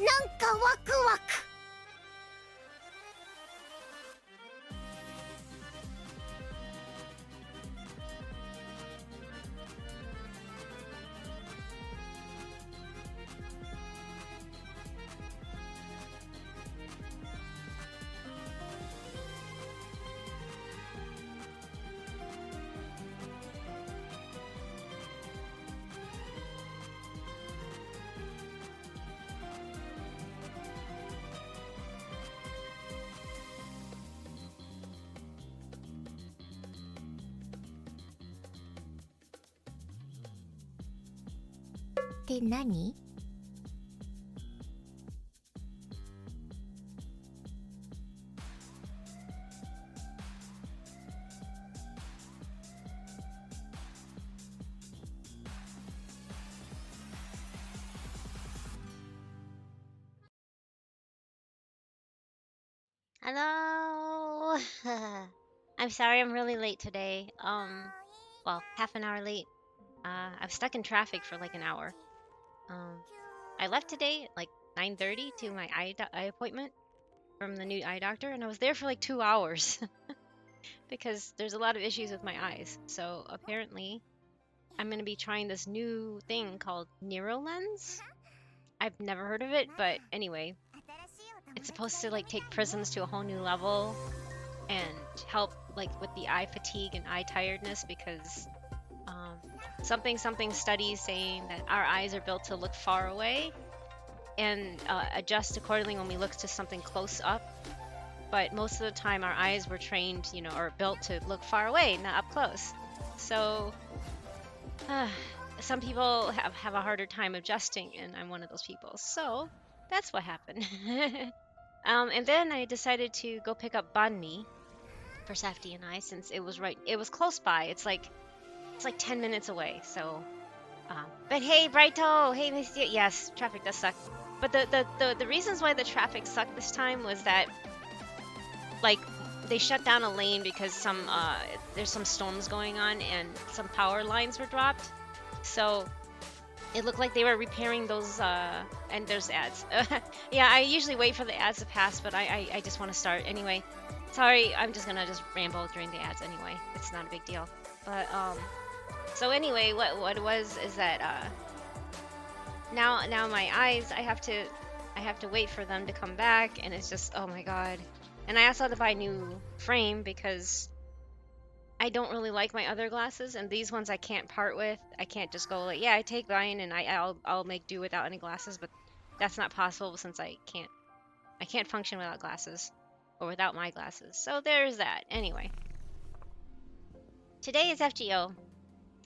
なんかワクワク。って何？Hello. I'm sorry I'm really late today. Well, half an hour late. I was stuck in traffic for like an hour. Um, I left today at like 9:30 to my eye appointment from the new eye doctor, and I was there for like 2 hours because there's a lot of issues with my eyes. So apparently, I'm gonna be trying this new thing called NeuroLens. I've never heard of it, but anyway, it's supposed to like take prisms to a whole new level and help like with the eye fatigue and eye tiredness because um, something studies saying that our eyes are built to look far away and adjust accordingly when we look to something close up. But most of the time, our eyes were trained, or built to look far away, not up close. So uh, some people have a harder time adjusting, and I'm one of those people. So that's what happened. And then I decided to go pick up banh mi for Safety and I since it was close by. It's like 10 minutes away. So but hey, Brighto, hey, Misty, yes, traffic does suck. But the reasons why the traffic sucked this time was that like they shut down a lane because there's some storms going on and some power lines were dropped. So it looked like they were repairing those and there's ads. Yeah, I usually wait for the ads to pass, but I just want to start anyway. Sorry, I'm just gonna just ramble during the ads anyway. It's not a big deal. But so anyway, what it was is that now my eyes, I have to wait for them to come back, and it's just, oh my god. And I also had to buy a new frame because I don't really like my other glasses, and these ones I can't part with. I can't just go like, yeah, I take mine and I'll make do without any glasses, but that's not possible since I can't function without glasses or without my glasses. So there's that. Anyway, today is FGO.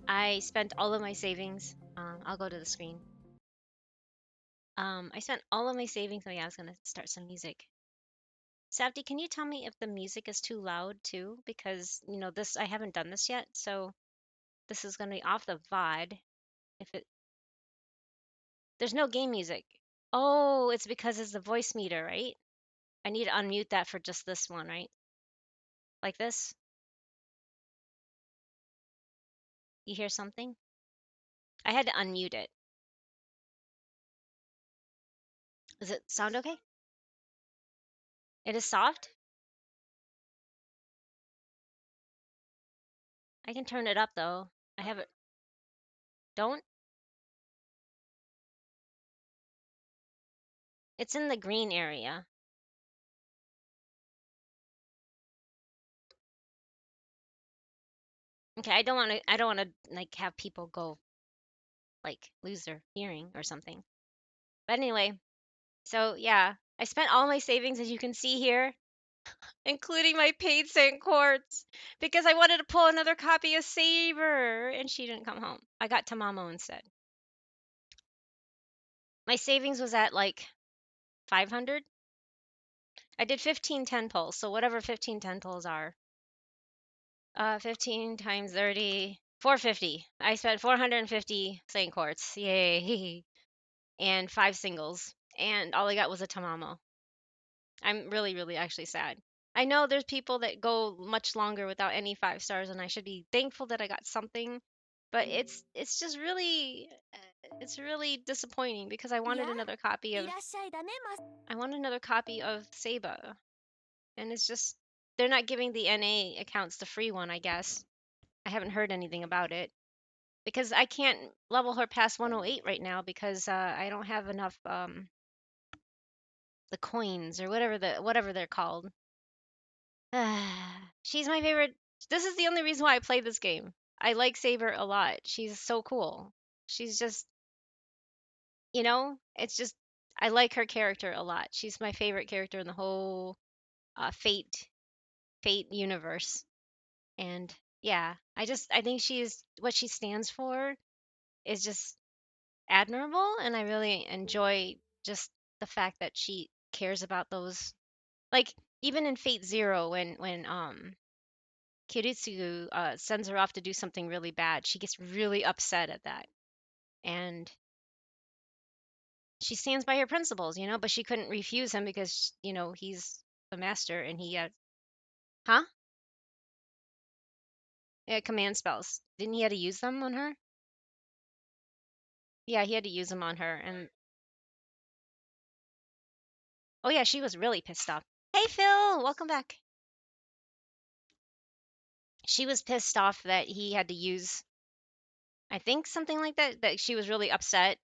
I spent all of my savings. I'll go to the screen. I spent all of my savings. Oh yeah, I was gonna start some music. Savdi, can you tell me if the music is too loud too? Because this, I haven't done this yet, so this is gonna be off the VOD. If it There's no game music. Oh, it's because it's the voice meter, right? I need to unmute that for just this one, right? Like this. You hear something? I had to unmute it. Does it sound okay? It is soft? I can turn it up though. I have it. Don't? It's in the green area. Okay, I don't want to like have people go like lose their hearing or something. But anyway, so yeah, I spent all my savings as you can see here, including my paid cent quartz, because I wanted to pull another copy of Saber, and she didn't come home. I got Tamamo instead. My savings was at like 500. I did 15 10 pulls, so whatever 15 10 pulls are. 15 times 30, 450. I spent 450 Saint quartz. Yay. And 5 singles. And all I got was a Tamamo. I'm really, really actually sad. I know there's people that go much longer without any 5 stars, and I should be thankful that I got something. But it's just really. it's really disappointing because I wanted another copy of Saba, and it's just they're not giving the NA accounts the free one, I guess. I haven't heard anything about it because I can't level her past 108 right now because I don't have enough the coins or whatever they're called. She's my favorite. This is the only reason why I play this game. I like Saber a lot. She's so cool. She's just, it's just I like her character a lot. She's my favorite character in the whole Fate universe. And yeah, I think she's what she stands for is just admirable, and I really enjoy just the fact that she cares about those, like, even in Fate Zero when Kiritsugu sends her off to do something really bad, she gets really upset at that. And she stands by her principles, but she couldn't refuse him because, he's the master and he had, huh? Yeah, command spells. Didn't he have to use them on her? Yeah, he had to use them on her. And oh, yeah, she was really pissed off. Hey, Phil, welcome back. She was pissed off that he had to use, I think, something like that, that she was really upset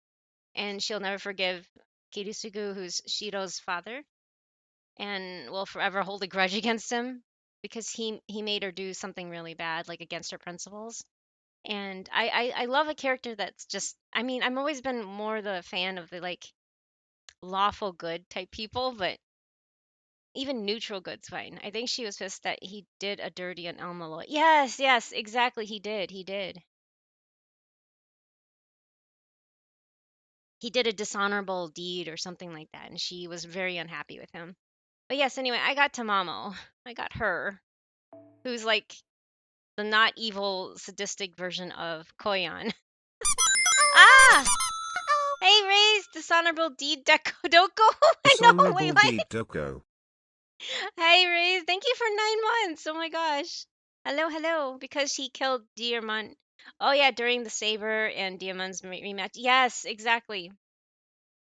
and she'll never forgive Kirisugu, who's Shiro's father, and will forever hold a grudge against him because he made her do something really bad, like against her principles. And I love a character that's just, I mean, I've always been more the fan of the, like, lawful good type people, but even neutral good's fine. I think she was pissed that he did a dirty on Elmaloy. Yes, yes, exactly. He did. He did. He did a dishonorable deed or something like that, and she was very unhappy with him. But yes, anyway, I got Tamamo. I got her, who's like the not evil, sadistic version of Koyan. Ah! Hey, Raise! Dishonorable deed doko? I know, wait, Dishonorable what? deed Doko. Hey, Raise! Thank you for 9 months! Oh my gosh. Hello, hello. Because he killed Diamond. Oh yeah, during the Saber and Diamond's rematch. Yes, exactly.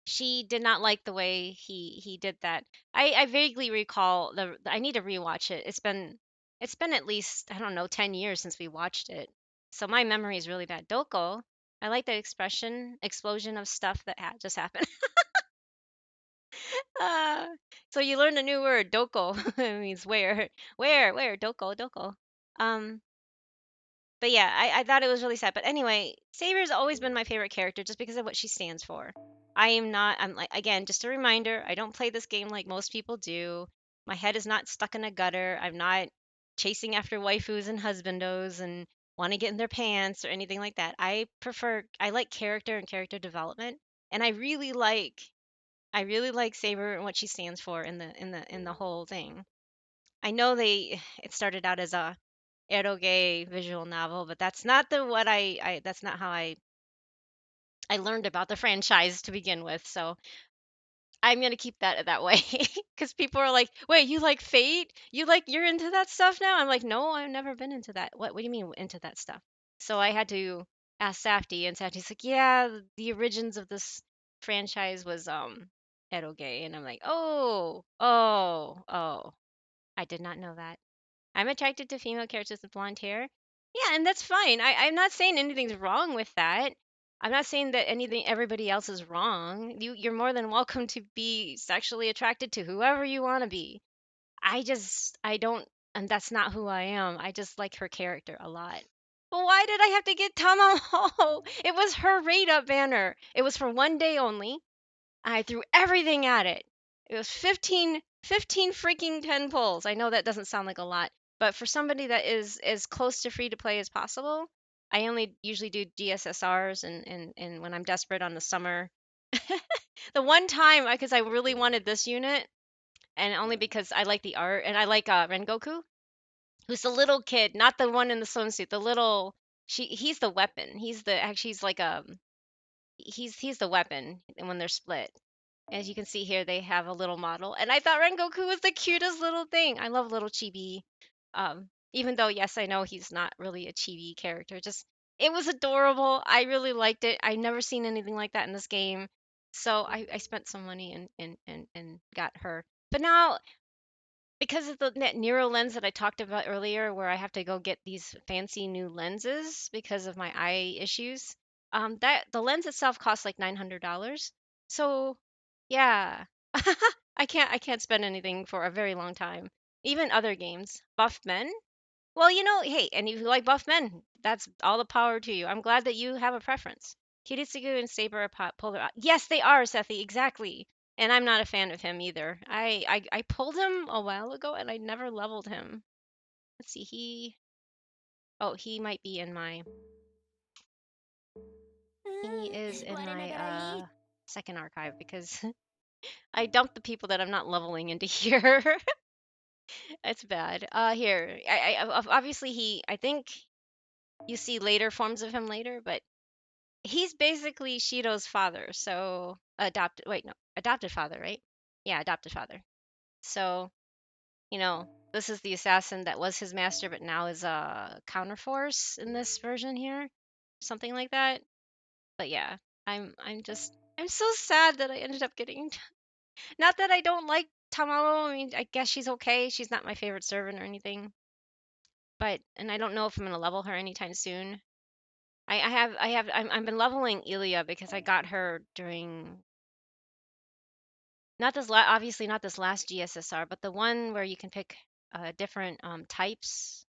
She did not like the way he did that. I vaguely recall I need to rewatch it. It's been at least, I don't know, 10 years since we watched it. So my memory is really bad. Doko. I like that explosion of stuff that just happened. Ah, so you learned a new word, doko. It means where, doko. Um, but yeah, I thought it was really sad. But anyway, Saber's always been my favorite character just because of what she stands for. I'm like, again, just a reminder, I don't play this game like most people do. My head is not stuck in a gutter. I'm not chasing after waifus and husbandos and want to get in their pants or anything like that. I like character and character development. And I really like Saber and what she stands for in the whole thing. I know it started out as a eroge visual novel, but that's not the what that's not how I learned about the franchise to begin with. So I'm gonna keep that way because people are like, "Wait, you like Fate? You're into that stuff now?" I'm like, "No, I've never been into that. What do you mean into that stuff?" So I had to ask Safty, and Safty's like, "Yeah, the origins of this franchise was eroge," and I'm like, "Oh, oh, oh, I did not know that." I'm attracted to female characters with blonde hair. Yeah, and that's fine. I'm not saying anything's wrong with that. I'm not saying that anything everybody else is wrong. You're more than welcome to be sexually attracted to whoever you want to be. I don't, and that's not who I am. I just like her character a lot. But why did I have to get Tamamo? It was her rate up banner. It was for one day only. I threw everything at it. It was 15 freaking 10 pulls. I know that doesn't sound like a lot, but for somebody that is as close to free to play as possible, I only usually do DSSRs and when I'm desperate on the summer. The one time, because I really wanted this unit, and only because I like the art and I like Rengoku, who's the little kid, not the one in the swimsuit, the little. He's the weapon. He's like he's the weapon when they're split. As you can see here, they have a little model, and I thought Rengoku was the cutest little thing. I love little chibi. Even though, yes, I know he's not really a chibi character. Just It was adorable. I really liked it. I never seen anything like that in this game. So I spent some money and got her. But now because of the net Nero lens that I talked about earlier, where I have to go get these fancy new lenses because of my eye issues, that the lens itself costs like $900. So, yeah, I can't spend anything for a very long time. Even other games, Buff Men. Well, hey, and if you like buff men, that's all the power to you. I'm glad that you have a preference. Kiritsugu and Saber are polar. Yes, they are, Sethi, exactly. And I'm not a fan of him either. I pulled him a while ago and I never leveled him. Let's see, he might be in my he is in my second archive because I dumped the people that I'm not leveling into here. It's bad. Here, obviously I think you see later forms of him later, but he's basically Shido's father. So adopted. Wait, no, adopted father, right? Yeah, adopted father. So this is the assassin that was his master, but now is a counterforce in this version here, something like that. But yeah, I'm so sad that I ended up getting. Not that I don't like Tamaro. I mean, I guess she's okay. She's not my favorite servant or anything. And I don't know if I'm gonna level her anytime soon. I've been leveling Ilya because I got her during not obviously not this last GSSR, but the one where you can pick different types,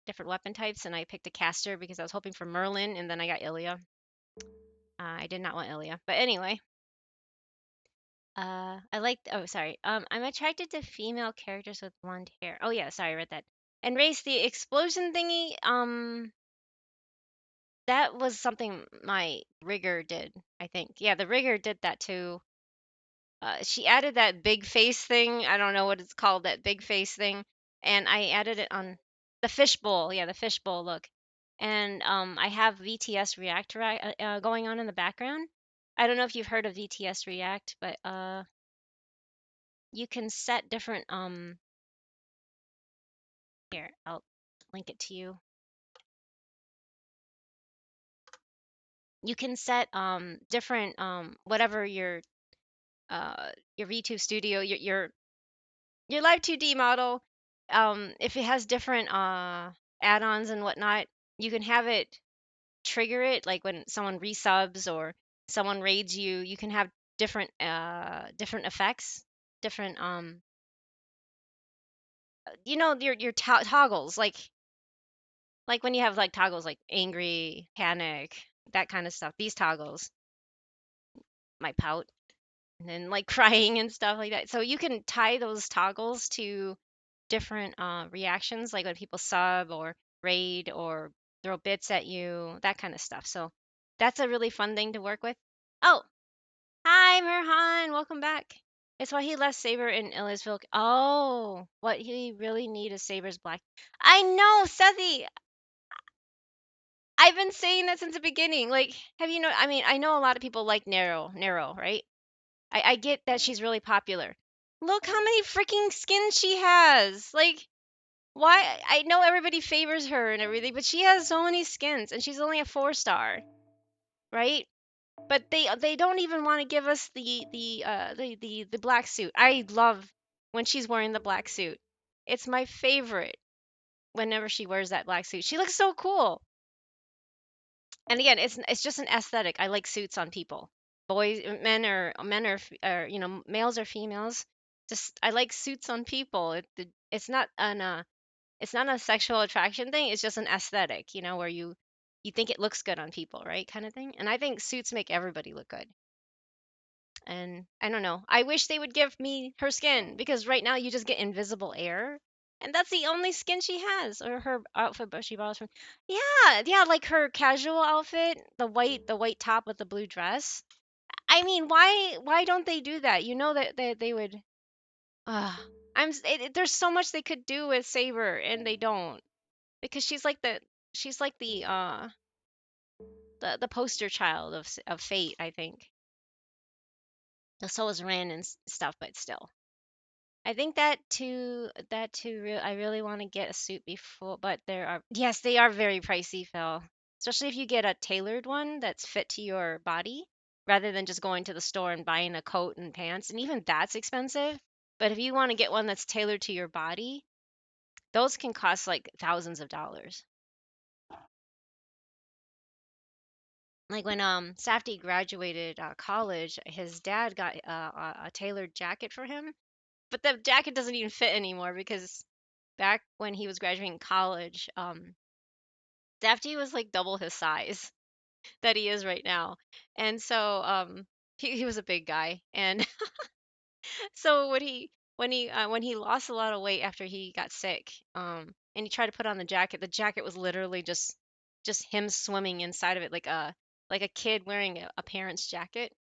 different weapon types, and I picked a caster because I was hoping for Merlin, and then I got Ilya. I did not want Ilya, but anyway. I like. Oh, sorry. I'm attracted to female characters with blonde hair. Oh yeah, sorry, I read that. And race the explosion thingy. That was something my rigger did. I think. Yeah, the rigger did that too. She added that big face thing. I don't know what it's called, that big face thing, and I added it on the fishbowl. Yeah, the fishbowl look. And I have VTS React going on in the background. I don't know if you've heard of VTS React, but you can set different here, I'll link it to you. You can set different whatever your VTube studio, your live 2D model, if it has different add-ons and whatnot, you can have it trigger it like when someone resubs or someone raids you. You can have different effects, different your toggles like when you have like toggles like angry, panic, that kind of stuff. These toggles, my pout, and then like crying and stuff like that. So you can tie those toggles to different reactions, like when people sub or raid or throw bits at you, that kind of stuff. So that's a really fun thing to work with. Oh, hi, Mirhan. Welcome back. It's why he left Saber in Ellisville. Oh, what he really need is Saber's black. I know, Sethi. I've been saying that since the beginning. Like, have you know? I mean, I know a lot of people like Nero, right? I get that she's really popular. Look how many freaking skins she has. Like, why? I know everybody favors her and everything, but she has so many skins, and she's only a 4-star, right? But they don't even want to give us the black suit. I love when she's wearing the black suit. It's my favorite whenever she wears that black suit. She looks so cool. And again, it's just an aesthetic. I like suits on people. Boys, or males or females. Just I like suits on people. It's not it's not a sexual attraction thing. It's just an aesthetic, where you think it looks good on people, right? Kind of thing. And I think suits make everybody look good. And I don't know. I wish they would give me her skin because right now you just get invisible air. And that's the only skin she has, or her outfit, but she borrows from. Yeah, yeah, like her casual outfit, the white top with the blue dress. I mean, why don't they do that? You know that they would. Uh, there's so much they could do with Saber, and they don't because she's like the poster child of fate, I think. So is Ren and stuff, but still. I think that too I really want to get a suit before, but there are yes, they are very pricey, Phil. especially if you get a tailored one that's fit to your body rather than just going to the store and buying a coat and pants. And even that's expensive. But if you want to get one that's tailored to your body, those can cost like thousands of dollars. Like when Safdie graduated college, his dad got a tailored jacket for him, but the jacket doesn't even fit anymore because back when he was graduating college, Safdie was like double his size that he is right now, and so he was a big guy, and so when he lost a lot of weight after he got sick, and he tried to put on the jacket was literally just him swimming inside of it like a kid wearing a parent's jacket.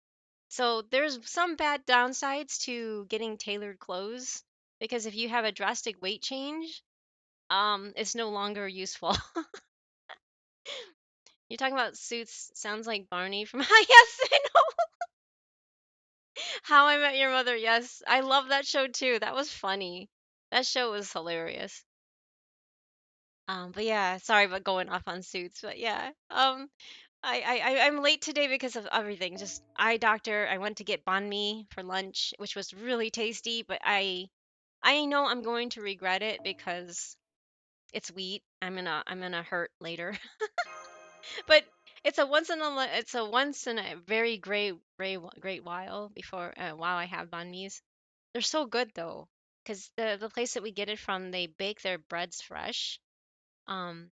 So there's some bad downsides to getting tailored clothes because if you have a drastic weight change, it's no longer useful. You're talking about Suits, sounds like Barney from Yes, I know. How I Met Your Mother. Yes, I love that show too. That was funny. That show was hilarious. But yeah, sorry about going off on Suits, but yeah. I'm late today because of everything. Just eye doctor. I went to get banh mi for lunch, which was really tasty, but I know I'm going to regret it because it's wheat. I'm gonna hurt later. But it's a once in a very great while before while I have banh mi's. They're so good though, because the place that we get it from, they bake their breads fresh. Um,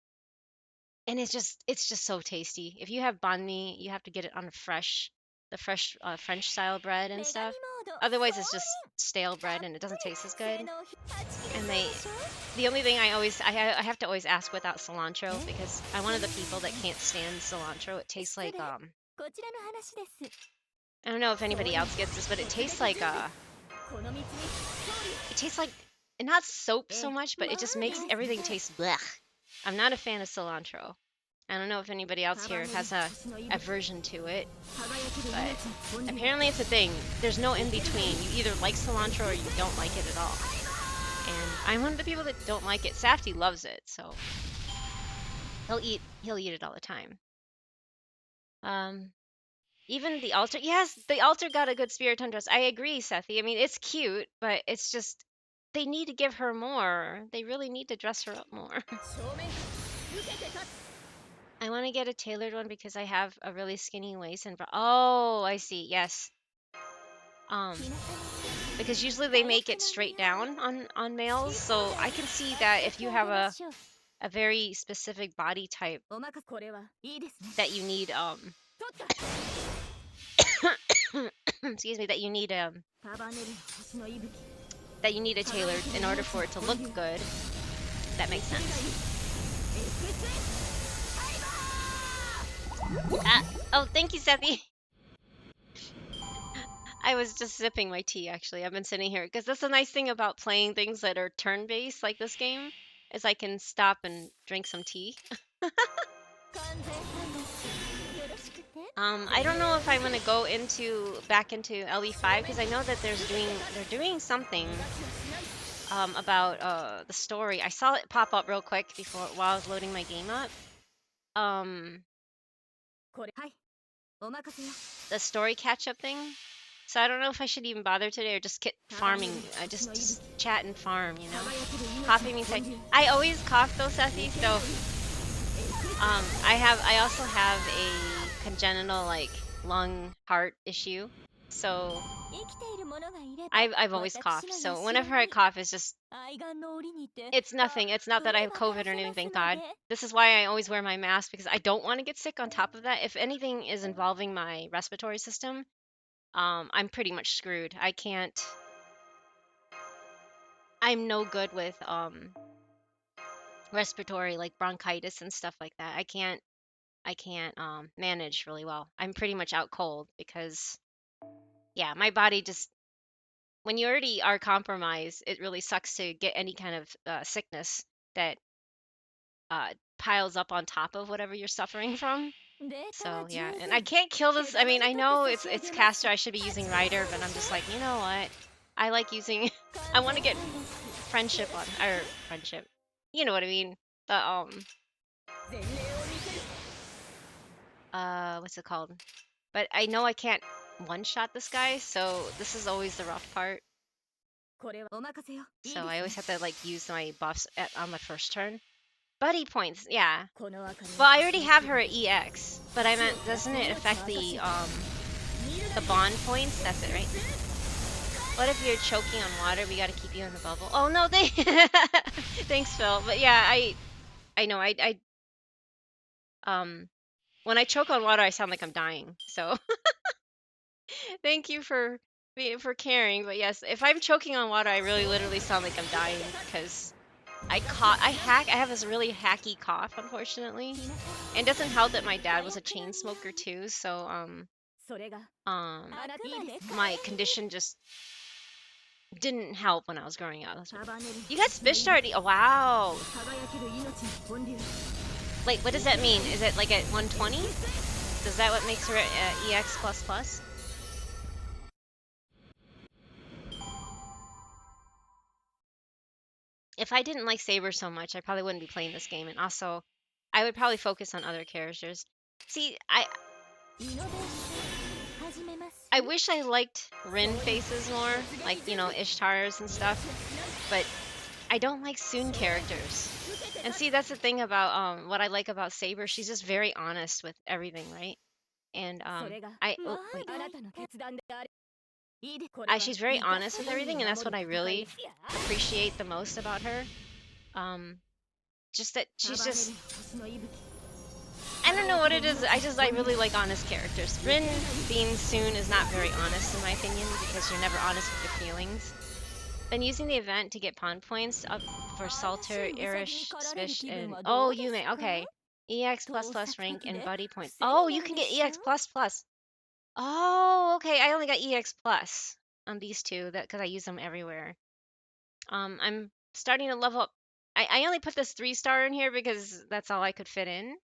and it's just so tasty. If you have banh mi, you have to get it on the fresh French style bread and stuff. Otherwise, it's just stale bread and it doesn't taste as good. And the only thing I have to always ask without cilantro because I'm one of the people that can't stand cilantro. It tastes like I don't know if anybody else gets this, but it tastes like not soap so much, but it just makes everything taste blech. I'm not a fan of cilantro. I don't know if anybody else here has a aversion to it, but apparently it's a thing. There's no in between. You either like cilantro or you don't like it at all. And I'm one of the people that don't like it. Safdie loves it, so he'll eat it all the time. Even the altar, yes, the altar got a good Spiriton dress. I agree, Sethi. I mean, it's cute, but it's just they need to give her more. They really need to dress her up more. I want to get a tailored one because I have a really skinny waist and oh, I see. Yes. Um, because usually they make it straight down on males, so I can see that if you have a very specific body type that you need excuse me, that you need a tailored in order for it to look good. That makes sense. Oh, thank you, Sethi. I was just sipping my tea actually. I've been sitting here because that's the nice thing about playing things that are turn-based like this game is I can stop and drink some tea. I don't know if I'm gonna go back into LE5 because I know that they're doing something about the story. I saw it pop up real quick while I was loading my game up. The story catch-up thing. So I don't know if I should even bother today or just get farming, just chat and farm, you know? Coughing means I always cough though, Sethi, so I also have a congenital like lung heart issue. So I've always coughed. So whenever I cough it's nothing. It's not that I have COVID or anything, thank God. This is why I always wear my mask because I don't want to get sick on top of that. If anything is involving my respiratory system, I'm pretty much screwed. I'm no good with respiratory like bronchitis and stuff like that. I can't manage really well. I'm pretty much out cold because yeah, my body just when you already are compromised, it really sucks to get any kind of sickness that piles up on top of whatever you're suffering from. So yeah, and I can't kill this. I mean, I know it's caster. I should be using Rider, but I'm just like, you know what? I like using. I want to get friendship on or friendship. You know what I mean? The what's it called? But I know I can't one-shot this guy, so this is always the rough part. So I always have to like use my buffs on the first turn. Buddy points, yeah. Well, I already have her at EX, but I meant, doesn't it affect the bond points? That's it, right? What if you're choking on water? We gotta keep you in the bubble. Oh no, they. Thanks, Phil. But yeah, I know when I choke on water, I sound like I'm dying. So thank you for caring. But yes, if I'm choking on water, I really literally sound like I'm dying because I have this really hacky cough, unfortunately. And it doesn't help that my dad was a chain smoker too, so my condition just didn't help when I was growing up. You guys fished already? Oh, wow. Wait, what does that mean? Is it like at 120? Is that what makes her EX plus plus? If I didn't like Saber so much, I probably wouldn't be playing this game, and also I would probably focus on other characters. See, I wish I liked Rin faces more, like, you know, Ishtar's and stuff, but I don't like Soon characters. And see, that's the thing about what I like about Saber. She's just very honest with everything, right? And she's very honest with everything, and that's what I really appreciate the most about her. Just that she's just, I don't know what it is. I really like honest characters. Rin being Soon is not very honest in my opinion because you're never honest with your feelings. Been using the event to get pawn points up for Salter, Irish, Svish, and oh, you may okay. EX plus plus rank and buddy points. Oh, you can get EX plus plus. Oh, okay. I only got EX plus on these two that because I use them everywhere. I'm starting to level up. I only put this 3-star in here because that's all I could fit in.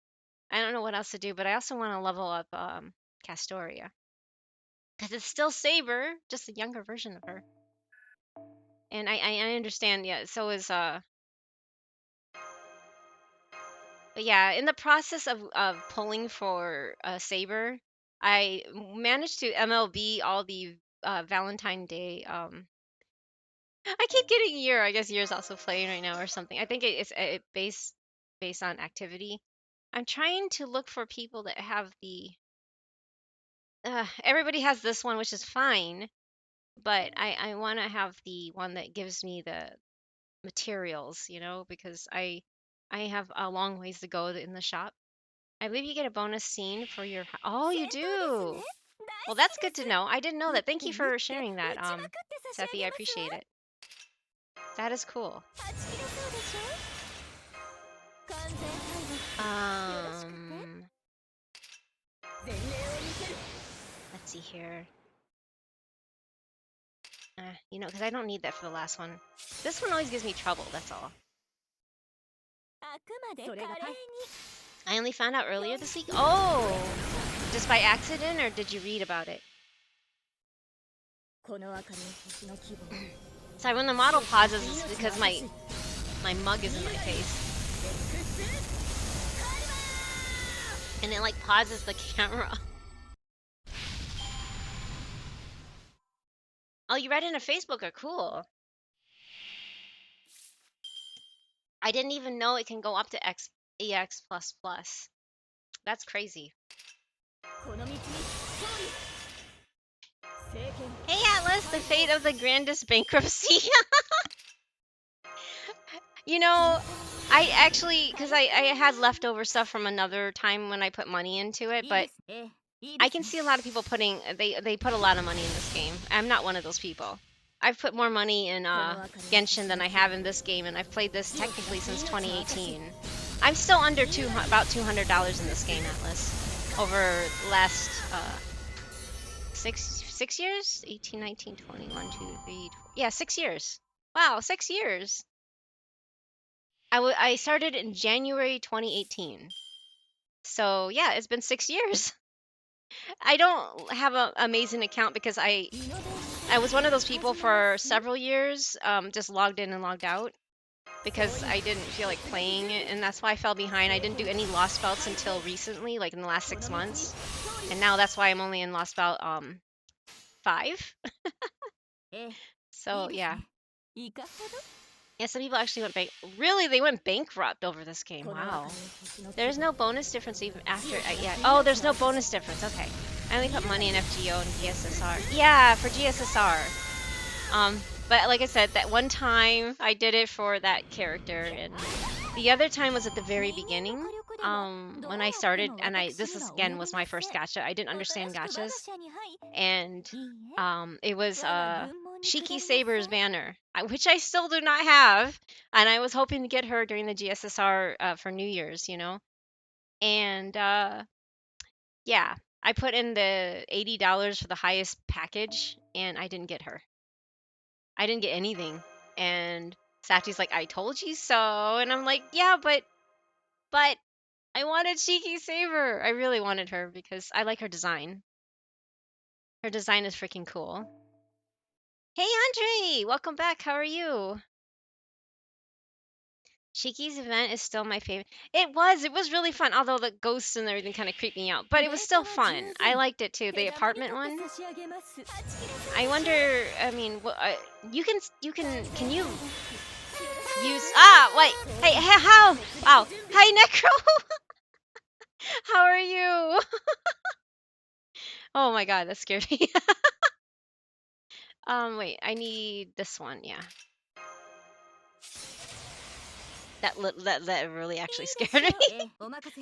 I don't know what else to do, but I also want to level up Castoria because it's still Saber, just a younger version of her. And I understand, yeah. So is but yeah, in the process of pulling for Saber, I managed to MLB all the Valentine Day. I keep getting year. I guess year's also playing right now or something. I think it's based on activity. I'm trying to look for people that have the. Everybody has this one, which is fine, but I want to have the one that gives me the materials, you know, because I have a long ways to go in the shop. I believe you get a bonus scene for your. Oh, you do. Well, that's good to know. I didn't know that. Thank you for sharing that, Sephi. I appreciate it. That is cool. Let's see here. You know, because I don't need that for the last one. This one always gives me trouble. That's all. I only found out earlier this week. Oh, just by accident, or did you read about it? Sorry, when the model pauses, it's because my mug is in my face, and it like pauses the camera. Oh, you read it in a Facebooker. Cool. I didn't even know it can go up to EX plus plus. That's crazy. Hey Atlas, the fate of the grandest bankruptcy. You know, I actually, because I had leftover stuff from another time when I put money into it, but I can see a lot of people putting, they put a lot of money in this game. I'm not one of those people. I've put more money in Genshin than I have in this game, and I've played this technically since 2018. I'm still under about $200 in this game, Atlas, over the last six years? 18, 19, 20, 1, 2, 3, 4. Yeah, 6 years. Wow, 6 years. I started in January 2018. So yeah, it's been 6 years. I don't have an amazing account because I was one of those people for several years, just logged in and logged out. because I didn't feel like playing it, and that's why I fell behind. I didn't do any Lost Belts until recently, like in the last 6 months, and now that's why I'm only in Lost Belt 5. So yeah. Yeah, some people actually went really, they went bankrupt over this game. Wow. There's no bonus difference even after. Yeah. Oh, there's no bonus difference. Okay. I only put money in FGO and GSSR. Yeah, for GSSR. But like I said, that one time I did it for that character, and the other time was at the very beginning. When I started, and this is again was my first gacha. I didn't understand gachas, and it was Shiki Saber's banner, which I still do not have, and I was hoping to get her during the GSSR for New Year's, and yeah, I put in the $80 for the highest package, and I didn't get her. I didn't get anything, and Sachi's like, "I told you so," and I'm like, "Yeah, but I wanted Shiki Saber. I really wanted her because I like her design. Her design is freaking cool." Hey, Andre! Welcome back. How are you? Shiki's event is still my favorite. It was really fun, although the ghosts and everything kind of creeped me out. But it was still fun. I liked it too. The apartment one. I wonder. I mean, can you use? Wait. Hey, how? Wow. Hi, Necro. How are you? Oh my God, that scared me. Wait. I need this one. Yeah. That really actually scared me.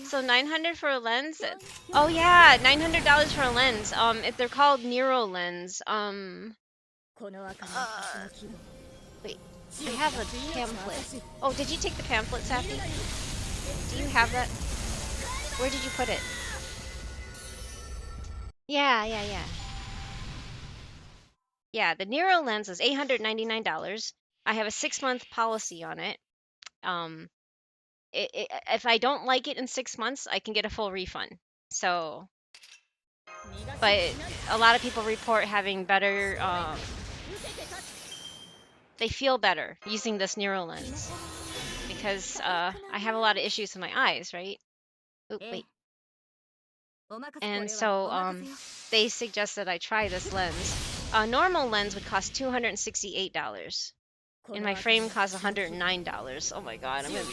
So 900 for a lens. Oh yeah, $900 for a lens. They're called Nero lens. Wait, I have a pamphlet. Oh, did you take the pamphlet, Sappy? Do you have that? Where did you put it? Yeah. Yeah, the Nero lens is $899. I have a 6-month policy on it. If I don't like it in 6 months, I can get a full refund. So, but a lot of people report having better, they feel better using this Nero lens because I have a lot of issues with my eyes, right? Oop, wait. And so they suggest that I try this lens. A normal lens would cost $268. And my frame costs $109. Oh my God, I'm gonna be.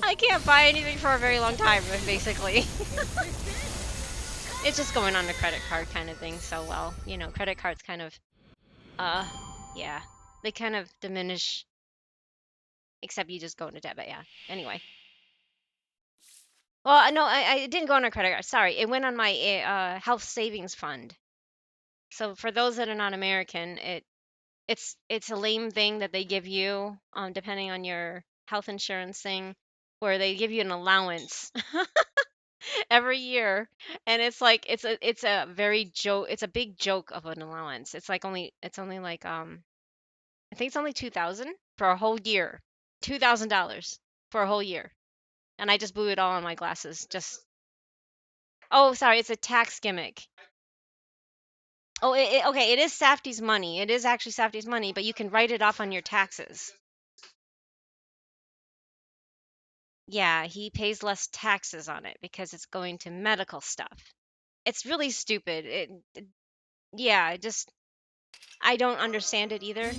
I can't buy anything for a very long time, basically. It's just going on the credit card kind of thing. So, well, credit cards kind of, yeah, they kind of diminish, except you just go into debt. But yeah, anyway. Well, no, I didn't go on a credit card. Sorry, it went on my health savings fund. So for those that are not American, it's a lame thing that they give you, depending on your health insurance thing, where they give you an allowance every year, and it's like it's a big joke of an allowance. It's only like I think it's only 2,000 for a whole year, $2,000 for a whole year, and I just blew it all on my glasses. Oh, sorry, it's a tax gimmick. Oh, okay, it is Safdie's money. It is actually Safdie's money, but you can write it off on your taxes. Yeah, he pays less taxes on it because it's going to medical stuff. It's really stupid. Yeah, I don't understand it either.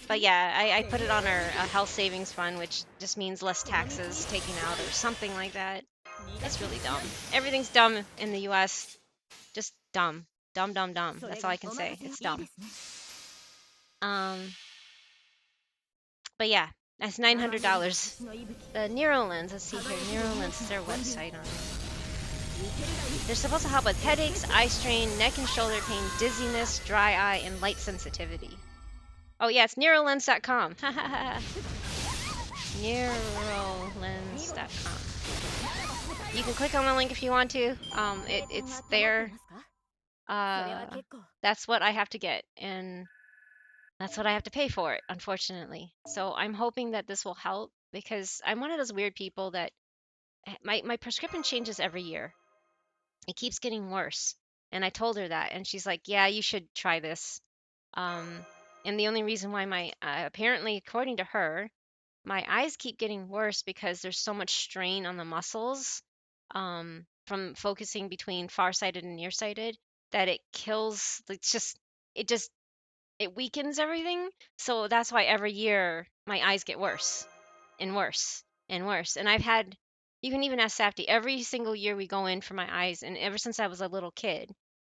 But yeah, I put it on our health savings fund, which just means less taxes taken out or something like that. It's really dumb. Everything's dumb in the U.S. Just dumb. Dumb, dumb, dumb. That's all I can say. It's dumb. But yeah, that's $900. The Nero lens, let's see here. Nero lens is their website on it. They're supposed to help with headaches, eye strain, neck and shoulder pain, dizziness, dry eye, and light sensitivity. Oh yeah, it's nerolens.com. Nerolens.com. You can click on the link if you want to. It's there. That's what I have to get, and that's what I have to pay for it, unfortunately. So I'm hoping that this will help because I'm one of those weird people that my prescription changes every year. It keeps getting worse. And I told her that, and she's like, "Yeah, you should try this." And the only reason why my apparently, according to her, my eyes keep getting worse because there's so much strain on the muscles from focusing between farsighted and nearsighted that it kills. It just it weakens everything. So that's why every year my eyes get worse and worse and worse. And I've had, you can even ask Safety, every single year we go in for my eyes, and ever since I was a little kid,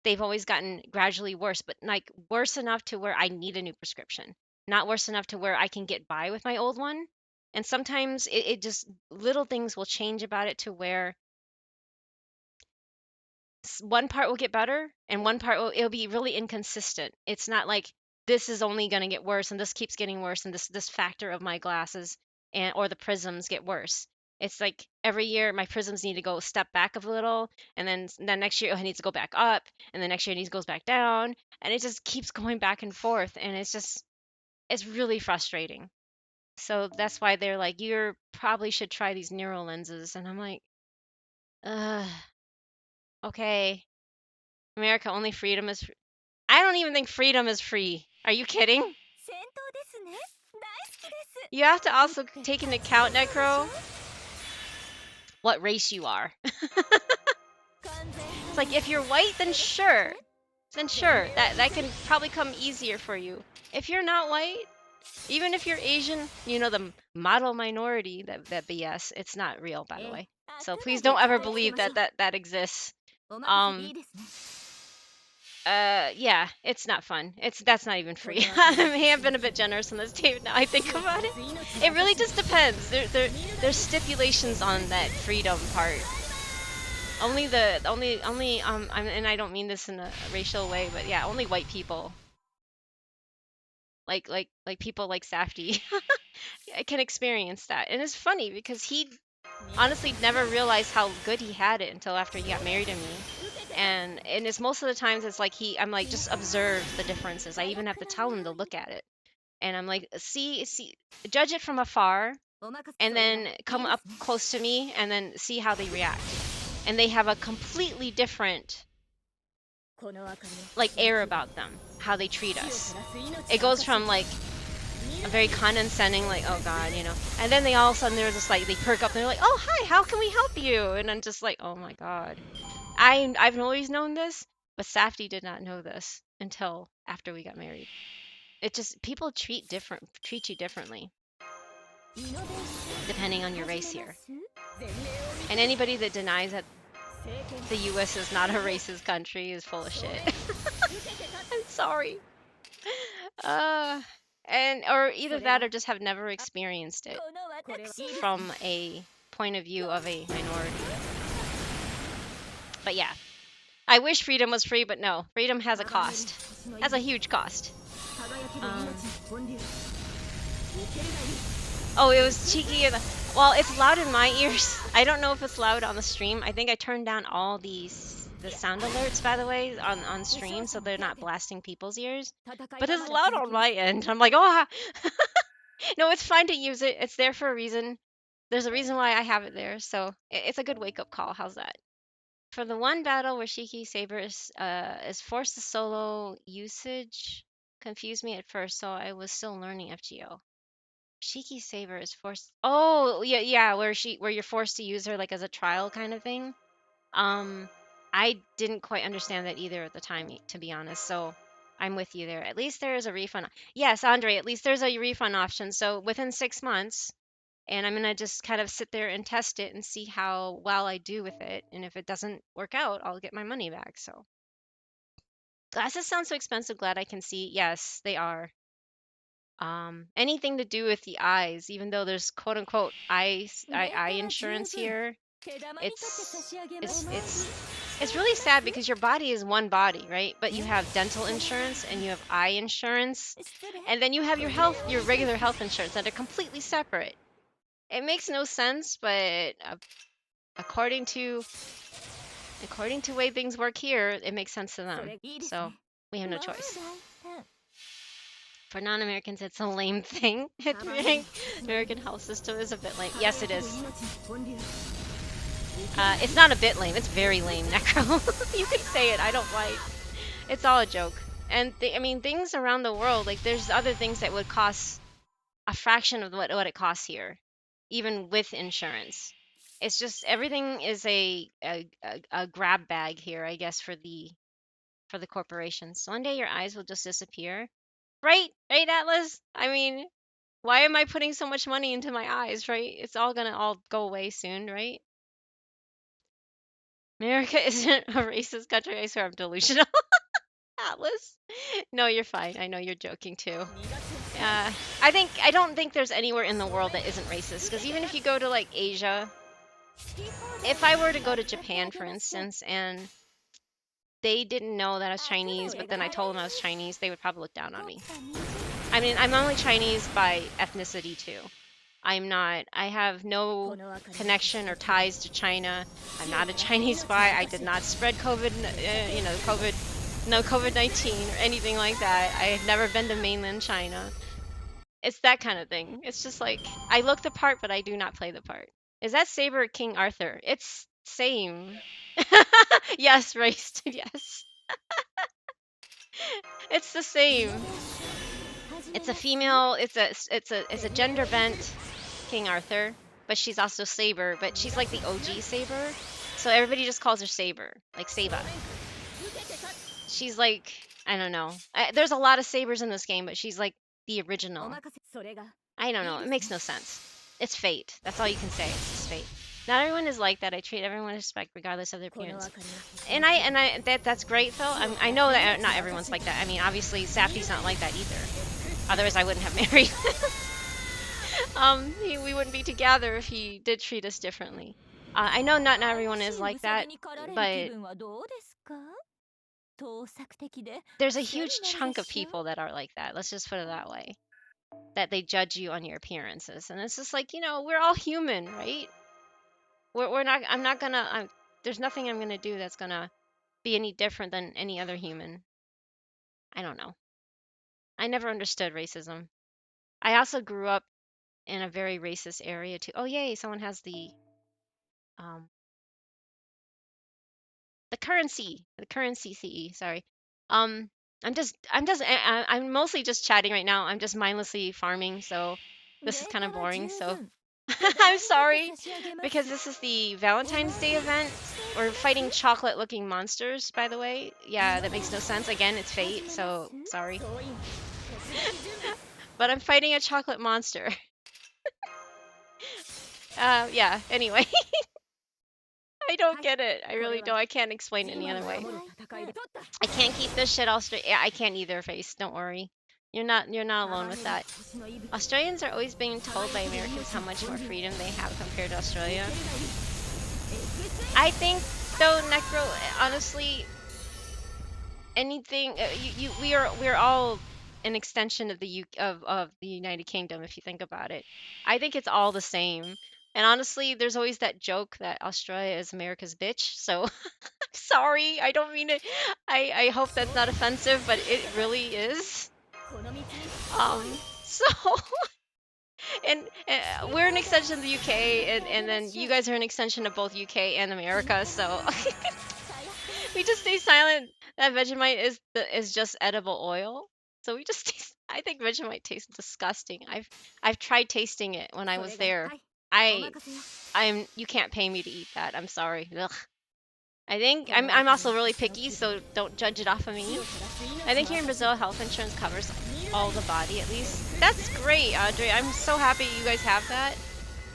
they've always gotten gradually worse, but like worse enough to where I need a new prescription, not worse enough to where I can get by with my old one. And sometimes it just little things will change about it to where one part will get better and one part it'll be really inconsistent. It's not like this is only going to get worse and this keeps getting worse and this factor of my glasses and or the prisms get worse. It's like every year my prisms need to go step back a little, and then next year it needs to go back up, and the next year it needs to goes back down, and it just keeps going back and forth, and it's really frustrating. So that's why they're like, you probably should try these neural lenses, and I'm like, uh, okay. America, only freedom is free. I don't even think freedom is free. Are you kidding? You have to also take into account, Necro, what race you are. It's like if you're white, then sure. Then sure, that can probably come easier for you. If you're not white, even if you're Asian, you know, the model minority, that BS, it's not real, by the way. So please don't ever believe that exists. Yeah, it's not fun. That's not even free. I may have been a bit generous on this tape now I think about it. It really just depends. There's stipulations on that freedom part. And I don't mean this in a racial way, but yeah, only white people. Like people like Safety can experience that. And it's funny because he honestly never realized how good he had it until after he got married to me. And it's most of the times it's like I'm like, just observe the differences. I even have to tell him to look at it. And I'm like, see, judge it from afar, and then come up close to me and then see how they react. And they have a completely different like air about them, how they treat us. It goes from like a very condescending, like, oh god, you know, and then they all of a sudden they're just like, they perk up and they're like, oh hi, how can we help you? And I'm just like, oh my god. I've always known this, but Safety did not know this until after we got married. It just, people treat you differently depending on your race here. And anybody that denies that the US is not a racist country is full of shit. I'm sorry. And or either that or just have never experienced it from a point of view of a minority. But yeah, I wish freedom was free, but no, freedom has a cost. Has a huge cost. Oh, it was cheeky. Well, it's loud in my ears. I don't know if it's loud on the stream. I think I turned down all the sound alerts, by the way, on stream, so they're not blasting people's ears. But it's loud on my end. I'm like, oh, no, it's fine to use it. It's there for a reason. There's a reason why I have it there, so it's a good wake-up call. How's that? For the one battle where Shiki Saber is forced to solo, usage confused me at first, so I was still learning FGO. Shiki Saber is forced. Oh, yeah, where you're forced to use her like as a trial kind of thing. I didn't quite understand that either at the time, to be honest. So I'm with you there. At least there is a refund. Yes, Andre, at least there's a refund option. So within 6 months, and I'm gonna just kind of sit there and test it and see how well I do with it. And if it doesn't work out, I'll get my money back. So glasses sound so expensive. Glad I can see. Yes, they are. Anything to do with the eyes, even though there's quote unquote eye insurance here, it's really sad because your body is one body, right? But you have dental insurance and you have eye insurance, and then you have your regular health insurance that are completely separate. It makes no sense, but according to the way things work here, it makes sense to them. So we have no choice. For non-Americans, it's a lame thing. American health system is a bit lame. Yes, it is. It's not a bit lame. It's very lame, Necro. You can say it. I don't mind. It's all a joke. And I mean, things around the world, like there's other things that would cost a fraction of what it costs here, even with insurance. It's just everything is a grab bag here, I guess, for the corporations. So one day your eyes will just disappear. Right? Right, Atlas? I mean, why am I putting so much money into my eyes, right? It's all gonna all go away soon, right? America isn't a racist country. I swear I'm delusional. Atlas. No, you're fine. I know you're joking too. I don't think there's anywhere in the world that isn't racist. Because even if you go to like Asia, if I were to go to Japan, for instance, and they didn't know that I was Chinese, but then I told them I was Chinese, they would probably look down on me. I mean, I'm only Chinese by ethnicity too. I have no connection or ties to China. I'm not a Chinese spy. I did not spread COVID-19 or anything like that. I have never been to mainland China. It's that kind of thing. It's just like I look the part, but I do not play the part. Is that Saber King Arthur? It's same. Yes, raced. Yes, it's the same. It's a female. It's a gender bent King Arthur, but she's also Saber. But she's like the OG Saber, so everybody just calls her Saber, like Saba. She's like I don't know. There's a lot of Sabers in this game, but she's like the original. I don't know. It makes no sense. It's fate. That's all you can say. It's just fate. Not everyone is like that. I treat everyone with respect, regardless of their appearance. And that's great, Phil. I know that not everyone's like that. I mean, obviously, Safdie's not like that either. Otherwise, I wouldn't have married. We wouldn't be together if he did treat us differently. I know not everyone is like that, but there's a huge chunk of people that are like that. Let's just put it that way. That they judge you on your appearances, and it's just like we're all human, right? We're not. I'm not gonna. There's nothing I'm gonna do that's gonna be any different than any other human. I don't know. I never understood racism. I also grew up in a very racist area too. Oh yay! Someone has um the currency CE. Sorry. Um, I'm mostly just chatting right now. I'm just mindlessly farming, so this is kind of boring. So I'm sorry because this is the Valentine's Day event. We're fighting chocolate-looking monsters, by the way. Yeah, that makes no sense. Again, it's fate, so sorry. But I'm fighting a chocolate monster. Yeah, anyway. I don't get it. I really don't. I can't explain it any other way. I can't keep this shit all straight. Yeah, I can't either, Face. Don't worry. You're not alone with that. Australians are always being told by Americans how much more freedom they have compared to Australia. I think though, Necro, honestly, anything we're all an extension of of the United Kingdom if you think about it. I think it's all the same. And honestly, there's always that joke that Australia is America's bitch. So sorry, I don't mean it. I hope that's not offensive, but it really is. So and we're an extension of the UK, and then you guys are an extension of both UK and America. So we just stay silent. That Vegemite is just edible oil. So we just taste, I think Vegemite tastes disgusting. I've tried tasting it when I was there. I I'm you can't pay me to eat that. I'm sorry. Ugh. I think I'm also really picky, so don't judge it off of me. I think here in Brazil, health insurance covers all the body at least. That's great, Audrey. I'm so happy you guys have that.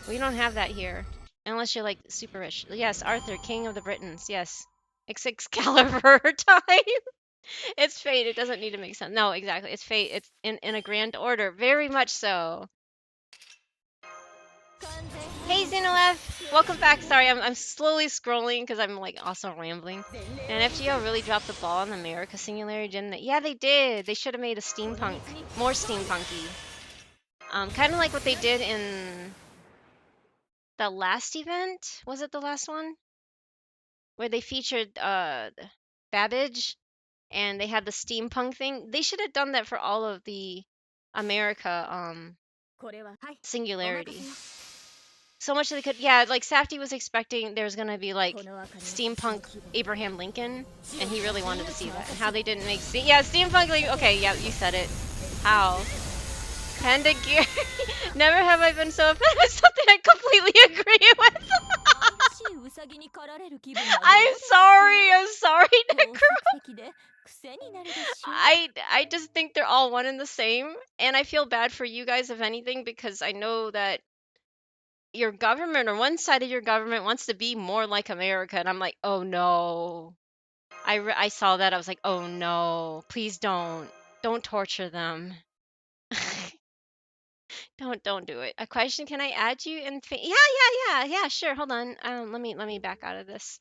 We don't have that here, unless you're like super rich. Yes, Arthur, King of the Britons. Yes, it's Excalibur time. It's fate. It doesn't need to make sense. No, exactly. It's fate. It's in a grand order. Very much so. Hey Xenolev, welcome back. Sorry, I'm slowly scrolling because I'm like also rambling. And FGO really dropped the ball on the America Singularity, didn't they? Yeah, they did. They should have made a steampunk, more steampunky. Kind of like what they did in the last event. Was it the last one where they featured Babbage and they had the steampunk thing? They should have done that for all of the America Singularity. So much that they could, yeah, like Safdie was expecting there's gonna be like steampunk Abraham Lincoln, and he really wanted to see that. And how they didn't make, yeah, steampunk, like, okay, yeah, you said it. How? Panda gear. Never have I been so offended with something I completely agree with. I'm sorry, Necro. I just think they're all one and the same, and I feel bad for you guys if anything because I know that your government or one side of your government wants to be more like America, and I'm like, oh no. I saw that, I was like, oh no, please don't torture them. Don't do it. A question, can I add you in yeah, sure, hold on. Let me back out of this.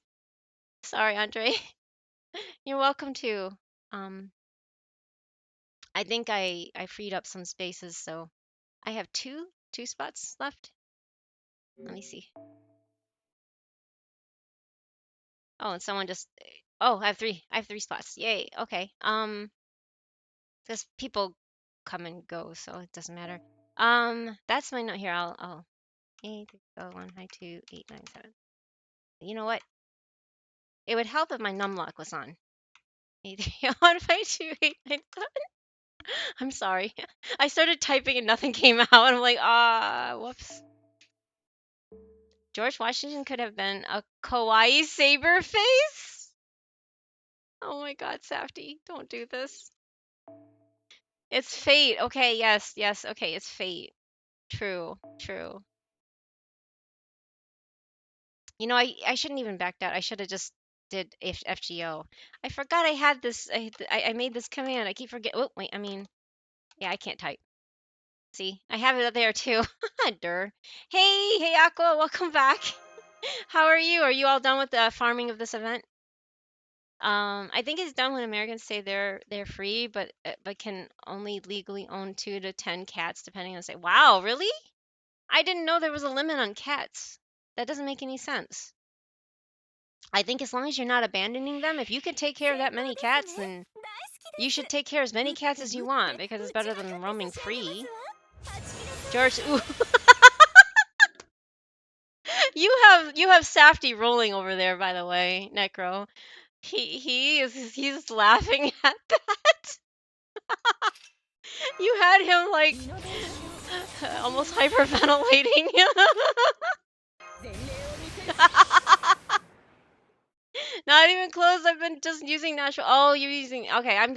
Sorry, Andre. You're welcome to. I think I freed up some spaces, so I have two spots left. Let me see. Oh, and someone just, oh, I have three spots. Yay. Okay. Because people come and go, so it doesn't matter. That's my note here. I'll 8 go 1 high 2 8 9 7. You know what? It would help if my numlock was on. 8 3 1 5 2 8 9 7. I'm sorry. I started typing and nothing came out. I'm like, whoops. George Washington could have been a kawaii saber face. Oh my God, Safdie, don't do this. It's fate. Okay, yes, okay, it's fate. True. You know, I shouldn't even backed out. I should have just did FGO. I forgot I had this. I made this command. I keep forgetting. Oh, wait, yeah, I can't type. See, I have it up there too. Dur. Hey, Aqua, welcome back. How are you? Are you all done with the farming of this event? I think it's done when Americans say they're free, but can only legally own 2 to 10 cats, depending on the state. Wow, really? I didn't know there was a limit on cats. That doesn't make any sense. I think as long as you're not abandoning them, if you can take care of that many cats, then you should take care of as many cats as you want because it's better than roaming free. George, ooh. you have Safdie rolling over there, by the way, Necro. He's laughing at that. You had him like almost hyperventilating. Not even close. I've been just using natural. Oh, you're using. Okay, I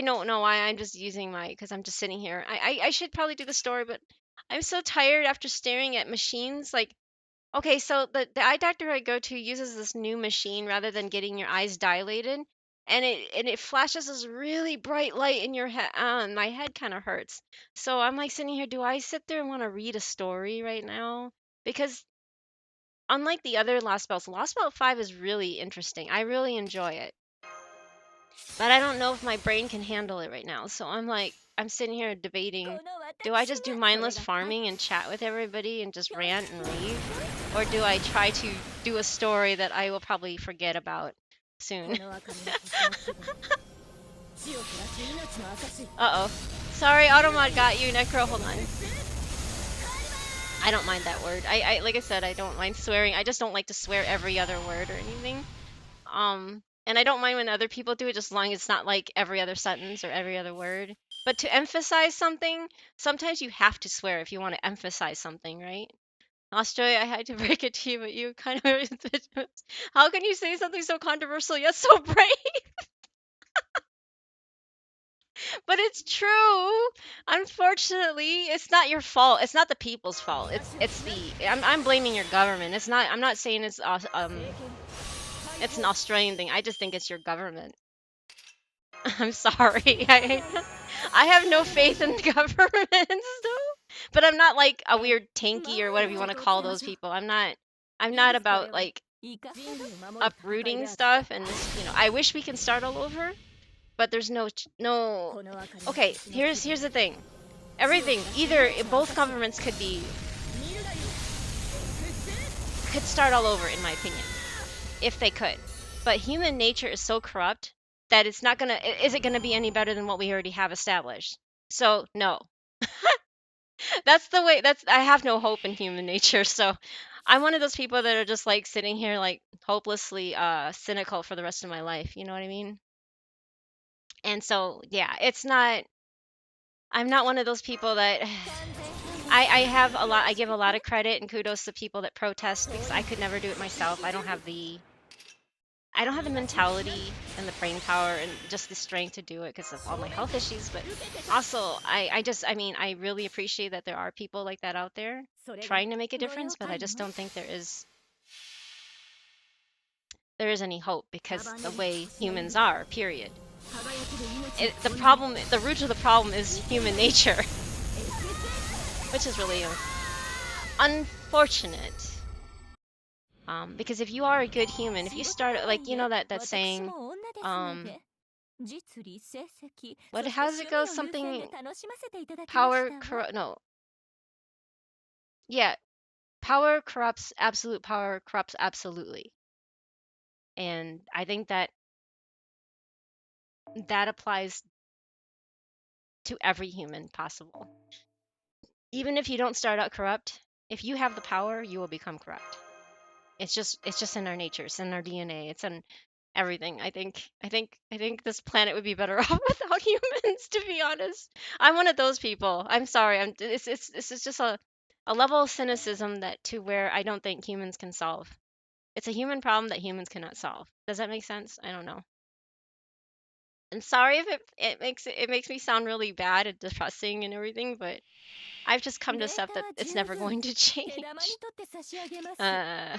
don't know why I'm just using my. Because I'm just sitting here. I should probably do the story, but I'm so tired after staring at machines. Like, okay, so the eye doctor I go to uses this new machine rather than getting your eyes dilated, and it flashes this really bright light in your head. My head kind of hurts. So I'm like sitting here. Do I sit there and want to read a story right now? Because unlike the other Lost Belt 5 is really interesting. I really enjoy it. But I don't know if my brain can handle it right now. So I'm sitting here debating, do I just do mindless farming and chat with everybody and just rant and rave? Or do I try to do a story that I will probably forget about soon? Uh-oh. Sorry, Automod got you. Necro, hold on. I don't mind that word. I like I said, I don't mind swearing. I just don't like to swear every other word or anything. And I don't mind when other people do it, just as long as it's not like every other sentence or every other word. But to emphasize something, sometimes you have to swear if you want to emphasize something, right? Australia, I had to break it to you, but you kind of. How can you say something so controversial yet so brave? But it's true. Unfortunately, it's not your fault. It's not the people's fault. I'm blaming your government. It's not. I'm not saying it's it's an Australian thing. I just think it's your government. I'm sorry. I have no faith in governments, but I'm not like a weird tanky or whatever you want to call those people. I'm not about like uprooting stuff and I wish we can start all over, but there's no. Okay, here's the thing. Everything, both governments could start all over, in my opinion, if they could. But human nature is so corrupt that is it gonna be any better than what we already have established? So no. That's the way. That's I have no hope in human nature. So I'm one of those people that are just like sitting here like hopelessly cynical for the rest of my life. You know what I mean? And so yeah, it's not. I'm not one of those people that I have a lot. I give a lot of credit and kudos to people that protest because I could never do it myself. I don't have the mentality and the brain power and just the strength to do it because of all my health issues. But also, I mean, I really appreciate that there are people like that out there trying to make a difference. But I just don't think there is any hope because the way humans are. Period. The problem, the root of the problem, is human nature, which is really unfortunate. Because if you are a good human, if you start like that saying, um, how does it go? Something no, yeah, absolute power corrupts absolutely, and I think that applies to every human possible. Even if you don't start out corrupt, if you have the power, you will become corrupt. It's just in our nature. It's in our DNA. It's in everything. I think this planet would be better off without humans, to be honest. I'm one of those people. I'm sorry. It's just a level of cynicism that to where I don't think humans can solve. It's a human problem that humans cannot solve. Does that make sense? I don't know. And sorry if it makes me sound really bad and depressing and everything, but I've just come to accept that it's never going to change. Uh,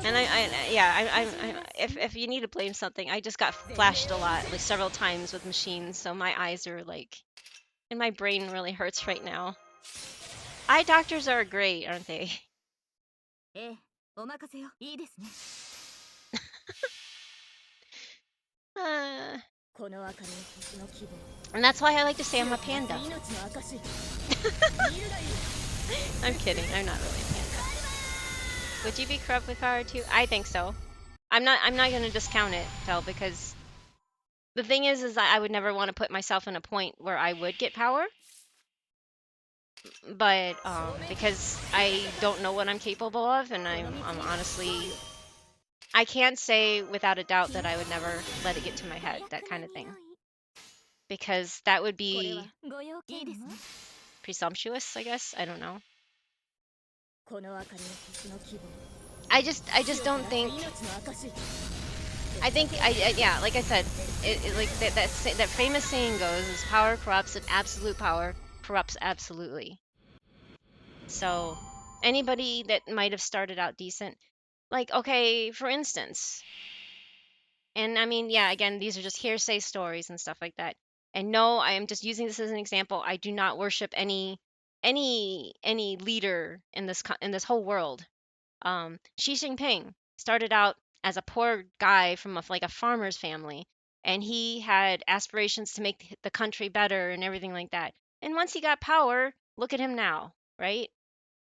and yeah, if you need to blame something, I just got flashed a lot, like several times with machines, so my eyes are like, and my brain really hurts right now. Eye doctors are great, aren't they? Uh, and that's why I like to say I'm a panda. I'm kidding. I'm not really a panda. Would you be corrupt with power too? I think so. I'm not going to discount it, though, because the thing is that I would never want to put myself in a point where I would get power. But because I don't know what I'm capable of, and I'm honestly, I can't say without a doubt that I would never let it get to my head, that kind of thing, because that would be presumptuous, I guess. I don't know. I just don't think. Yeah, like I said, like that famous saying goes, is power corrupts, and absolute power corrupts absolutely. So anybody that might have started out decent, like, okay, for instance, and I mean, yeah, again, these are just hearsay stories and stuff like that. And no, I am just using this as an example. I do not worship any leader in this whole world. Xi Jinping started out as a poor guy from like a farmer's family, and he had aspirations to make the country better and everything like that. And once he got power, look at him now, right?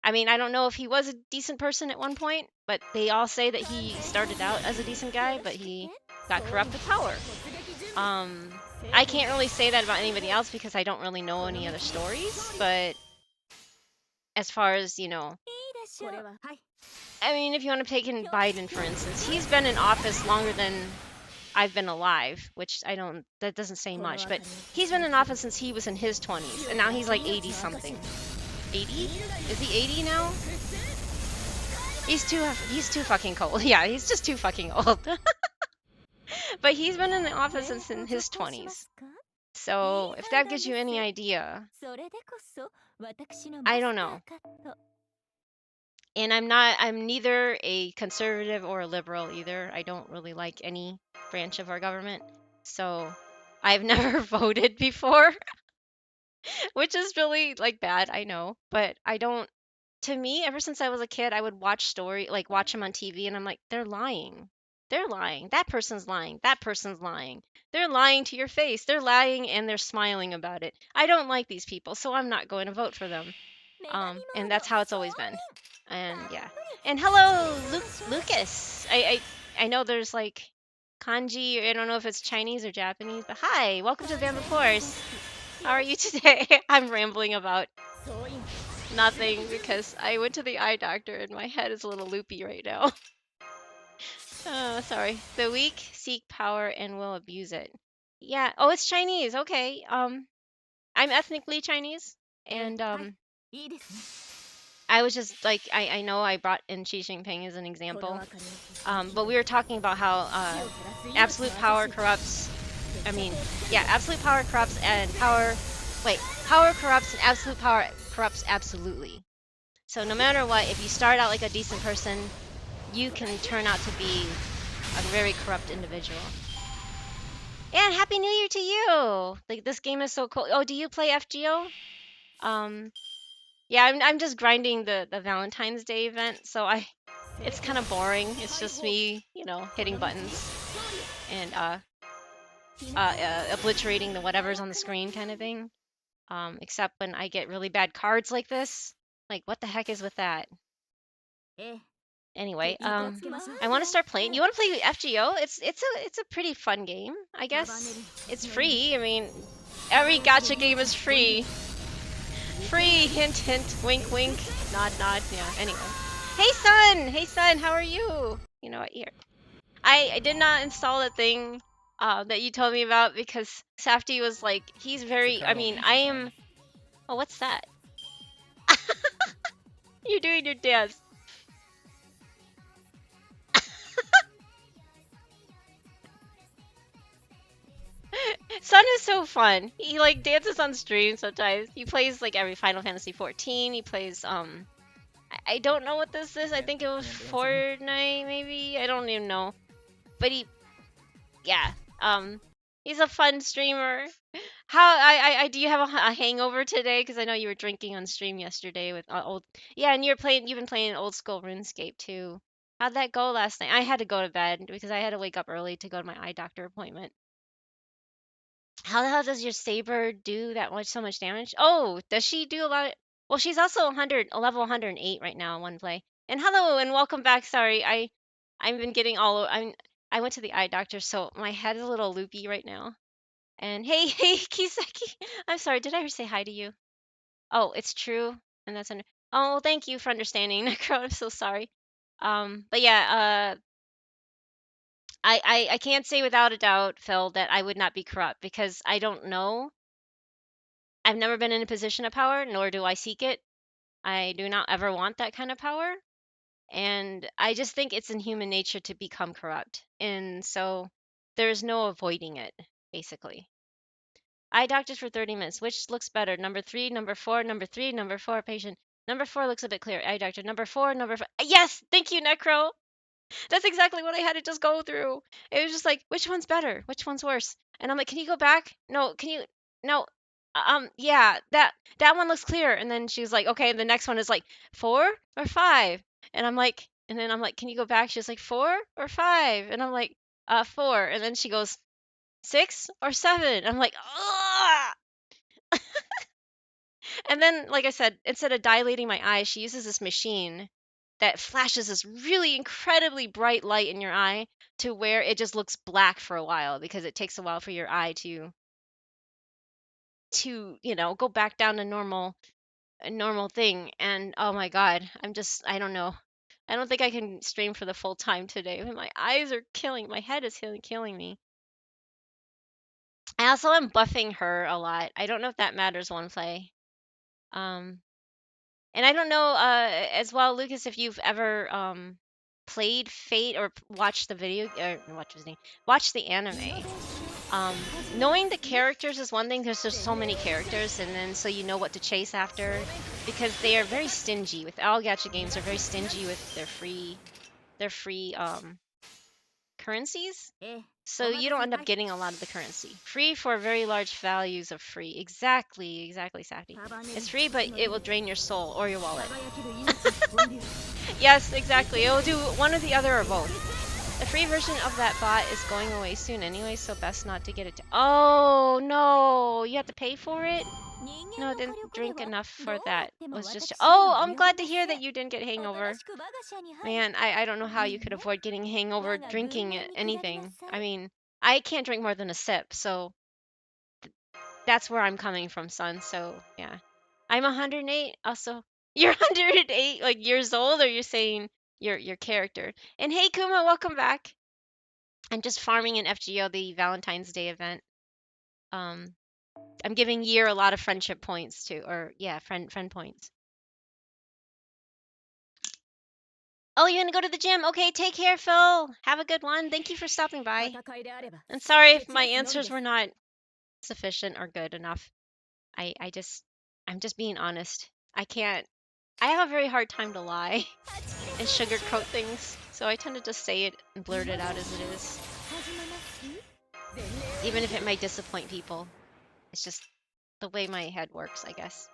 I mean, I don't know if he was a decent person at one point, but they all say that he started out as a decent guy, but he got corrupt with power. I can't really say that about anybody else because I don't really know any other stories, but as far as, I mean, if you want to take in Biden, for instance, he's been in office longer than I've been alive, which that doesn't say much, but he's been in office since he was in his 20s, and now he's like 80 something. 80? Is he 80 now? He's too fucking cold. Yeah, he's just too fucking old. But he's been in the office since in his 20s. So if that gives you any idea, I don't know. And I'm neither a conservative or a liberal either. I don't really like any branch of our government. So I've never voted before, which is really like bad, I know, but I don't. To me, ever since I was a kid, I would watch them on TV, and I'm like, they're lying. They're lying. That person's lying. That person's lying. They're lying to your face. They're lying and they're smiling about it. I don't like these people, so I'm not going to vote for them. And that's how it's always been. And yeah. And hello, Lucas. I know there's like kanji. I don't know if it's Chinese or Japanese, but hi, welcome to the Bamboo Forest. How are you today? I'm rambling about nothing because I went to the eye doctor and my head is a little loopy right now. Oh, sorry. The weak seek power and will abuse it. Yeah. Oh, it's Chinese. Okay. I'm ethnically Chinese, and I was just like, I know I brought in Xi Jinping as an example, but we were talking about how absolute power corrupts. I mean, yeah, absolute power corrupts and power. Wait, power corrupts and absolute power corrupts absolutely. So no matter what, if you start out like a decent person, you can turn out to be a very corrupt individual. Yeah, and Happy New Year to you! Like, this game is so cool. Oh, do you play FGO? Yeah, I'm just grinding the Valentine's Day event, so it's kind of boring. It's just me, you know, hitting buttons and obliterating the whatever's on the screen kind of thing. Except when I get really bad cards like this. Like, what the heck is with that? Anyway, I want to start playing. You want to play FGO? It's a pretty fun game, I guess. It's free. I mean, every gacha game is free. Free, hint, hint, wink, wink, nod, nod. Yeah. Anyway, hey son, how are you? You know what? Here, I did not install the thing that you told me about because Safety was like, he's very. I mean, I am. Oh, what's that? You're doing your dance. Sun is so fun. He like dances on stream sometimes. He plays like every Final Fantasy 14. He plays I don't know what this is. I think it was Fortnite maybe. I don't even know. But yeah. He's a fun streamer. How I do you have a hangover today? Because I know you were drinking on stream yesterday with old. Yeah, and you've been playing old school RuneScape too. How'd that go last night? I had to go to bed because I had to wake up early to go to my eye doctor appointment. How the hell does your saber do that much so much damage? Oh, does she do a lot of, well, she's also 100, a level 108 right now in one play. And hello and welcome back. Sorry, I've been getting I went to the eye doctor, so my head is a little loopy right now. And hey, hey, Kiseki. I'm sorry, did I ever say hi to you? Oh, it's true. And that's under, oh, thank you for understanding, Necro. I'm so sorry. But yeah, I can't say without a doubt, Phil, that I would not be corrupt because I don't know. I've never been in a position of power, nor do I seek it. I do not ever want that kind of power. And I just think it's in human nature to become corrupt. And so there's no avoiding it, basically. Eye doctors for 30 minutes. Which looks better? Number 3, number 4, number 3, number 4, patient. Number 4 looks a bit clearer. Eye doctor. Number 4, number 5. Yes! Thank you, Necro! That's exactly what I had to just go through. It was just like, which one's better? Which one's worse? And I'm like, can you go back? No, can you? No. Yeah, that one looks clear. And then she was like, okay. And the next one is like 4 or 5. And then I'm like, can you go back? She was like 4 or 5. And I'm like, 4. And then she goes 6 or 7. I'm like, ugh. And then, like I said, instead of dilating my eyes, she uses this machine that flashes this really incredibly bright light in your eye to where it just looks black for a while because it takes a while for your eye to go back down to a normal thing. And oh my god, I don't know. I don't think I can stream for the full time today. My eyes are my head is killing me. I also am buffing her a lot. I don't know if that matters one play. And I don't know as well, Lucas, if you've ever played Fate or watched the video or watch the anime. Knowing the characters is one thing because there's so many characters, and then so you know what to chase after because they are very stingy. With all gacha games, they're very stingy with their free currencies. So you don't end up getting a lot of the currency. Free for very large values of free. Exactly, Safety. It's free, but it will drain your soul or your wallet. Yes, exactly. It will do one or the other or both. The free version of that bot is going away soon anyway, so best not to get it. Oh no, you have to pay for it? No, I didn't drink enough for that. It was just. Oh, I'm glad to hear that you didn't get hangover. Man, I don't know how you could avoid getting hangover drinking anything. I mean, I can't drink more than a sip, so that's where I'm coming from, son. So yeah, I'm 108. Also, you're 108 like years old, or you're saying your character? And hey, Kuma, welcome back. I'm just farming in FGO, the Valentine's Day event. Um, I'm giving Year a lot of friendship points too, or yeah, friend points. Oh, you're gonna go to the gym? Okay, take care, Phil. Have a good one. Thank you for stopping by. And sorry if my answers were not sufficient or good enough. I'm just being honest. I have a very hard time to lie and sugarcoat things, so I tend to just say it and blurt it out as it is. Even if it might disappoint people. It's just the way my head works, I guess.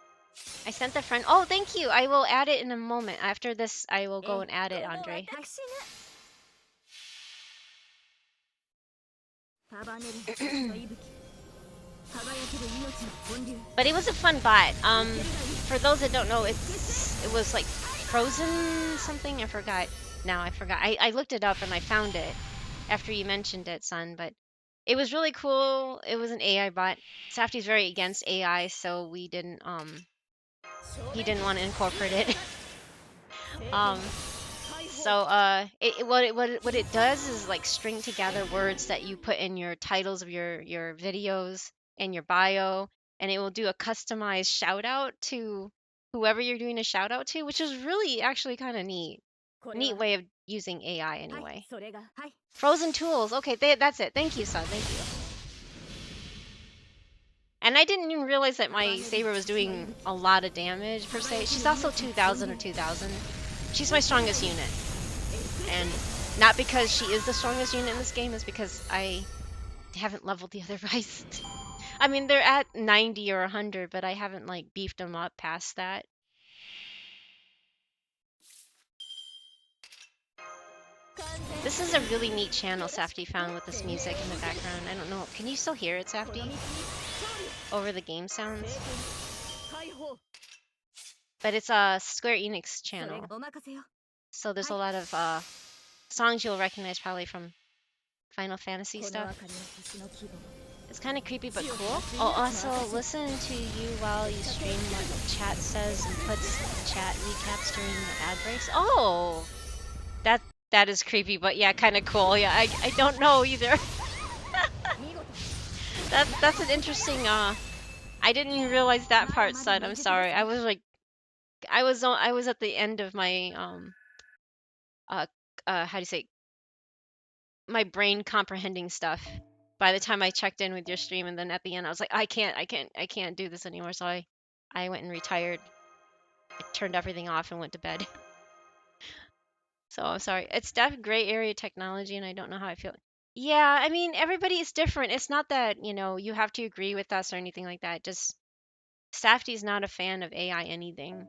I sent the friend. Oh, thank you. I will add it in a moment. After this, I will go and add it, Andre. But it was a fun bot. For those that don't know, it was like Frozen something. I forgot. Now I forgot. I looked it up and I found it after you mentioned it, son. But it was really cool. It was an AI bot. Safty's very against AI, so we didn't he didn't want to incorporate it. So what it does is like string together words that you put in your titles of your videos and your bio, and it will do a customized shout out to whoever you're doing a shout out to, which is really actually kind of neat. Neat way of using AI anyway. Frozen tools. Okay, that's it. Thank you, son. Thank you. And I didn't even realize that my saber was doing a lot of damage per se. She's also 2000 or 2000. She's my strongest unit. And not because she is the strongest unit in this game, is because I haven't leveled the other guys. I mean, they're at 90 or 100, but I haven't like beefed them up past that. This is a really neat channel Safty found with this music in the background. I don't know. Can you still hear it, Safty? Over the game sounds? But it's a Square Enix channel. So there's a lot of songs you'll recognize probably from Final Fantasy stuff. It's kind of creepy but cool. I'll also listen to you while you stream what chat says and puts chat recaps during the ad breaks. Oh! That is creepy, but yeah, kind of cool. Yeah, I don't know either. That's an interesting I didn't even realize that part, son. I'm sorry. I was like I was at the end of my how do you say, my brain comprehending stuff by the time I checked in with your stream, and then at the end I was like, I can't do this anymore. So I went and retired. I turned everything off and went to bed. So I'm sorry. It's definitely gray area technology, and I don't know how I feel. Yeah, I mean, everybody is different. It's not that, you have to agree with us or anything like that. Just Safty's not a fan of AI anything.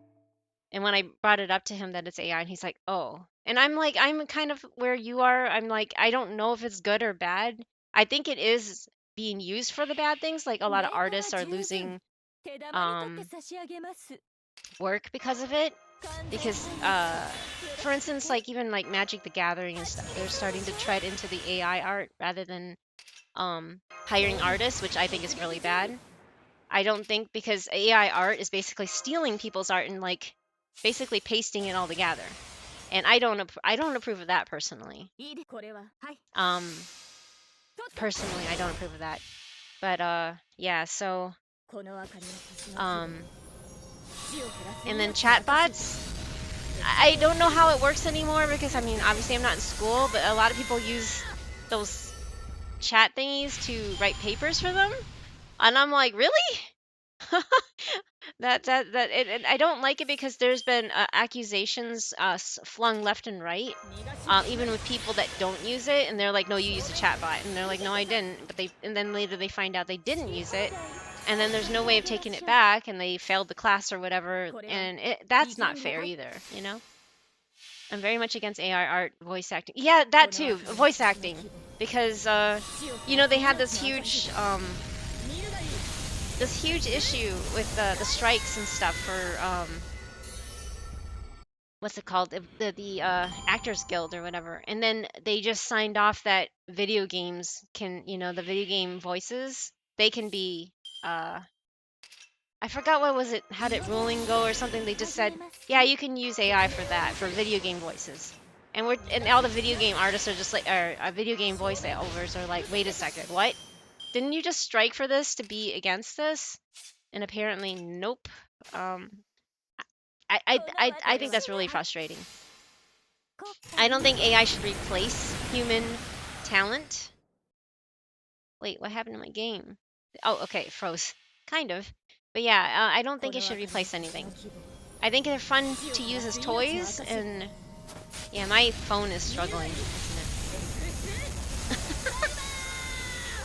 And when I brought it up to him that it's AI, and he's like, "Oh." And I'm like, I'm kind of where you are. I'm like, I don't know if it's good or bad. I think it is being used for the bad things. Like a lot of artists are losing work because of it. Because for instance, like even like Magic the Gathering and stuff, they're starting to tread into the AI art rather than hiring artists, which I think is really bad. I don't think, because AI art is basically stealing people's art and like basically pasting it all together. And I don't approve of that personally. Personally, I don't approve of that. But yeah, so and then chatbots. I don't know how it works anymore, because I mean, obviously I'm not in school, but a lot of people use those chat thingies to write papers for them, and I'm like, really? I don't like it, because there's been accusations flung left and right, even with people that don't use it, and they're like, no, you used a chatbot, and they're like, no, I didn't, and then later they find out they didn't use it, and then there's no way of taking it back, and they failed the class or whatever, and that's not fair either, I'm very much against AI art voice acting. Yeah, that too, voice acting, because you know, they had this huge issue with the strikes and stuff for what's it called, the Actors Guild or whatever, and then they just signed off that video games can, you know, the video game voices, they can be I forgot what was it, how did ruling go or something. They just said, yeah, you can use AI for that, for video game voices. And all the video game artists are just like, or video game voiceovers are like, wait a second, what? Didn't you just strike for this to be against this? And apparently, nope. Um, I think that's really frustrating. I don't think AI should replace human talent. Wait, what happened to my game? Oh, okay, it froze. Kind of. But yeah, I don't think it should replace anything. I think they're fun to use as toys, and yeah, my phone is struggling, isn't it?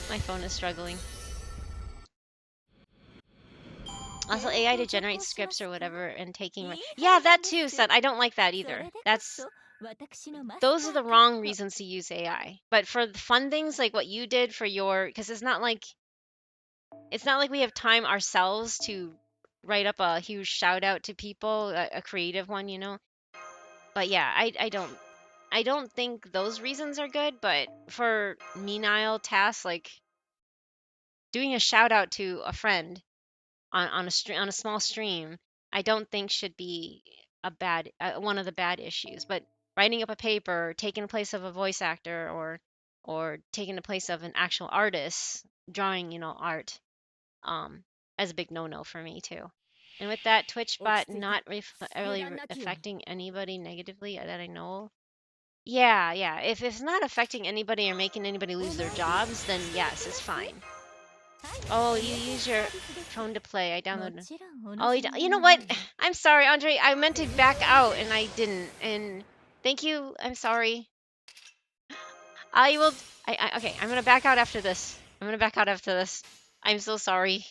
My phone is struggling. Also, AI to generate scripts or whatever and taking. Yeah, that too, son. I don't like that either. Those are the wrong reasons to use AI. But for the fun things like what you did for your, because it's not like we have time ourselves to write up a huge shout out to people, a creative one, you know. But yeah, I don't think those reasons are good. But for menial tasks like doing a shout out to a friend on a small stream, I don't think should be a bad one of the bad issues. But writing up a paper, taking the place of a voice actor, or taking the place of an actual artist drawing, you know, art, um, as a big no-no for me too. And with that, Twitch bot not really affecting anybody negatively that I know. Yeah, yeah. If it's not affecting anybody or making anybody lose their jobs, then yes, it's fine. Oh, you use your phone to play. I downloaded. Oh, you know what? I'm sorry, Andre. I meant to back out and I didn't. And thank you. I'm sorry. I will. Okay. I'm gonna back out after this. I'm gonna back out after this. I'm so sorry.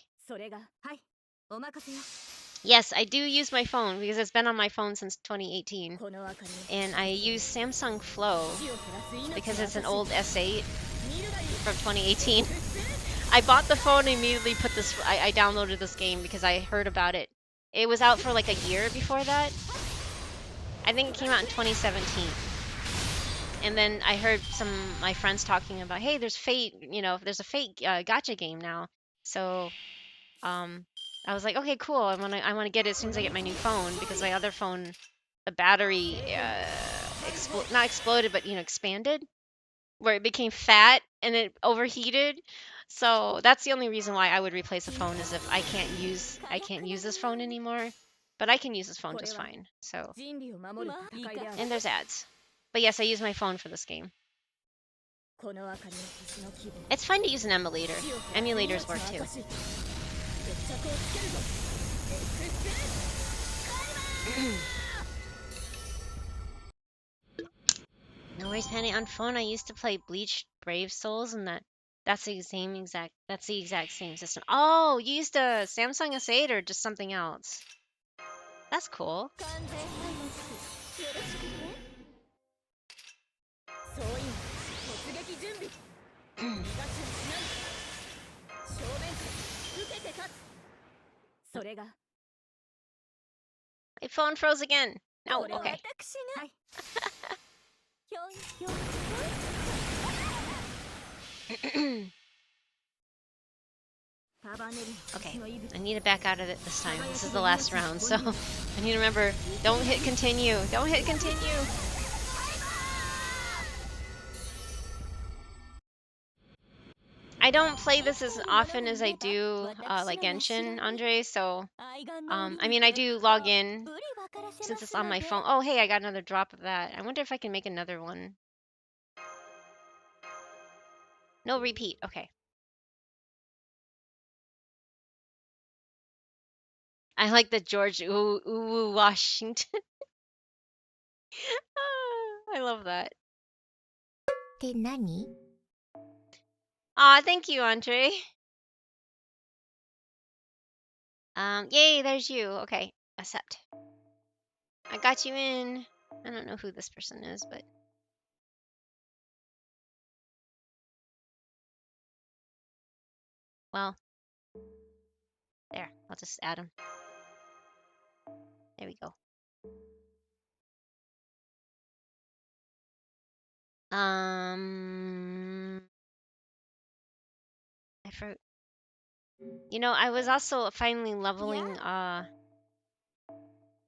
Yes, I do use my phone because it's been on my phone since 2018, and I use Samsung Flow because it's an old S8 from 2018. I bought the phone and immediately put this. I downloaded this game because I heard about it. It was out for like a year before that. I think it came out in 2017. And then I heard some of my friends talking about, hey, there's Fate. You know, there's a Fate gacha game now. So, I was like, okay, cool. I wanna get it as soon as I get my new phone because my other phone, the battery not exploded, but you know, expanded, where it became fat and it overheated. So that's the only reason why I would replace a phone is if I can't use this phone anymore. But I can use this phone just fine. So, and there's ads. But yes, I use my phone for this game. It's fun to use an emulator. Emulators work too. No worries, Penny. On phone, I used to play Bleach Brave Souls, and that's the exact same system. Oh, you used a Samsung S8 or just something else? That's cool. My phone froze again. No, okay. Okay, I need to back out of it this time. This is the last round, so I need to remember, don't hit continue. Don't hit continue. I don't play this as often as I do like Genshin, Andre, so I mean, I do log in since it's on my phone. Oh, hey, I got another drop of that. I wonder if I can make another one. No repeat. Okay. I like the George Washington. I love that. って何 Aw, thank you, Andre. Yay, there's you. Okay, accept. I got you in. I don't know who this person is, but well, there. I'll just add him. There we go. I for I was also finally leveling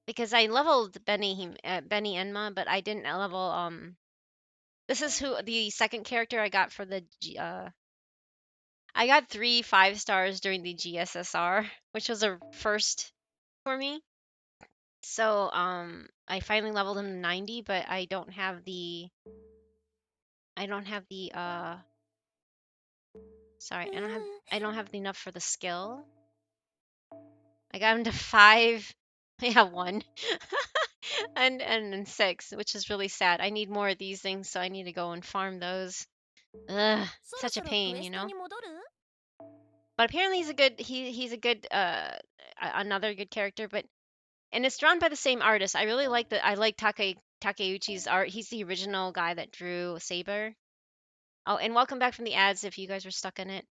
because I leveled Benny Enma, but I didn't level this is who the second character I got for the I got 3 5 stars during the GSSR, which was a first for me. So I finally leveled him to 90, but I don't have the sorry, I don't have enough for the skill. I got him to 5. Yeah, 1. and 6, which is really sad. I need more of these things, so I need to go and farm those. Ugh, such a pain, you know? But apparently he's a good another good character, but and it's drawn by the same artist. I like Takeuchi's art. He's the original guy that drew Saber. Oh, and welcome back from the ads if you guys were stuck in it.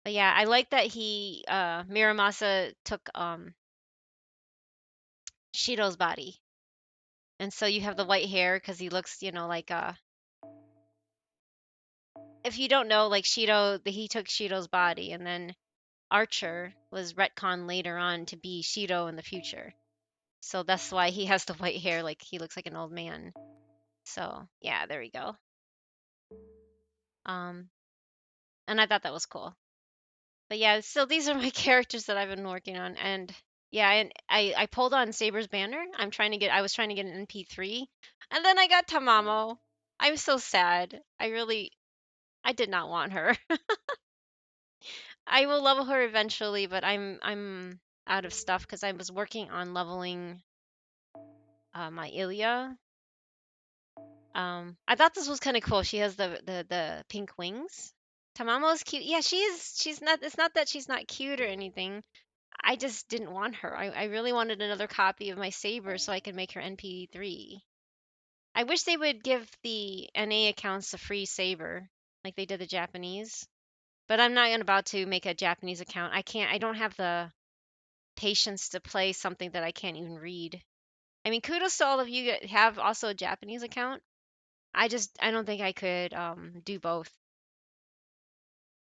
But yeah, I like that he Miramasa took Shiro's body. And so you have the white hair because he looks, like if you don't know, like he took Shiro's body, and then Archer was retconned later on to be Shiro in the future. So that's why he has the white hair, like he looks like an old man. So yeah, there we go. Um, and I thought that was cool. But yeah, so these are my characters that I've been working on, and yeah, and I pulled on Saber's banner. I was trying to get an NP3, and then I got Tamamo. I'm so sad. I did not want her. I will level her eventually, but I'm out of stuff because I was working on leveling my Ilya. I thought this was kind of cool. She has the pink wings. Tamamo's cute. Yeah, she's not. It's not that she's not cute or anything. I just didn't want her. I really wanted another copy of my Saber so I could make her NP3. I wish they would give the NA accounts a free Saber like they did the Japanese. But I'm not about to make a Japanese account. I don't have the patience to play something that I can't even read. I mean, kudos to all of you that have also a Japanese account. I don't think I could do both.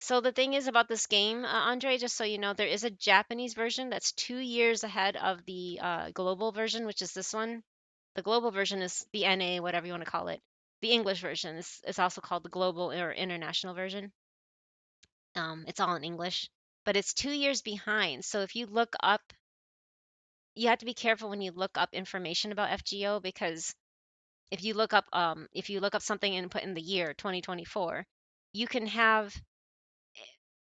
So the thing is about this game, Andre, just so you know, there is a Japanese version that's 2 years ahead of the global version, which is this one. The global version is the NA, whatever you want to call it. The English version is also called the global or international version. It's all in English, but it's 2 years behind. So if you look up, you have to be careful when you look up information about FGO because if you look up something and put in the year 2024, you can have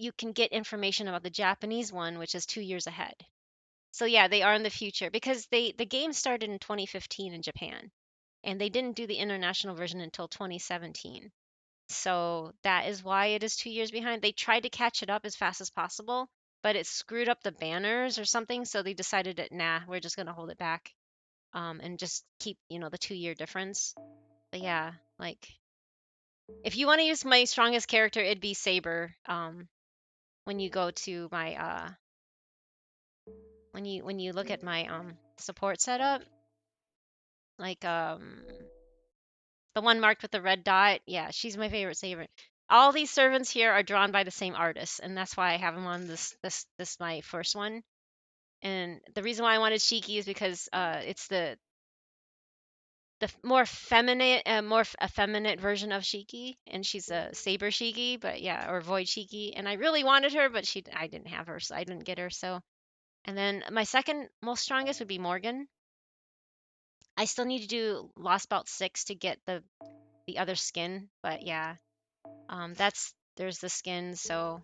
you can get information about the Japanese one, which is 2 years ahead. So yeah, they are in the future because the game started in 2015 in Japan, and they didn't do the international version until 2017. So that is why it is 2 years behind. They tried to catch it up as fast as possible, but it screwed up the banners or something. So they decided that nah, we're just gonna hold it back, and just keep the 2 year difference. But yeah, like if you want to use my strongest character, it'd be Saber. When you go to my when you look at my support setup, like the one marked with the red dot, yeah, she's my favorite saber. All these servants here are drawn by the same artist, and that's why I have them on this my first one. And the reason why I wanted Shiki is because it's the more feminine, more effeminate version of Shiki, and she's a saber Shiki, but yeah, or void Shiki. And I really wanted her, but I didn't have her, so I didn't get her. So, and then my second most strongest would be Morgan. I still need to do Lost Belt 6 to get the other skin, but yeah, there's the skin. So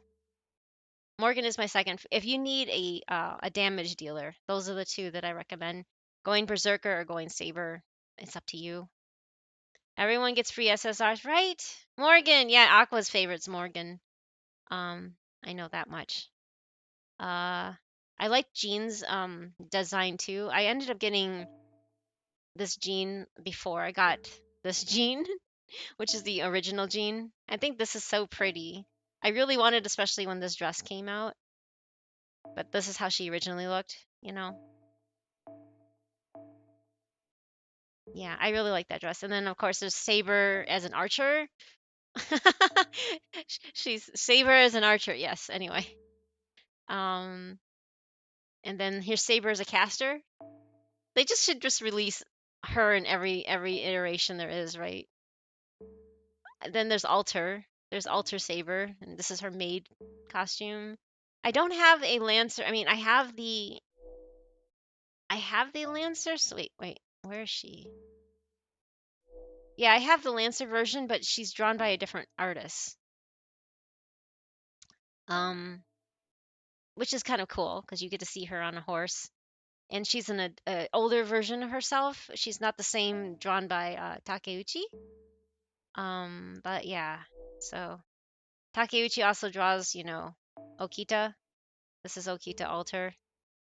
Morgan is my second. If you need a damage dealer, those are the two that I recommend. Going Berserker or going Saber, it's up to you. Everyone gets free SSRs, right? Morgan, yeah, Aqua's favorite's Morgan. I know that much. I like Jean's design too. I ended up getting this gene before I got this gene, which is the original gene. I think this is so pretty. I really wanted, especially when this dress came out, but this is how she originally looked, you know? Yeah, I really like that dress. And then, of course, there's Saber as an archer. She's Saber as an archer, yes, anyway. Um, and then here's Saber as a caster. They just should just release her in every iteration there is, right? Then there's Alter. There's Alter Saber, and this is her maid costume. I don't have a Lancer. I mean, I have the Lancer. So wait, where is she? Yeah, I have the Lancer version, but she's drawn by a different artist. Which is kind of cool because you get to see her on a horse, and she's an a older version of herself. She's not the same drawn by Takeuchi. But yeah, so Takeuchi also draws, Okita. This is Okita Alter.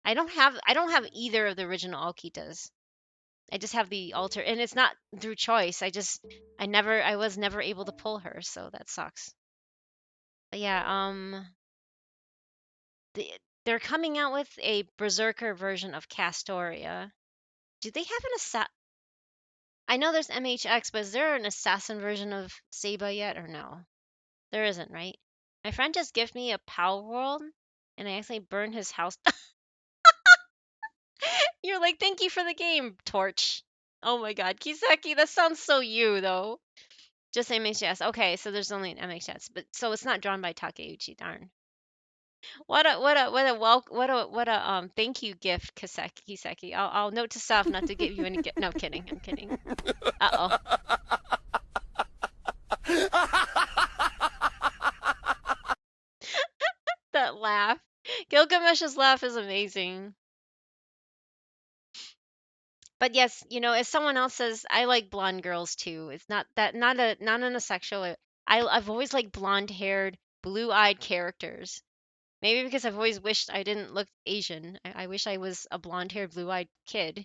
I don't have either of the original Okitas. I just have the Alter, and it's not through choice. I was never able to pull her, so that sucks. But yeah, the, they're coming out with a Berserker version of Castoria. Do they have an assassin? I know there's MHX, but is there an assassin version of Saba yet, or no? There isn't, right? My friend just gifted me a Power World, and I actually burned his house. You're like, thank you for the game, Torch. Oh my god, Kiseki, that sounds so you, though. Just MHS. Okay, so there's only an MHS, but so it's not drawn by Takeuchi, darn. What a thank you gift, Kiseki. I'll note to self not to give you any gift. No, kidding. I'm kidding. Uh-oh. That laugh. Gilgamesh's laugh is amazing. But yes, as someone else says, I like blonde girls too. It's not in a sexual way. I've always liked blonde-haired, blue-eyed characters. Maybe because I've always wished I didn't look Asian. I wish I was a blonde-haired, blue-eyed kid,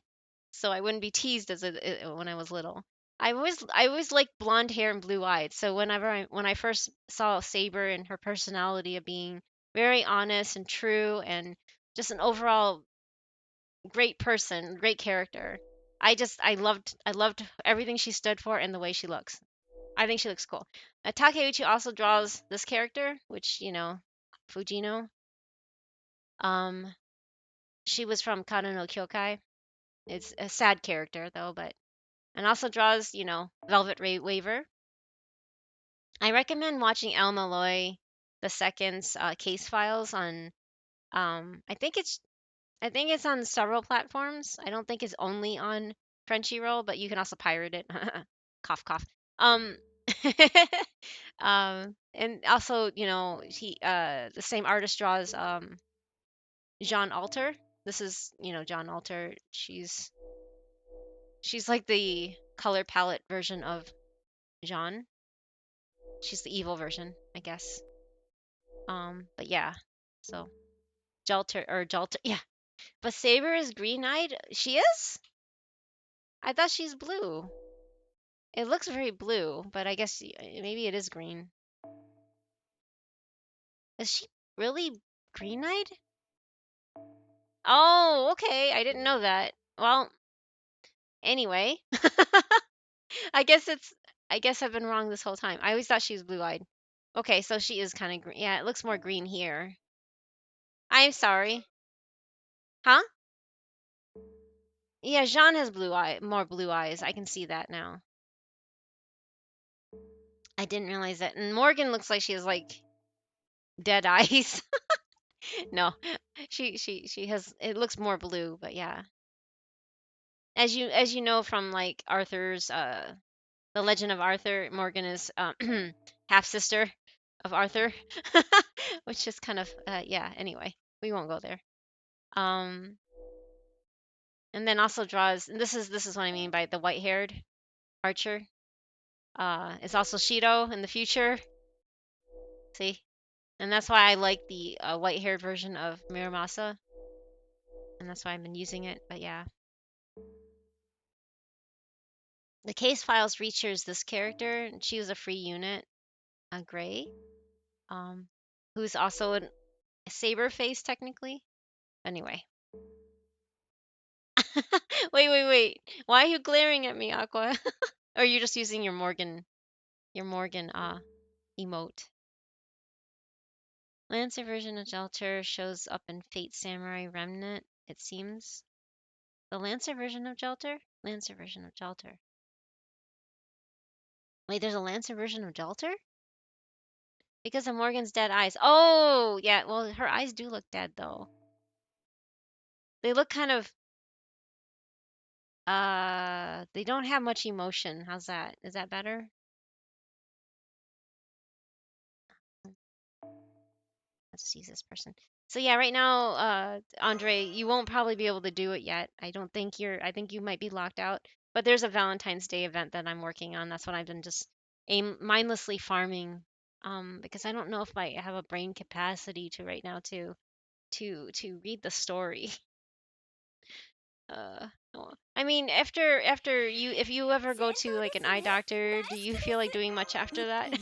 so I wouldn't be teased when I was little. I always liked blonde hair and blue eyed. So when I first saw Saber and her personality of being very honest and true and just an overall great person, great character. I loved everything she stood for and the way she looks. I think she looks cool. Takeuchi also draws this character, which Fujino. Um, she was from Kano no Kyokai. It's a sad character though, but and also draws Velvet Waver. I recommend watching El Malloy the second's case files on. I think it's on several platforms. I don't think it's only on Crunchyroll, but you can also pirate it. Cough, cough. Um, and also, the same artist draws Jean Alter. This is, Jean Alter. She's like the color palette version of Jean. She's the evil version, I guess. But yeah. So Jalter, yeah. But Saber is green-eyed. She is? I thought she's blue. It looks very blue, but I guess maybe it is green. Is she really green-eyed? Oh, okay. I didn't know that. Well, anyway, I guess it's. I guess I've been wrong this whole time. I always thought she was blue-eyed. Okay, so she is kind of green. Yeah, it looks more green here. I'm sorry. Huh? Yeah, Jean has more blue eyes. I can see that now. I didn't realize that. And Morgan looks like she has like dead eyes. No, she has. It looks more blue, but yeah. As you know from like Arthur's The Legend of Arthur, Morgan is half sister of Arthur, which is kind of yeah. Anyway, we won't go there. Um, and then also draws. And this is what I mean by the white-haired archer. It's also Shido in the future. See, and that's why I like the white-haired version of Miramasa, and that's why I've been using it. But yeah. The case files features this character, and she was a free unit, a Gray, um, who's also a saber face technically. Anyway. Wait. Why are you glaring at me, Aqua? Or are you just using your Morgan emote? Lancer version of Jelter shows up in Fate Samurai Remnant, it seems. The Lancer version of Jelter? Lancer version of Jelter. Wait, there's a Lancer version of Jelter? Because of Morgan's dead eyes. Oh, yeah. Well, her eyes do look dead, though. They look kind of, they don't have much emotion. How's that? Is that better? Let's use this person. So yeah, right now, Andre, you won't probably be able to do it yet. I think you might be locked out. But there's a Valentine's Day event that I'm working on. That's what I've been just mindlessly farming. Because I don't know if I have a brain capacity to right now to read the story. I mean, after you, if you ever go to like an eye doctor, do you feel like doing much after that?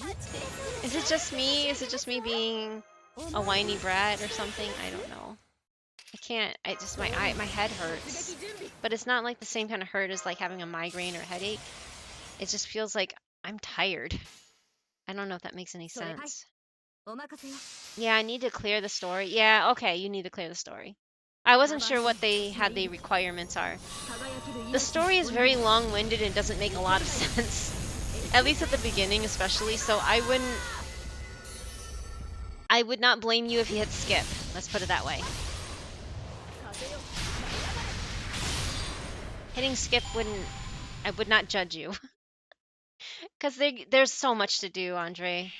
Is it just me? Is it just me being a whiny brat or something? I don't know. I can't. I just my head hurts, but it's not like the same kind of hurt as like having a migraine or headache. It just feels like I'm tired. I don't know if that makes any sense. Yeah, I need to clear the story. Yeah, okay, you need to clear the story. I wasn't sure what the requirements are. The story is very long-winded and doesn't make a lot of sense. At least at the beginning, especially. So I would not blame you if you hit skip. Let's put it that way. Hitting skip I would not judge you. Because there's so much to do, Andre.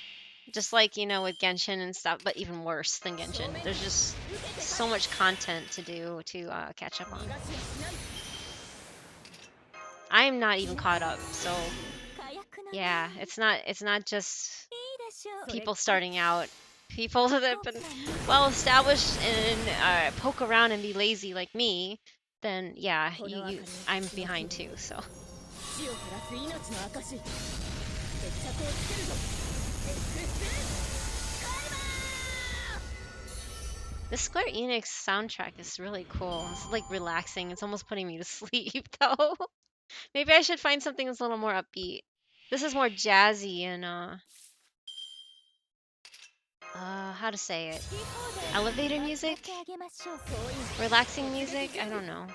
Just like, with Genshin and stuff, but even worse than Genshin. There's just so much content to do to catch up on. I'm not even caught up, so yeah, it's not just people starting out. People that have been well established and poke around and be lazy like me, then yeah, I'm behind too, so. The Square Enix soundtrack is really cool. It's like relaxing. It's almost putting me to sleep though. Maybe I should find something that's a little more upbeat. This is more jazzy and how to say it? Elevator music? Relaxing music? I don't know.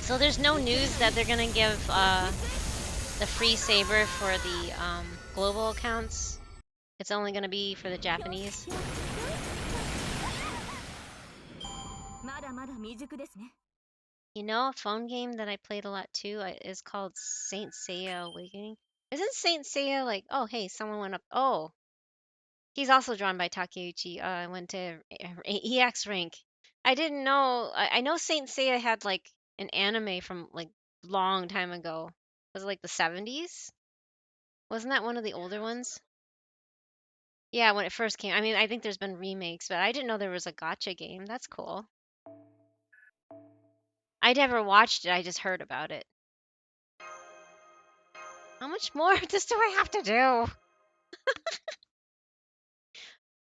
So there's no news that they're gonna give the free saber for the global accounts. It's only gonna be for the Japanese. A phone game that I played a lot too is called Saint Seiya Awakening. Isn't Saint Seiya like, oh hey, someone went up. Oh, he's also drawn by Takeuchi. I went to EX rank. I didn't know. I know Saint Seiya had like an anime from like long time ago. Was it like the 70s? Wasn't that one of the older ones? Yeah, when it first came. I mean, I think there's been remakes, but I didn't know there was a gacha game. That's cool. I never watched it. I just heard about it. How much more of this do I have to do?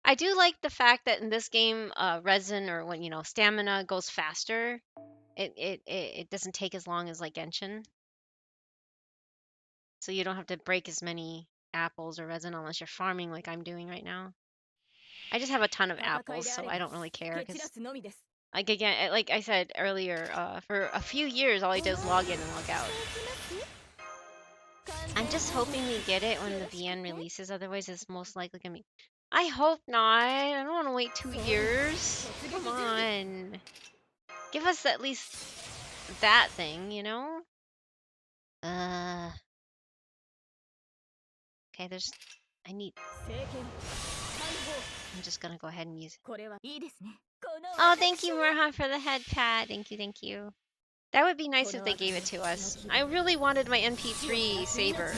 I do like the fact that in this game, resin or when stamina goes faster. It doesn't take as long as like Genshin, so you don't have to break as many apples or resin unless you're farming like I'm doing right now. I just have a ton of apples, so I don't really care. Cause like again, like I said earlier, for a few years, all I did is log in and log out. I'm just hoping we get it when the VN releases. Otherwise, it's most likely gonna be. I hope not. I don't want to wait 2 years. Come on. Give us at least that thing, Okay, I'm just gonna go ahead and use it. Oh, thank you, Murhan, for the head pat. Thank you. That would be nice if they gave it to us. I really wanted my NP3 saber.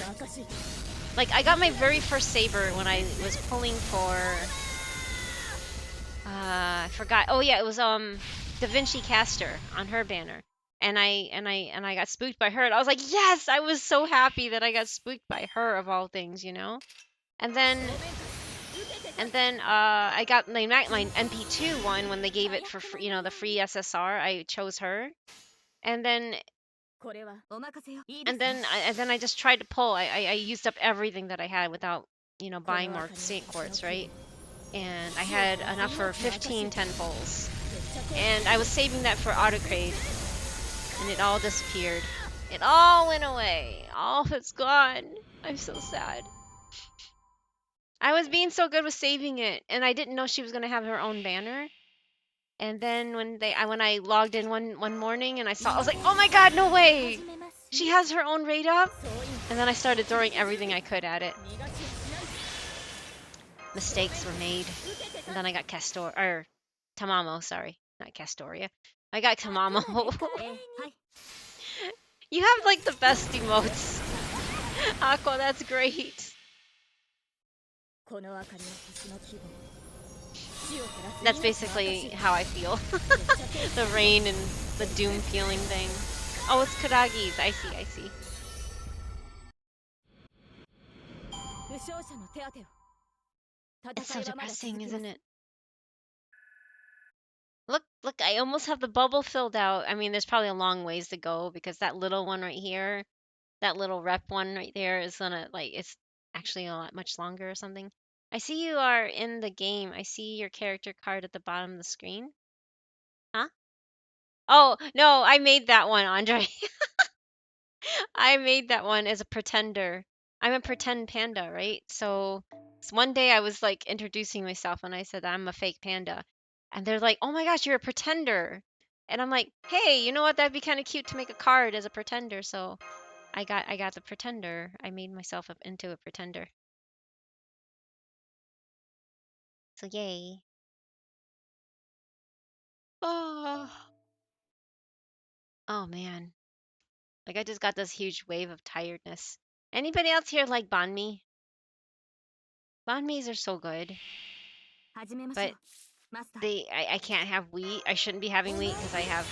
Like, I got my very first saber when I was pulling for... I forgot. Oh yeah, it was Da Vinci Caster on her banner. And I got spooked by her. And I was like, yes! I was so happy that I got spooked by her of all things, you know? And then I got my NP2 one when they gave it for free, you know, the free SSR. I chose her. And then I just tried to pull. I used up everything that I had without, you know, buying more Saint Quartz, right? And I had enough for 15 10 pulls. And I was saving that for autocrate. And it all disappeared. It all went away. All of it's gone. I'm so sad. I was being so good with saving it, and I didn't know she was gonna have her own banner. And then when I logged in one morning and I saw, I was like, oh my god, no way! She has her own raid up. And then I started throwing everything I could at it. Mistakes were made, and then I got Tamamo. Sorry, not Castoria. I got Tamamo. You have like the best emotes. Aqua, that's great. That's basically how I feel. The rain and the doom feeling thing. Oh, it's Karagi's. I see. It's so depressing, isn't it? Look, I almost have the bubble filled out. I mean, there's probably a long ways to go because that little one right here, that little rep one right there is gonna, like, it's actually a lot much longer or something. I see you are in the game. I see your character card at the bottom of the screen. Huh? Oh, no, I made that one, Andre. I made that one as a pretender. I'm a pretend panda, right? So one day I was like introducing myself and I said I'm a fake panda. And they're like, "Oh my gosh, you're a pretender." And I'm like, "Hey, you know what? That'd be kind of cute to make a card as a pretender." So I got the pretender. I made myself up into a pretender. So yay. Oh. Oh man. Like I just got this huge wave of tiredness. Anybody else here like banh mi? Banh mi's are so good. But I can't have wheat. I shouldn't be having wheat because I have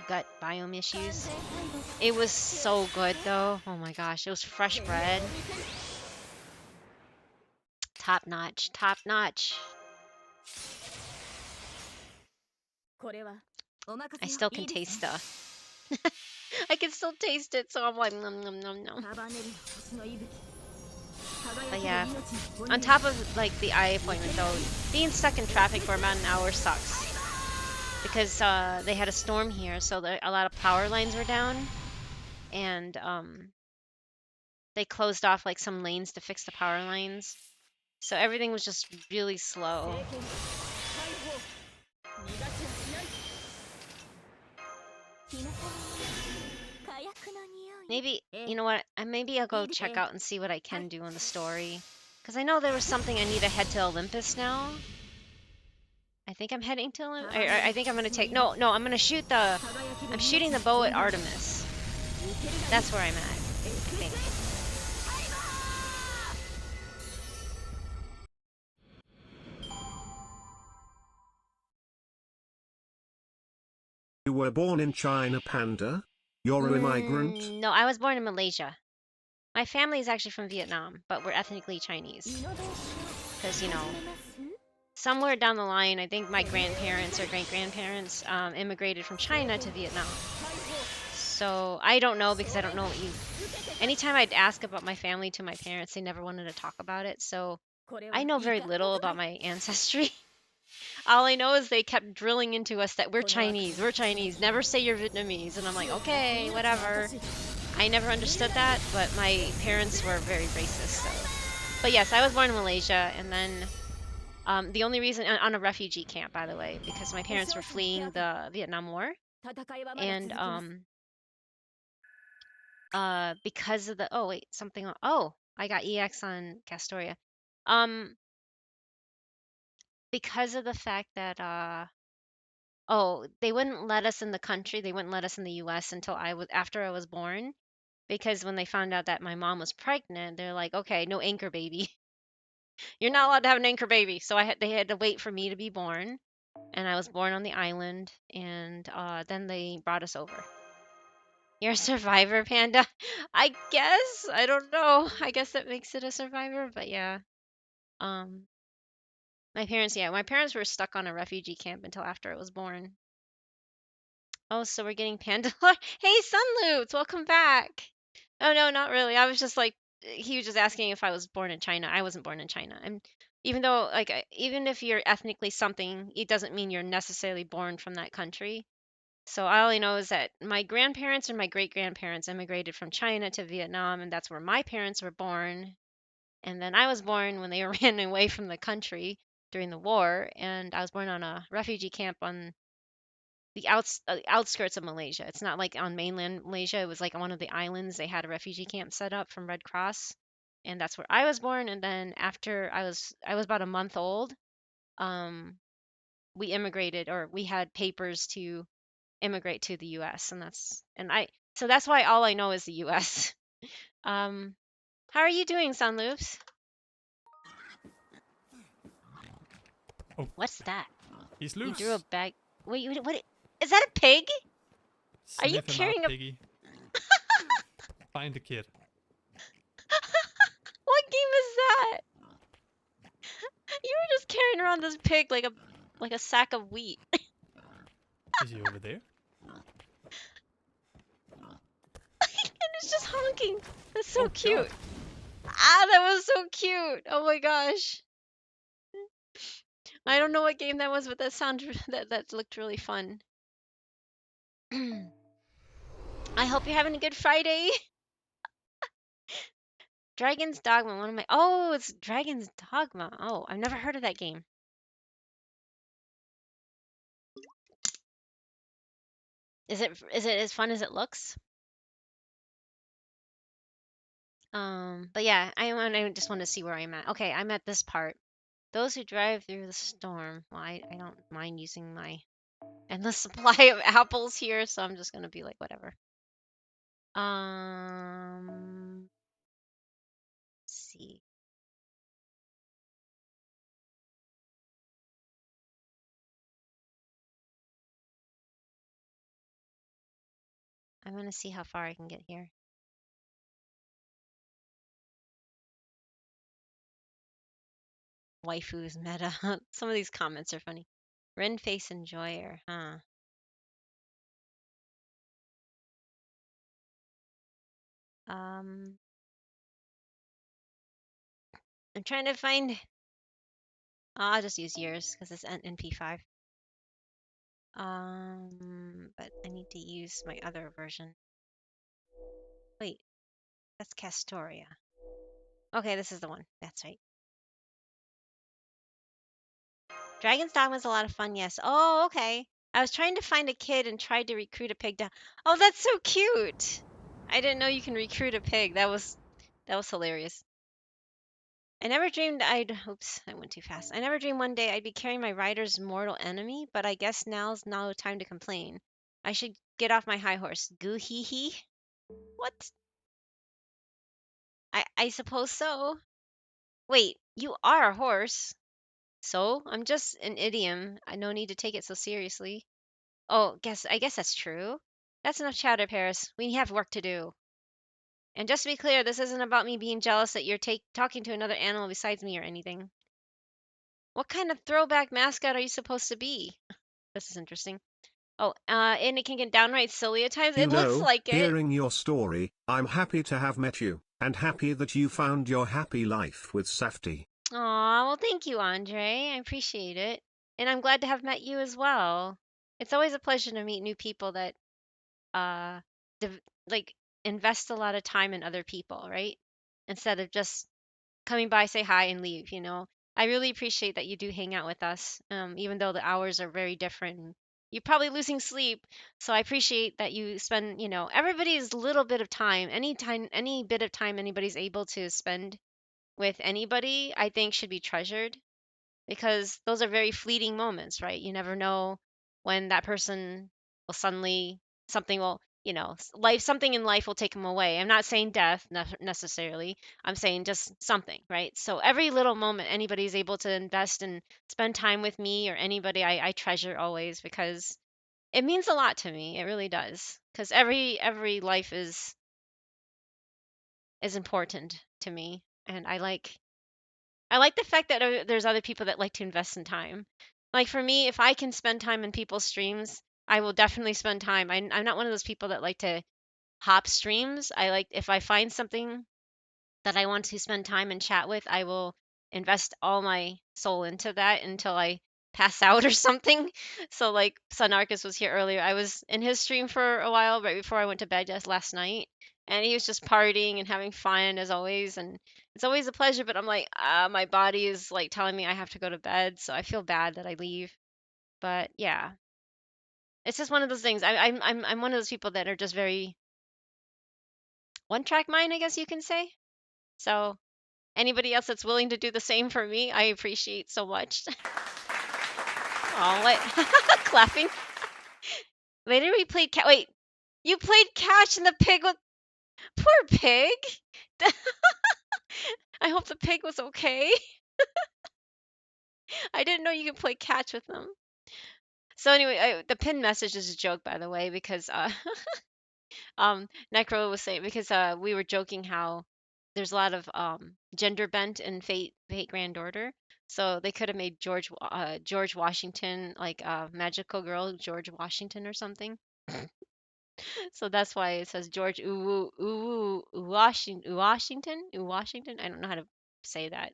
gut biome issues. It was so good though. Oh my gosh, it was fresh bread. Top notch, top notch. I still can taste stuff. I can still taste it, so I'm like nom nom nom nom. But yeah, on top of like the eye appointment though, being stuck in traffic for about an hour sucks. Because they had a storm here, so a lot of power lines were down, and they closed off like some lanes to fix the power lines. So everything was just really slow. Maybe, you know what? Maybe I'll go check out and see what I can do in the story. Because I know there was something I need to head to Olympus now. I think I'm heading to Olympus. I think I'm going to take... No, I'm going to shoot the... I'm shooting the bow at Artemis. That's where I'm at, I think. You were born in China, Panda? You're an immigrant? No, I was born in Malaysia. My family is actually from Vietnam, but we're ethnically Chinese. Because, you know, somewhere down the line, I think my grandparents or great-grandparents immigrated from China to Vietnam. So I don't know because I don't know what you... Anytime I'd ask about my family to my parents, they never wanted to talk about it. So I know very little about my ancestry. All I know is they kept drilling into us that we're Chinese, never say you're Vietnamese. And I'm like, okay, whatever. I never understood that, but my parents were very racist. So. But yes, I was born in Malaysia, and then the only reason, on a refugee camp, by the way, because my parents were fleeing the Vietnam War. And because of the, oh wait, something, oh, I got EX on Castoria. Because of the fact that Oh, they wouldn't let us in the country. They wouldn't let us in the US until after I was born because when they found out that my mom was pregnant, they're like, "Okay, no anchor baby. You're not allowed to have an anchor baby." So they had to wait for me to be born, and I was born on the island, and then they brought us over. You're a survivor, Panda? I guess. I don't know. I guess that makes it a survivor, but yeah. Um, my parents were stuck on a refugee camp until after I was born. Oh, so we're getting Panda. Hey, Sunloots, welcome back. Oh no, not really. I was just like, he was just asking if I was born in China. I wasn't born in China. And even though, like, even if you're ethnically something, it doesn't mean you're necessarily born from that country. So all I know is that my grandparents and my great grandparents immigrated from China to Vietnam, and that's where my parents were born. And then I was born when they ran away from the country during the war, and I was born on a refugee camp on the outskirts of Malaysia. It's not like on mainland Malaysia. It was like on one of the islands. They had a refugee camp set up from Red Cross, and that's where I was born. And then after I was about a month old, um, we immigrated, or we had papers to immigrate to the U.S. So that's why all I know is the U.S. Um, how are you doing, Sunloops? Oh, What's that? he's You drew a loose. bag. Wait, what? Is that a pig? Are you Sniff him out, carrying a? piggy. Find the kid. What game is that? You were just carrying around this pig like a sack of wheat. Is he over there? And it's just honking. That's so Oh god. cute. Ah, that was so cute. Oh my gosh. I don't know what game that was, but that that looked really fun. I hope you're having a good Friday. Dragon's Dogma, one of my. Oh, it's Dragon's Dogma. Oh, I've never heard of that game. Is it as fun as it looks? But yeah, I just want to see where I'm at. Okay, I'm at this part. Those who drive through the storm. Well, I don't mind using my endless supply of apples here, so I'm just gonna be like whatever. Let's see. I'm gonna see how far I can get here. Waifus meta. Some of these comments are funny. Ren face enjoyer, huh? Um, I'm trying to find. I'll just use yours because it's an NP5. But I need to use my other version. Wait, that's Castoria. Okay, this is the one. That's right. Dragon's Dogma is a lot of fun, yes. Oh, okay. I was trying to find a kid and tried to recruit a pig down. Oh, that's so cute. I didn't know you can recruit a pig. That was hilarious. I never dreamed I'd oops, I went too fast. I never dreamed one day I'd be carrying my rider's mortal enemy, but I guess now's no time to complain. I should get off my high horse. Goo hee hee. What? I suppose so. Wait, you are a horse. So? I'm just an idiom. I no need to take it so seriously. Oh, I guess that's true. That's enough chatter, Paris. We have work to do. And just to be clear, this isn't about me being jealous that you're talking to another animal besides me or anything. What kind of throwback mascot are you supposed to be? This is interesting. Oh, and it can get downright silly at times. You It looks know, like it. hearing your story, I'm happy to have met you, and happy that you found your happy life with Safety. Aw, well, thank you, Andre. I appreciate it. And I'm glad to have met you as well. It's always a pleasure to meet new people that uh dev- like invest a lot of time in other people, right? Instead of just coming by, say hi, and leave, you know. I really appreciate that you do hang out with us, even though the hours are very different. And you're probably losing sleep, so I appreciate that you spend, everybody's little bit of time, any bit of time anybody's able to spend with anybody, I think should be treasured because those are very fleeting moments, right? You never know when that person will suddenly something will life something in life will take them away. I'm not saying death necessarily. I'm saying just something, right? So every little moment anybody's able to invest and spend time with me or anybody, I treasure always because it means a lot to me. It really does. Because every life is important to me, and I like the fact that there's other people that like to invest in time. Like for me, if I can spend time in people's streams, I will definitely spend time. I'm not one of those people that like to hop streams. I like if I find something that I want to spend time and chat with, I will invest all my soul into that until I pass out or something. So like Sunarchus was here earlier. I was in his stream for a while right before I went to bed just last night. And he was just partying and having fun as always. And it's always a pleasure, but I'm like, my body is like telling me I have to go to bed. So I feel bad that I leave. But yeah, it's just one of those things. I'm one of those people that are just very one track mind, I guess you can say. So anybody else that's willing to do the same for me, I appreciate so much. Oh, what? Clapping. Later we played cat. Wait, you played catch and the pig was poor pig. I hope the pig was okay. I didn't know you could play catch with them. So anyway, the pinned message is a joke, by the way, because Necro was saying because we were joking how there's a lot of gender bent in Fate Grand Order. So they could have made George Washington like magical girl George Washington or something. So that's why it says George Washington. I don't know how to say that.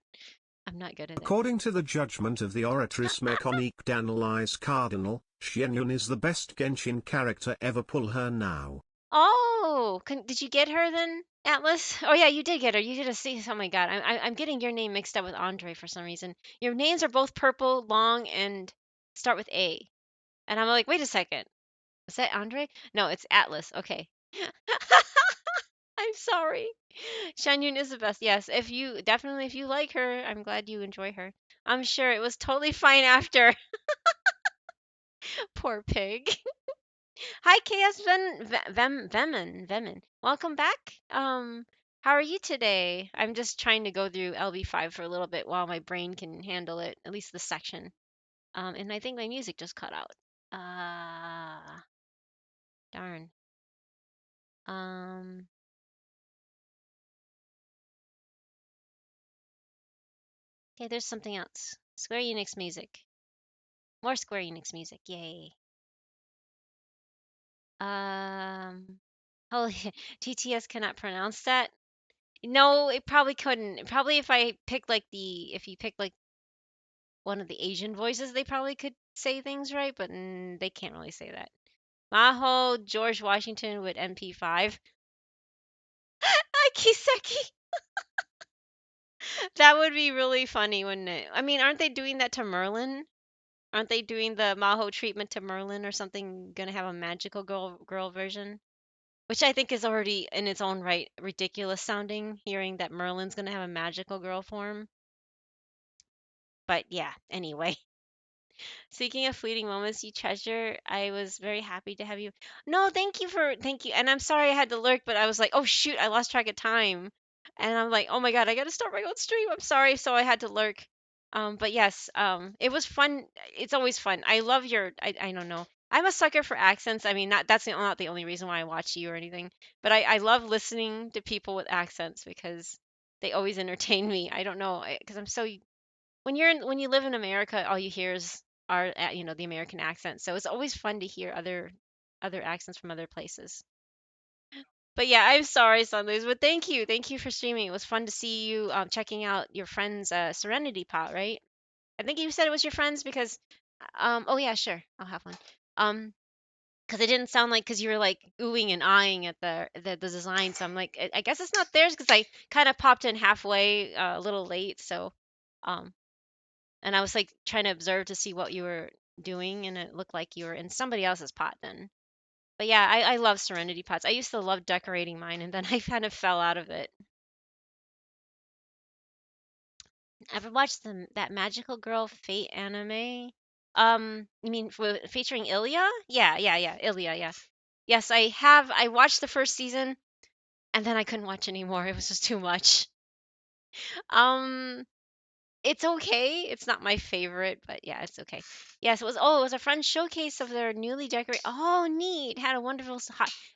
I'm not good at it. According to the judgment of the Oratrice Mécanique d'Analyse Cardinal, Xianyun is the best Genshin character ever. Pull her now. Oh, did you get her then, Atlas? Oh yeah, you did get her. You did a see. Oh my God, I'm getting your name mixed up with Andre for some reason. Your names are both purple, long, and start with A. And I'm like, wait a second, is that Andre? No, it's Atlas. Okay. I'm sorry. Shanyun is the best. Yes, if you like her, I'm glad you enjoy her. I'm sure it was totally fine after. Poor pig. Hi, KS Vemen. Welcome back. How are you today? I'm just trying to go through LB5 for a little bit while my brain can handle it, at least this section. And I think my music just cut out. Darn. Um, okay, there's something else. Square Enix music. More Square Enix music. Yay. Holy TTS cannot pronounce that. No, it probably couldn't. Probably if you pick like one of the Asian voices, they probably could say things right, but they can't really say that. Maho George Washington with MP5. Kiseki. That would be really funny, wouldn't it? I mean, aren't they doing that to Merlin? Aren't they doing the Maho treatment to Merlin or something? Gonna have a magical girl version? Which I think is already in its own right ridiculous sounding, hearing that Merlin's gonna have a magical girl form. But yeah, anyway. Speaking of fleeting moments you treasure, I was very happy to have you. No, thank you. And I'm sorry I had to lurk, but I was like, oh shoot, I lost track of time. And I'm like, oh my God, I gotta start my own stream. I'm sorry, so I had to lurk. But yes, it was fun. It's always fun. I love I don't know. I'm a sucker for accents. I mean, not the only reason why I watch you or anything, but I love listening to people with accents because they always entertain me. I don't know, because I'm so when you live in America, all you hear is the American accent. So it's always fun to hear other accents from other places. But yeah, I'm sorry, Sundays, but thank you for streaming. It was fun to see you checking out your friend's Serenity Pot, right? I think you said it was your friend's because oh yeah, sure, I'll have one. Because it didn't sound like because you were like oohing and eyeing at the design. So I'm like, I guess it's not theirs because I kind of popped in halfway a little late. So um and I was like trying to observe to see what you were doing, and it looked like you were in somebody else's pot then. But yeah, I love Serenity pots. I used to love decorating mine, and then I kind of fell out of it. Ever watched that Magical Girl Fate anime? You mean featuring Ilya? Yeah, Ilya, yeah. Yes, I have. I watched the first season and then I couldn't watch anymore. It was just too much. Um, it's okay. It's not my favorite, but yeah, it's okay. Yes, it was a front showcase of their newly decorated. Oh, neat. Had a wonderful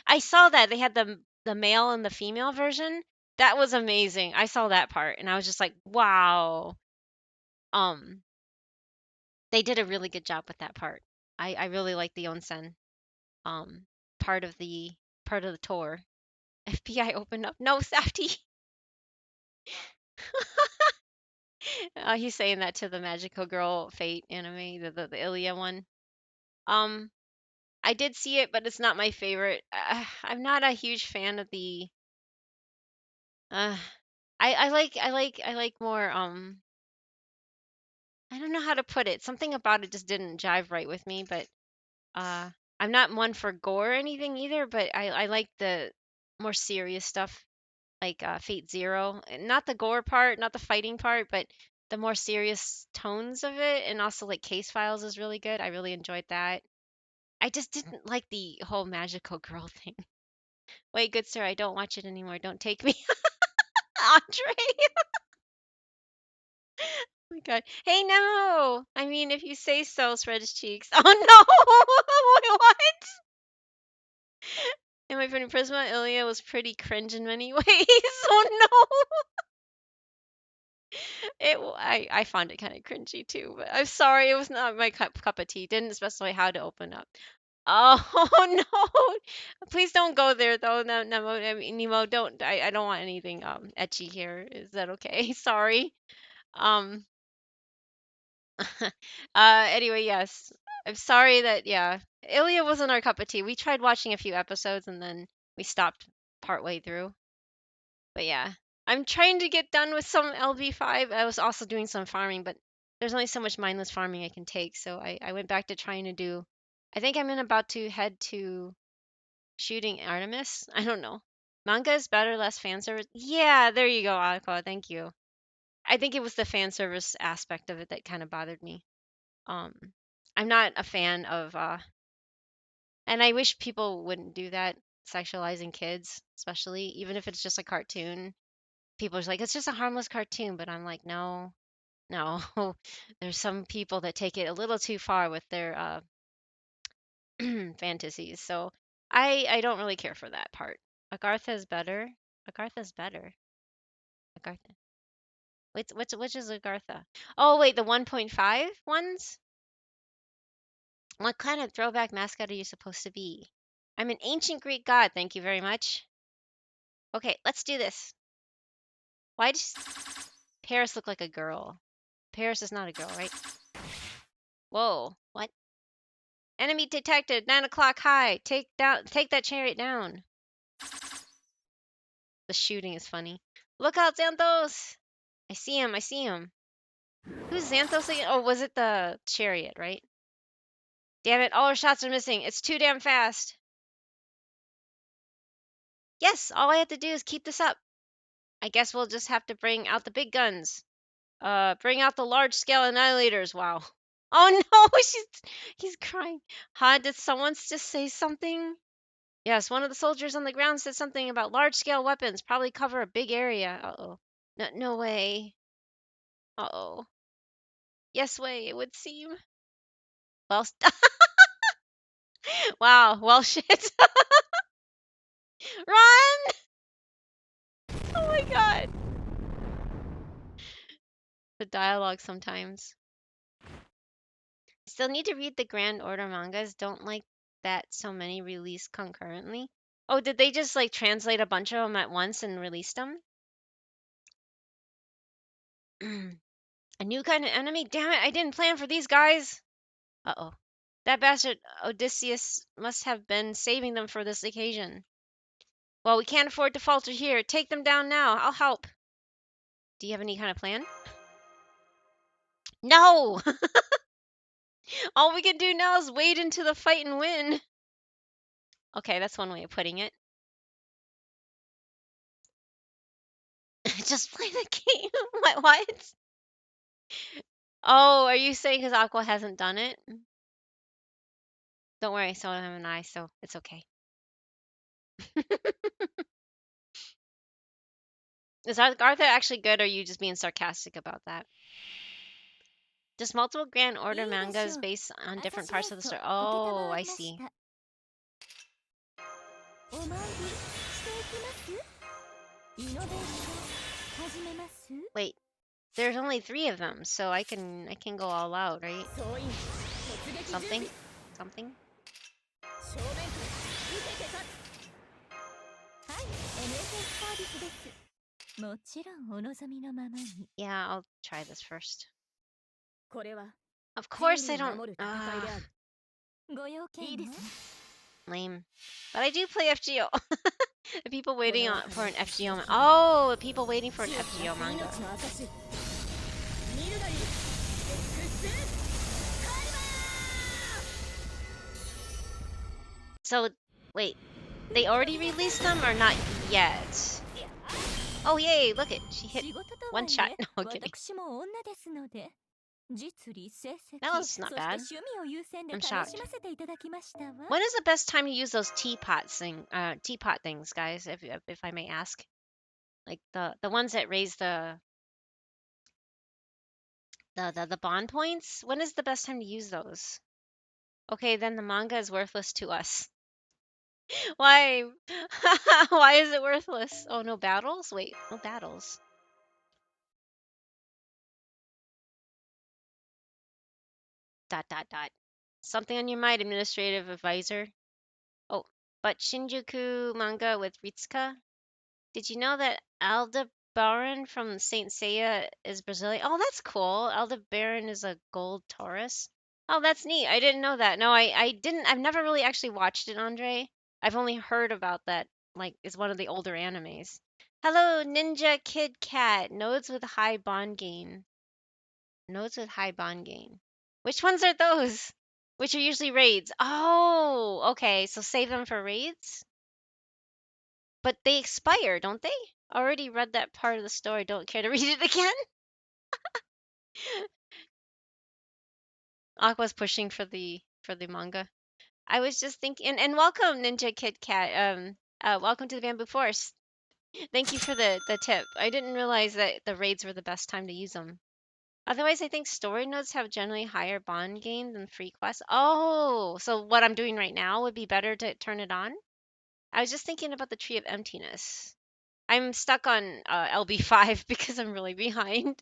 I saw that they had the male and the female version. That was amazing. I saw that part and I was just like, wow. Um, they did a really good job with that part. I really like the onsen um part of the tour. FBI opened up. No, Safety. He's saying that to the Magical Girl Fate anime, the Ilya one. Um, I did see it, but it's not my favorite. I'm not a huge fan of the. Uh, I like more. I don't know how to put it. Something about it just didn't jive right with me. But uh, I'm not one for gore or anything either. But I like the more serious stuff, like Fate Zero. Not the gore part, not the fighting part, but the more serious tones of it, and also like Case Files is really good. I really enjoyed that. I just didn't like the whole magical girl thing. Wait, good sir, I don't watch it anymore. Don't take me. Andre. Oh my god. Hey, no. I mean, if you say so, Shredder's cheeks. Oh no. Wait, what? In my friend Prisma, Ilya was pretty cringe in many ways. Oh no. I found it kind of cringy too, but I'm sorry, it was not my cup of tea. Didn't specify how to open up. Oh no! Please don't go there though. No, no, I mean, Nemo, don't. I don't want anything etchy here. Is that okay? Sorry. Um. Anyway, yes. I'm sorry that yeah, Ilya wasn't our cup of tea. We tried watching a few episodes and then we stopped partway through. But yeah, I'm trying to get done with some LV5. I was also doing some farming, but there's only so much mindless farming I can take. So I went back to trying to do. I think I'm in about to head to shooting Artemis. I don't know. Manga is better, less fan service. Yeah, there you go, Aqua. Thank you. I think it was the fan service aspect of it that kind of bothered me. Um, I'm not a fan of, and I wish people wouldn't do that, sexualizing kids, especially, even if it's just a cartoon. People are like, it's just a harmless cartoon, but I'm like, no, no. There's some people that take it a little too far with their fantasies. So I don't really care for that part. Agartha is better. Agartha is better. Agartha. Wait, which is Agartha? Oh wait, the 1.5 ones? What kind of throwback mascot are you supposed to be? I'm an ancient Greek god, thank you very much. Okay, let's do this. Why does Paris look like a girl? Paris is not a girl, right? Whoa, what? Enemy detected, 9 o'clock high. Take that chariot down. The shooting is funny. Look out, Xanthos! I see him, I see him. Who's Xanthos again? Oh, was it the chariot, right? Damn it, all our shots are missing. It's too damn fast. Yes, all I have to do is keep this up. I guess we'll just have to bring out the big guns. Bring out the large-scale annihilators. Wow. Oh no, he's crying. Huh, did someone just say something? Yes, one of the soldiers on the ground said something about large-scale weapons, probably cover a big area. Uh-oh. No, no way. Uh-oh. Yes way, it would seem. Well, wow, well shit. Run! Oh my god. The dialogue sometimes. Still need to read the Grand Order mangas. Don't like that so many release concurrently. Oh, did they just like translate a bunch of them at once and release them? A new kind of enemy? Damn it, I didn't plan for these guys. Uh-oh. That bastard Odysseus must have been saving them for this occasion. Well, we can't afford to falter here. Take them down now. I'll help. Do you have any kind of plan? No! All we can do now is wade into the fight and win. Okay, that's one way of putting it. Just play the game. What? Oh, are you saying because Aqua hasn't done it? Don't worry, so haven't I, so it's okay. Is Arthur actually good, or are you just being sarcastic about that? Just multiple Grand Order mangas based on different parts of the story. Oh, I see. Wait, there's only 3 of them, so I can go all out, right? Something? Something? Yeah, I'll try this first. Of course I don't. Lame. But I do play FGO. The people waiting for an FGO. Oh, people waiting for an FGO manga. So, wait. They already released them or not yet? Oh, yay, look it. She hit one shot. No, kidding. That was not bad. I'm shocked. When is the best time to use those teapot things, guys, if I may ask? Like the ones that raise the bond points? When is the best time to use those? Okay, then the manga is worthless to us. Why? Why is it worthless? Oh, no battles? Wait, no battles. Dot dot dot. Something on your mind, administrative advisor. Oh, but Shinjuku manga with Ritsuka? Did you know that Aldebaran from Saint Seiya is Brazilian? Oh, that's cool. Aldebaran is a gold Taurus. Oh, that's neat. I didn't know that. No, I didn't. I've never really actually watched it, Andre. I've only heard about that. Like, it's one of the older animes. Hello, Ninja Kid Cat. Nodes with high bond gain. Nodes with high bond gain. Which ones are those? Which are usually raids. Oh, okay. So save them for raids? But they expire, don't they? Already read that part of the story. Don't care to read it again. Aqua's pushing for the manga. I was just thinking, and welcome Ninja Kid Cat. Welcome to the Bamboo Forest. Thank you for the tip. I didn't realize that the raids were the best time to use them. Otherwise, I think story nodes have generally higher bond gain than free quests. Oh, so what I'm doing right now would be better to turn it on? I was just thinking about the Tree of Emptiness. I'm stuck on LB5 because I'm really behind.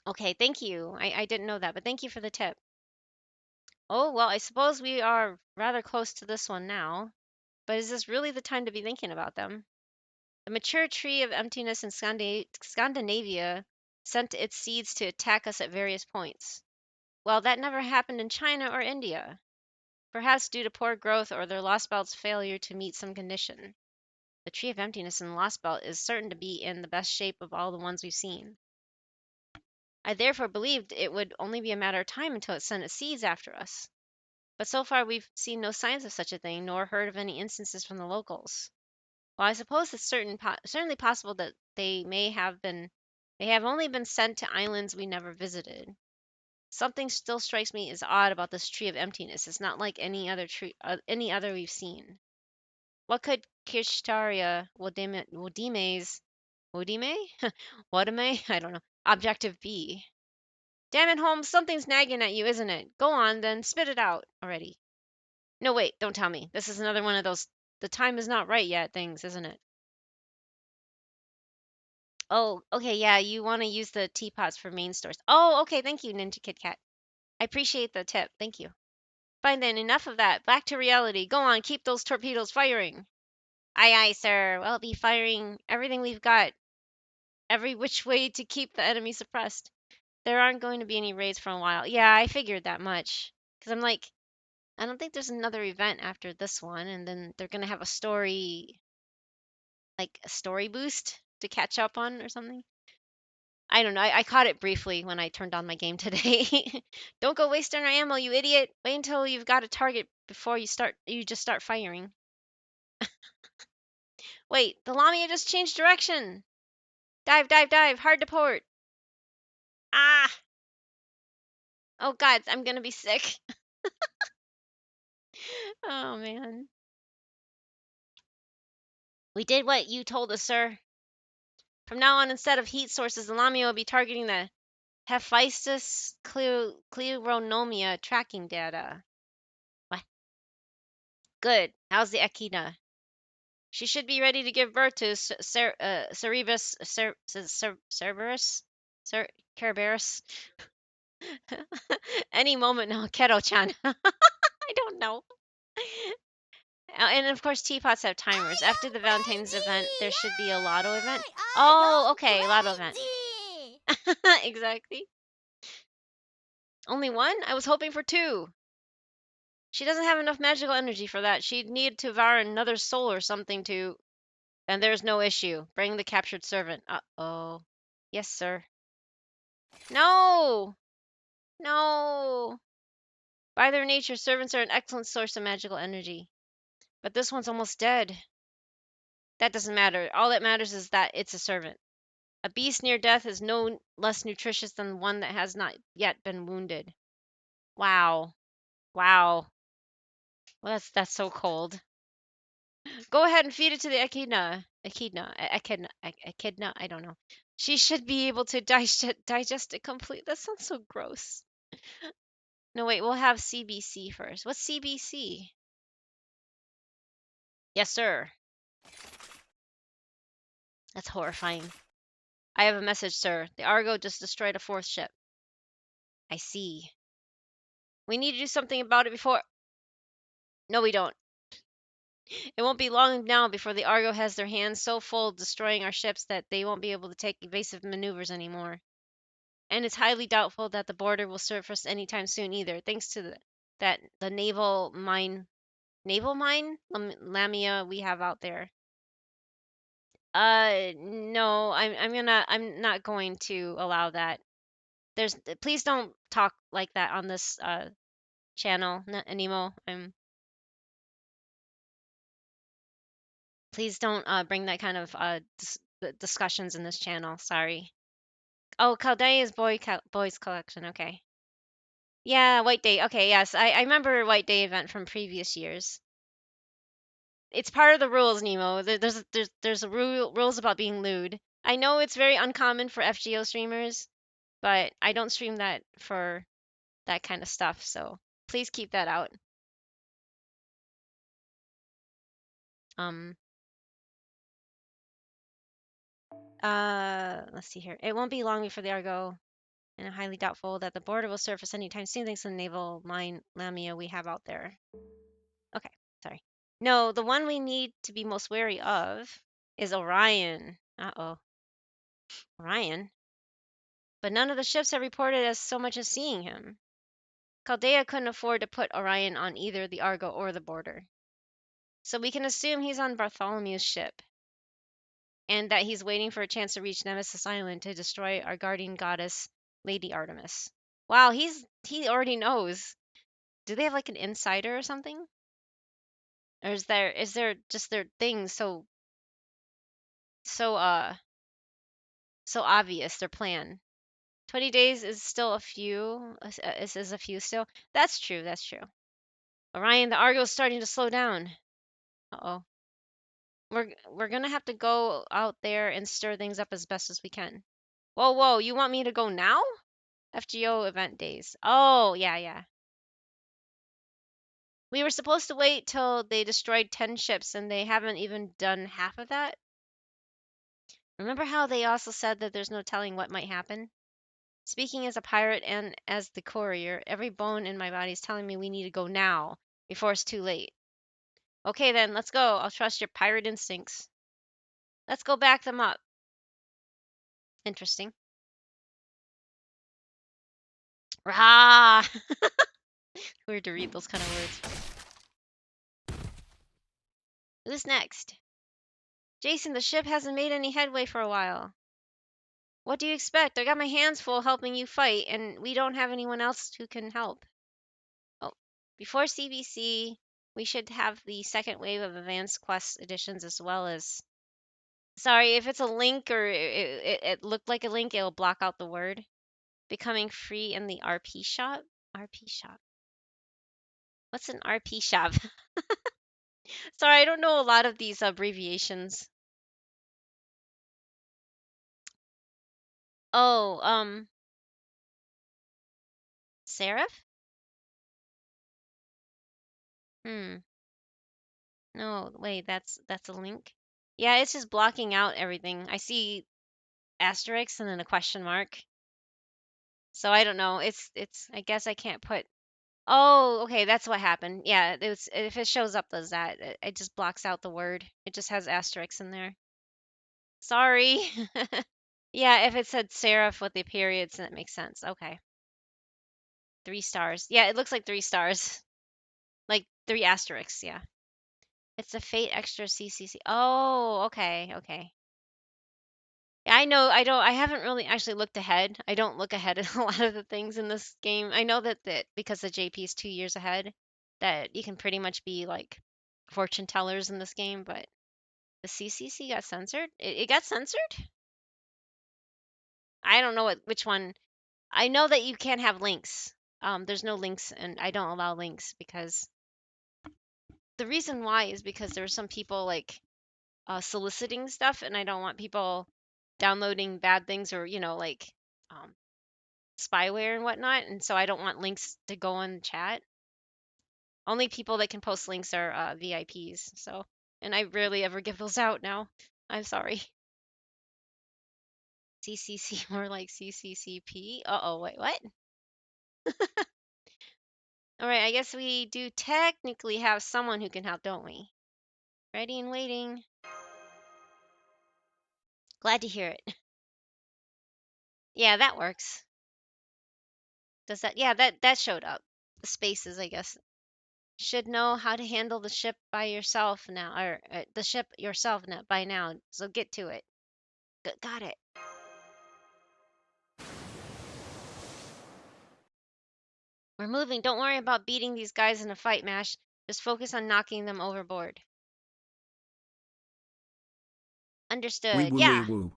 Okay, thank you. I didn't know that, but thank you for the tip. Oh, well, I suppose we are rather close to this one now. But is this really the time to be thinking about them? The mature tree of emptiness in Scandinavia sent its seeds to attack us at various points. Well, that never happened in China or India. Perhaps due to poor growth or their Lost Belt's failure to meet some condition. The tree of emptiness in the Lost Belt is certain to be in the best shape of all the ones we've seen. I therefore believed it would only be a matter of time until it sent its seeds after us. But so far we've seen no signs of such a thing, nor heard of any instances from the locals. Well, I suppose it's certainly possible that they have only been sent to islands we never visited. Something still strikes me as odd about this tree of emptiness. It's not like any other tree, any other we've seen. What could Kirshtaria Wodime's Wodime? Wodime? I don't know. Objective be? Damn it, Holmes, something's nagging at you, isn't it? Go on, then, spit it out already. No, wait, don't tell me. This is another one of those the time is not right yet things, isn't it? Oh, okay, yeah, you want to use the teapots for main stores. Oh, okay, thank you, Ninja Kit Kat. I appreciate the tip. Thank you. Fine then, enough of that. Back to reality. Go on, keep those torpedoes firing. Aye, aye, sir. We'll be firing everything we've got, every which way to keep the enemy suppressed. There aren't going to be any raids for a while. Yeah, I figured that much. Because I'm like, I don't think there's another event after this one, and then they're gonna have a story, like a story boost to catch up on or something. I don't know. I caught it briefly when I turned on my game today. Don't go wasting our ammo, you idiot. Wait until you've got a target before you just start firing. Wait, the Lamia just changed direction. Dive, dive, dive, hard to port. Ah! Oh god, I'm gonna be sick. Oh man. We did what you told us, sir. From now on, instead of heat sources, the Lamia will be targeting the Hephaestus Cleronomia tracking data. What? Good. How's the Echidna? She should be ready to give birth to Cerebus Cerberus? Cerberus? Any moment now, Keto-chan. I don't know. And of course, teapots have timers. After the Valentine's event, there should be a lotto event. Oh, okay, lotto event. Exactly. Only one? I was hoping for two. She doesn't have enough magical energy for that. She'd need to devour another soul or something to... And there's no issue. Bring the captured servant. Uh-oh. Yes, sir. No! No! By their nature, servants are an excellent source of magical energy. But this one's almost dead. That doesn't matter. All that matters is that it's a servant. A beast near death is no less nutritious than one that has not yet been wounded. Wow. Wow. Well, that's so cold. Go ahead and feed it to the echidna. I don't know. She should be able to digest it completely. That sounds so gross. No, wait, we'll have CBC first. What's CBC? Yes, sir. That's horrifying. I have a message, sir. The Argo just destroyed a fourth ship. I see. We need to do something about it before... No, we don't. It won't be long now before the Argo has their hands so full destroying our ships that they won't be able to take evasive maneuvers anymore. And it's highly doubtful that the border will surface anytime soon either, thanks to the naval mine Lamia we have out there. No, I'm not going to allow that. Please don't talk like that on this channel, Nemo. Please don't bring that kind of discussions in this channel. Sorry. Oh, Caldea's boys collection. Okay. Yeah, White Day. Okay, yes, I remember White Day event from previous years. It's part of the rules, Nemo. There's rules about being lewd. I know it's very uncommon for FGO streamers, but I don't stream that for that kind of stuff. So please keep that out. Let's see here. It won't be long before the Argo, and I'm highly doubtful that the border will surface anytime soon thanks to the naval mine Lamia we have out there. Okay, sorry. No, the one we need to be most wary of is Orion. Uh-oh. Orion? But none of the ships have reported as so much as seeing him. Chaldea couldn't afford to put Orion on either the Argo or the border. So we can assume he's on Bartholomew's ship, and that he's waiting for a chance to reach Nemesis Island to destroy our guardian goddess, Lady Artemis. Wow, he already knows. Do they have like an insider or something? Or is there just their thing so obvious, their plan? 20 days is still a few. Is a few still. That's true. That's true. Orion, the Argo's starting to slow down. Uh-oh. We're gonna have to go out there and stir things up as best as we can. Whoa, whoa, you want me to go now? FGO event days. Oh, yeah, yeah. We were supposed to wait till they destroyed 10 ships, and they haven't even done half of that. Remember how they also said that there's no telling what might happen? Speaking as a pirate and as the courier, every bone in my body is telling me we need to go now, before it's too late. Okay then, let's go. I'll trust your pirate instincts. Let's go back them up. Interesting. Rah! Weird to read those kind of words. Who's next? Jason, the ship hasn't made any headway for a while. What do you expect? I got my hands full helping you fight, and we don't have anyone else who can help. Oh, before CBC, we should have the second wave of advanced quest editions as well as... Sorry, if it's a link or it looked like a link, it'll block out the word. becoming free in the RP shop. RP shop. What's an RP shop? Sorry, I don't know a lot of these abbreviations. Oh, Seraph? Hmm. No, wait, that's a link. Yeah, it's just blocking out everything. I see asterisks and then a question mark. So I don't know. It's I guess I can't put. Oh, okay, that's what happened. Yeah, it's if it shows up as that, it just blocks out the word. It just has asterisks in there. Sorry. Yeah, if it said serif with the periods, then it makes sense. Okay. 3 stars. Yeah, it looks like 3 stars. Like 3 asterisks, yeah. It's a Fate Extra CCC. Oh, okay, okay. Yeah, I know. I haven't really actually looked ahead. I don't look ahead at a lot of the things in this game. I know that because the JP is 2 years ahead, that you can pretty much be like fortune tellers in this game, but the CCC got censored? It got censored? I don't know which one. I know that you can't have links. There's no links, and I don't allow links because the reason why is because there were some people like soliciting stuff, and I don't want people downloading bad things or like um, spyware and whatnot, and so I don't want links to go in chat. Only people that can post links are VIPs. So, and I rarely ever give those out now. I'm sorry. CCC more like CCCP. Uh-oh, wait, what? All right, I guess we do technically have someone who can help, don't we? Ready and waiting. Glad to hear it. Yeah, that works. Does that? Yeah, that showed up. The spaces, I guess. Should know how to handle the ship by yourself now, or the ship yourself now, by now. So get to it. Got it. We're moving. Don't worry about beating these guys in a fight, Mash. Just focus on knocking them overboard. Wee Understood. woo wee Yeah. woo.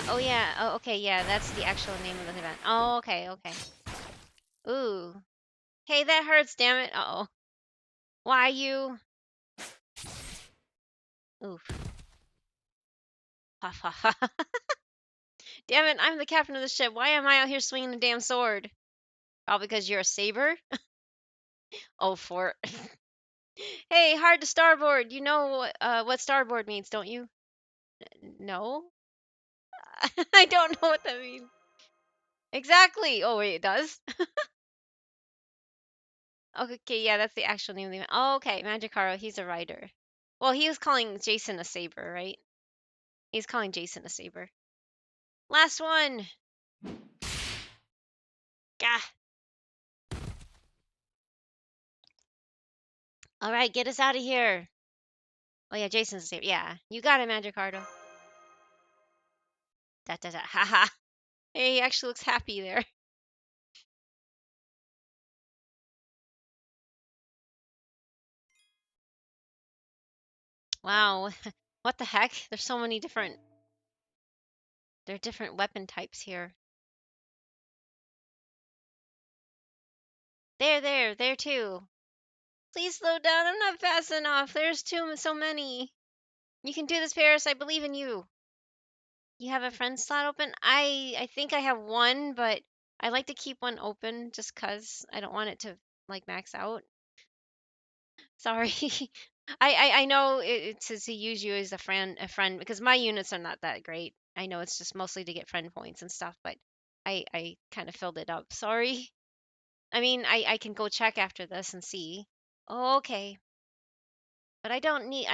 Oh yeah. Oh, okay. Yeah, that's the actual name of the event. Oh, okay. Okay. Ooh. Hey, that hurts. Damn it. Uh-oh. Why you? Oof. Ha ha ha. Damn it! I'm the captain of the ship. Why am I out here swinging the damn sword? Probably because you're a saber. Oh, for. Hey, hard to starboard. You know what starboard means, don't you? No? I don't know what that means. Exactly. Oh, wait, it does? Okay, yeah, that's the actual name of the event. Oh, okay, Magicaro, he's a rider. Well, he was calling Jason a saber, right? He's calling Jason a saber. Last one! Gah! Alright, get us out of here. Oh, yeah, Jason's a saber. Yeah, you got it, Magicardo. Da da da. Haha. Hey, he actually looks happy there. Wow. What the heck? There's so many different. There are different weapon types here. There too. Please slow down. I'm not fast enough. There's so many. You can do this, Paris. I believe in you. You have a friend slot open? I think I have one, but I like to keep one open just 'cause I don't want it to like max out. Sorry. I know it's to use you as a friend because my units are not that great. I know it's just mostly to get friend points and stuff, but I kind of filled it up. Sorry. I mean, I can go check after this and see. Oh, okay. But I don't need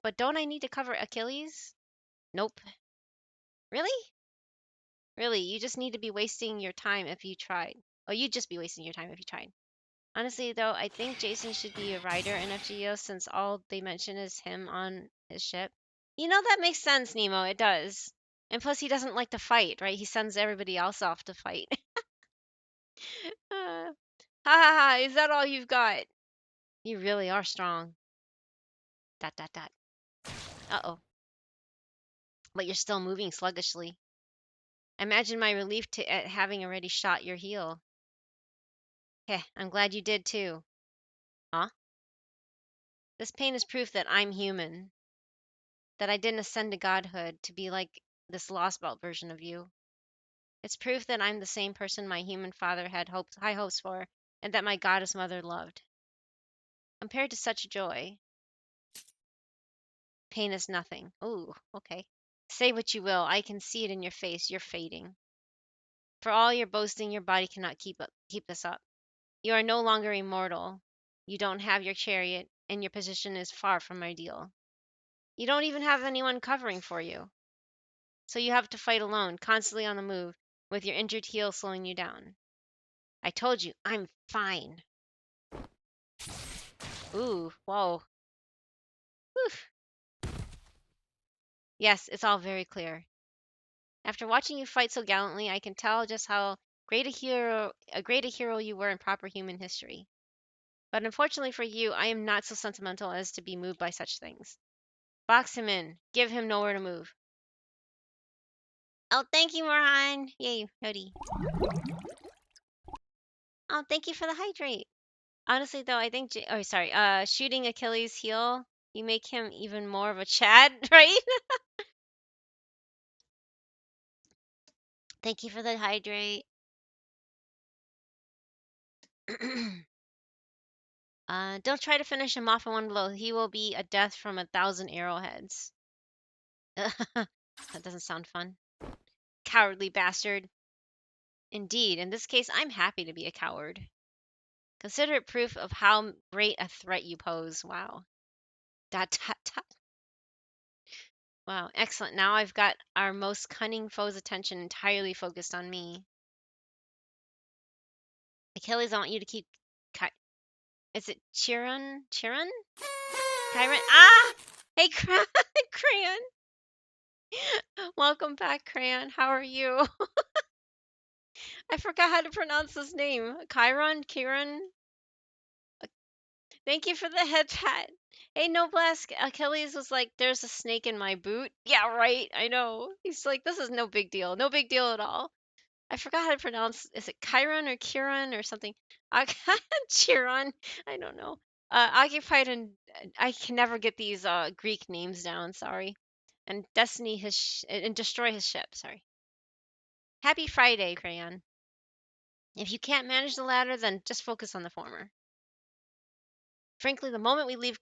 but don't I need to cover Achilles? Nope. Really? Really, you just need to be wasting your time if you tried. Oh, you'd just be wasting your time if you tried. Honestly, though, I think Jason should be a rider in FGO since all they mention is him on his ship. You know, that makes sense, Nemo. It does. And plus, he doesn't like to fight, right? He sends everybody else off to fight. Ha ha ha, is that all you've got? You really are strong. Dot dot dot. Uh-oh. But you're still moving sluggishly. Imagine my relief at having already shot your heel. Heh, I'm glad you did too. Huh? This pain is proof that I'm human, that I didn't ascend to godhood to be like this lost belt version of you. It's proof that I'm the same person my human father had high hopes for, and that my goddess mother loved. Compared to such joy, pain is nothing. Ooh, okay. Say what you will, I can see it in your face. You're fading. For all your boasting, your body cannot keep this up. You are no longer immortal. You don't have your chariot, and your position is far from ideal. You don't even have anyone covering for you. So you have to fight alone, constantly on the move, with your injured heel slowing you down. I told you, I'm fine. Ooh, whoa. Whew. Yes, it's all very clear. After watching you fight so gallantly, I can tell just how great a hero you were in proper human history. But unfortunately for you, I am not so sentimental as to be moved by such things. Box him in. Give him nowhere to move. Oh, thank you, Moran. Yay, Howdy. Oh, thank you for the hydrate. Honestly, though, I think shooting Achilles' heel, you make him even more of a Chad, right? Thank you for the hydrate. Don't try to finish him off in one blow. He will be a death from 1,000 arrowheads. That doesn't sound fun. Cowardly bastard. Indeed, in this case, I'm happy to be a coward. Consider it proof of how great a threat you pose. Wow. Dot, dot, dot. Wow, excellent. Now I've got our most cunning foe's attention entirely focused on me. Achilles, I want you to keep... Is it Chiron? Chiron? Chiron? Ah! Hey, Crayon! Welcome back, Crayon. How are you? I forgot how to pronounce his name. Chiron? Kieran? Thank you for the head pat. Hey, Noblesse, Achilles was like, there's a snake in my boot. Yeah, right. I know. He's like, this is no big deal. No big deal at all. I forgot how to pronounce. Is it Chiron or Kieran or something? Chiron. I don't know. Occupied and I can never get these Greek names down. Sorry. And destiny and destroy his ship. Sorry. Happy Friday, Crayon. If you can't manage the latter, then just focus on the former. Frankly, the moment we leave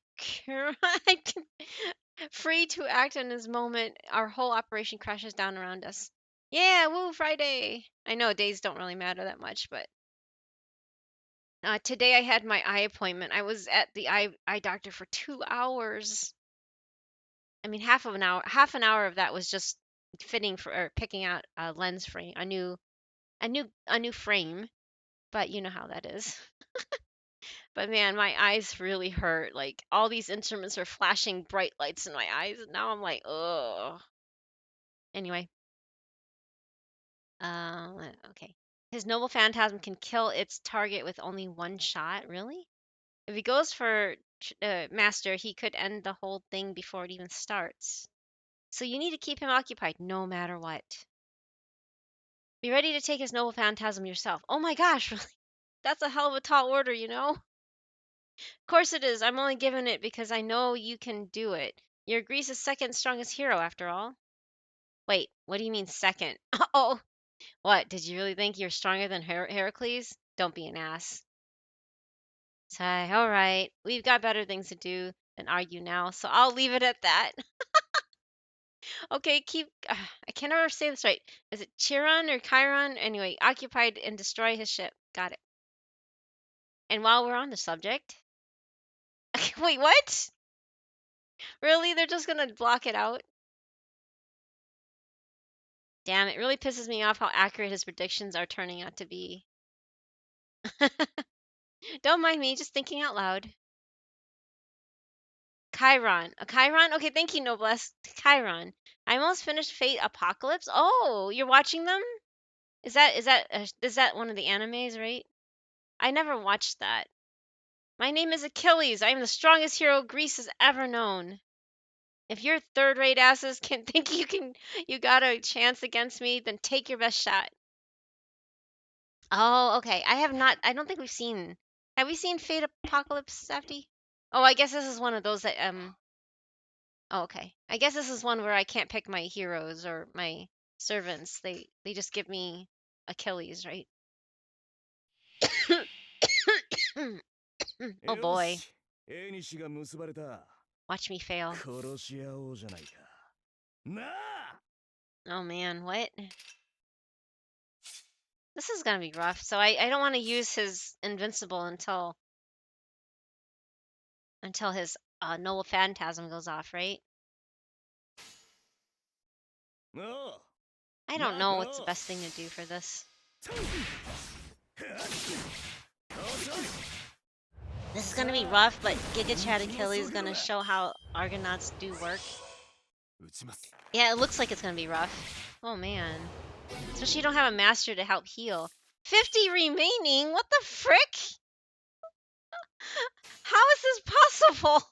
free to act in this moment, our whole operation crashes down around us. Yeah, woo, Friday. I know days don't really matter that much, but today I had my eye appointment. I was at the eye doctor for 2 hours. I mean, half an hour of that was just fitting for or picking out a lens frame, a new frame. But you know how that is. But man, my eyes really hurt. Like all these instruments are flashing bright lights in my eyes, and now I'm like, ugh. Anyway, okay. His noble phantasm can kill its target with only one shot. Really? If he goes for master, he could end the whole thing before it even starts. So you need to keep him occupied no matter what. Be ready to take his noble phantasm yourself. Oh my gosh, really? That's a hell of a tall order, you know? Of course it is. I'm only giving it because I know you can do it. You're Greece's second strongest hero, after all. Wait, what do you mean second? Oh, what? Did you really think you're stronger than Heracles? Don't be an ass. Sigh, all right. We've got better things to do than argue now, so I'll leave it at that. Okay, I can never say this right. Is it Chiron or Chiron? Anyway, occupied and destroy his ship. Got it. And while we're on the subject... Wait, what? Really? They're just gonna block it out? Damn, it really pisses me off how accurate his predictions are turning out to be. Don't mind me, just thinking out loud. Chiron. A Chiron? Okay, thank you, Noblesse. Chiron. I almost finished Fate Apocalypse. Oh, you're watching them? Is that one of the animes, right? I never watched that. My name is Achilles. I am the strongest hero Greece has ever known. If your third-rate asses can think you got a chance against me, then take your best shot. Oh, okay. I don't think we've seen. Have we seen Fate Apocalypse, Safety? Oh, I guess this is one of those that Oh, okay. I guess this is one where I can't pick my heroes or my servants. They just give me Achilles, right? Oh boy. 縁が結ばれた。 Watch me fail. 殺し合おうじゃないか。なあ Oh man, what? This is gonna be rough. So I don't want to use his invincible until his Noble Phantasm goes off, right? なあ I don't know what's the best thing to do for this. This is gonna be rough, but Giga Chad Achilles is gonna show how Argonauts do work. 撃ちます。 Yeah, it looks like it's gonna be rough. Oh man. Especially you don't have a master to help heal. 50 remaining? What the frick? How is this possible?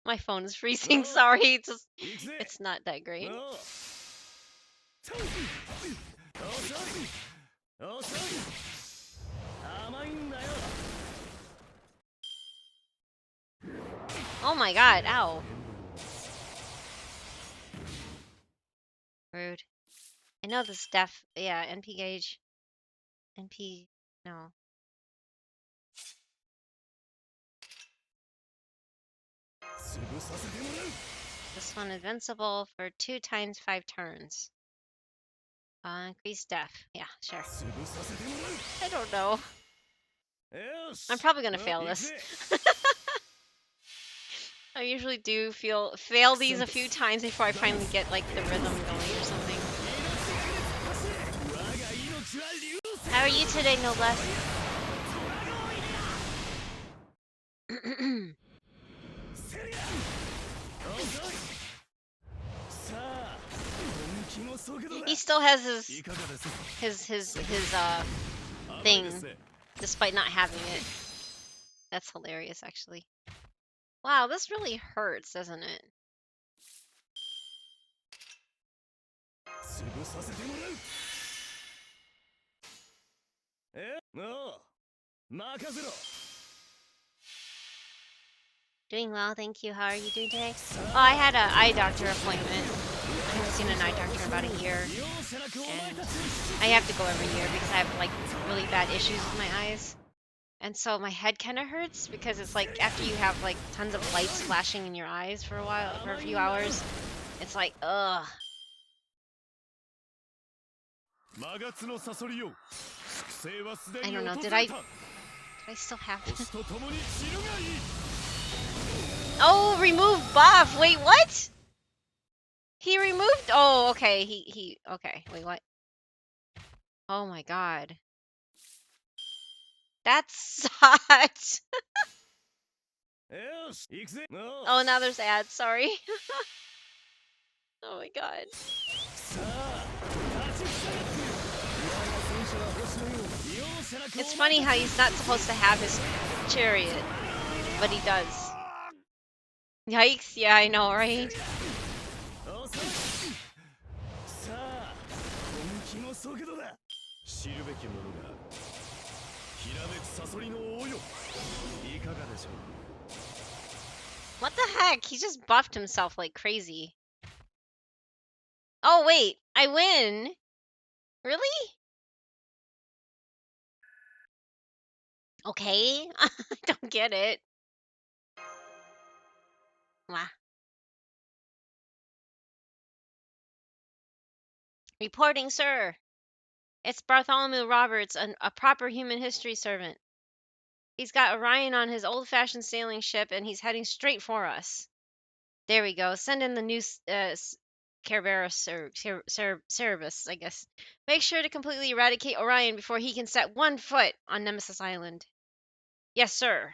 My phone is freezing, sorry. It's not that great. なあ 甘いんだよ。 Oh my god, ow. Rude. I know this yeah, NP gauge. NP, no. This one invincible for 2 times 5 turns. Increase def. Yeah, sure. I don't know. I'm probably gonna fail this. I usually do fail these a few times before I finally get like the rhythm going or something. How are you today, Noblesse? He still has his thing, despite not having it. That's hilarious, actually. Wow, this really hurts, doesn't it? Doing well, thank you. How are you doing today? Oh, I had an eye doctor appointment. I haven't seen an eye doctor in about a year. And I have to go every year because I have like really bad issues with my eyes. And so my head kind of hurts because it's like after you have like tons of lights flashing in your eyes for a few hours, it's like, ugh. I don't know, did I still have this? Oh, remove buff! Wait, what? He removed, oh, okay, okay, wait, what? Oh my god. That sucks! Oh, now there's ads, sorry. Oh my god. It's funny how he's not supposed to have his chariot, but he does. Yikes, yeah, I know, right? What the heck? He just buffed himself like crazy. Oh wait, I win? Really? Okay, I don't get it. Wow. Reporting, sir. It's Bartholomew Roberts, a proper human history servant. He's got Orion on his old-fashioned sailing ship, and he's heading straight for us. There we go. Send in the new Cerberus, or Cerberus, I guess. Make sure to completely eradicate Orion before he can set 1 foot on Nemesis Island. Yes, sir.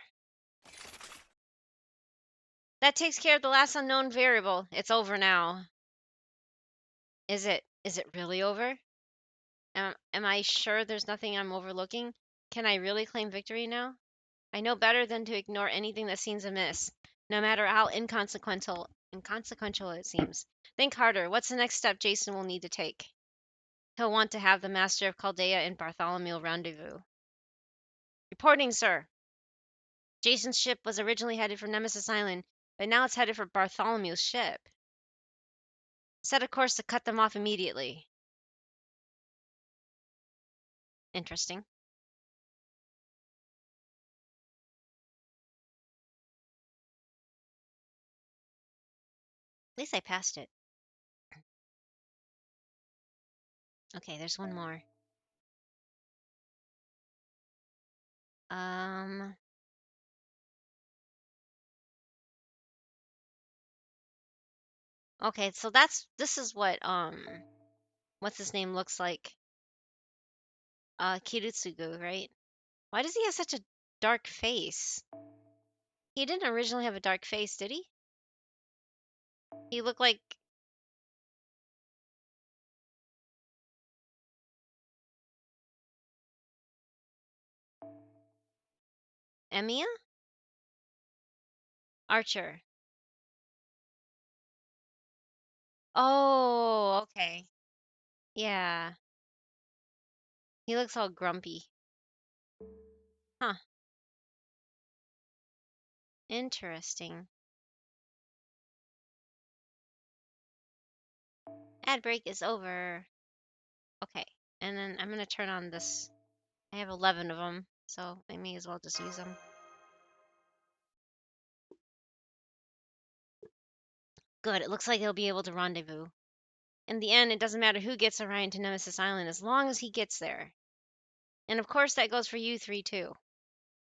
That takes care of the last unknown variable. It's over now. Is it really over? Am I sure there's nothing I'm overlooking? Can I really claim victory now? I know better than to ignore anything that seems amiss. no matter how inconsequential it seems. Think harder. What's the next step Jason will need to take? He'll want to have the Master of Chaldea and Bartholomew rendezvous. Reporting, sir. Jason's ship was originally headed for Nemesis Island, but now it's headed for Bartholomew's ship. Set a course to cut them off immediately. Interesting. At least I passed it. Okay, there's one more. Okay, so this is what what's his name looks like. Kiritsugu, right? Why does he have such a dark face? He didn't originally have a dark face, did he? He looked like Emiya? Archer. Oh, okay. Yeah. He looks all grumpy. Huh. Interesting. Ad break is over. Okay. And then I'm gonna turn on this. I have 11 of them, so I may as well just use them. Good. It looks like he'll be able to rendezvous. In the end, it doesn't matter who gets Orion to Nemesis Island as long as he gets there. And of course, that goes for you three too.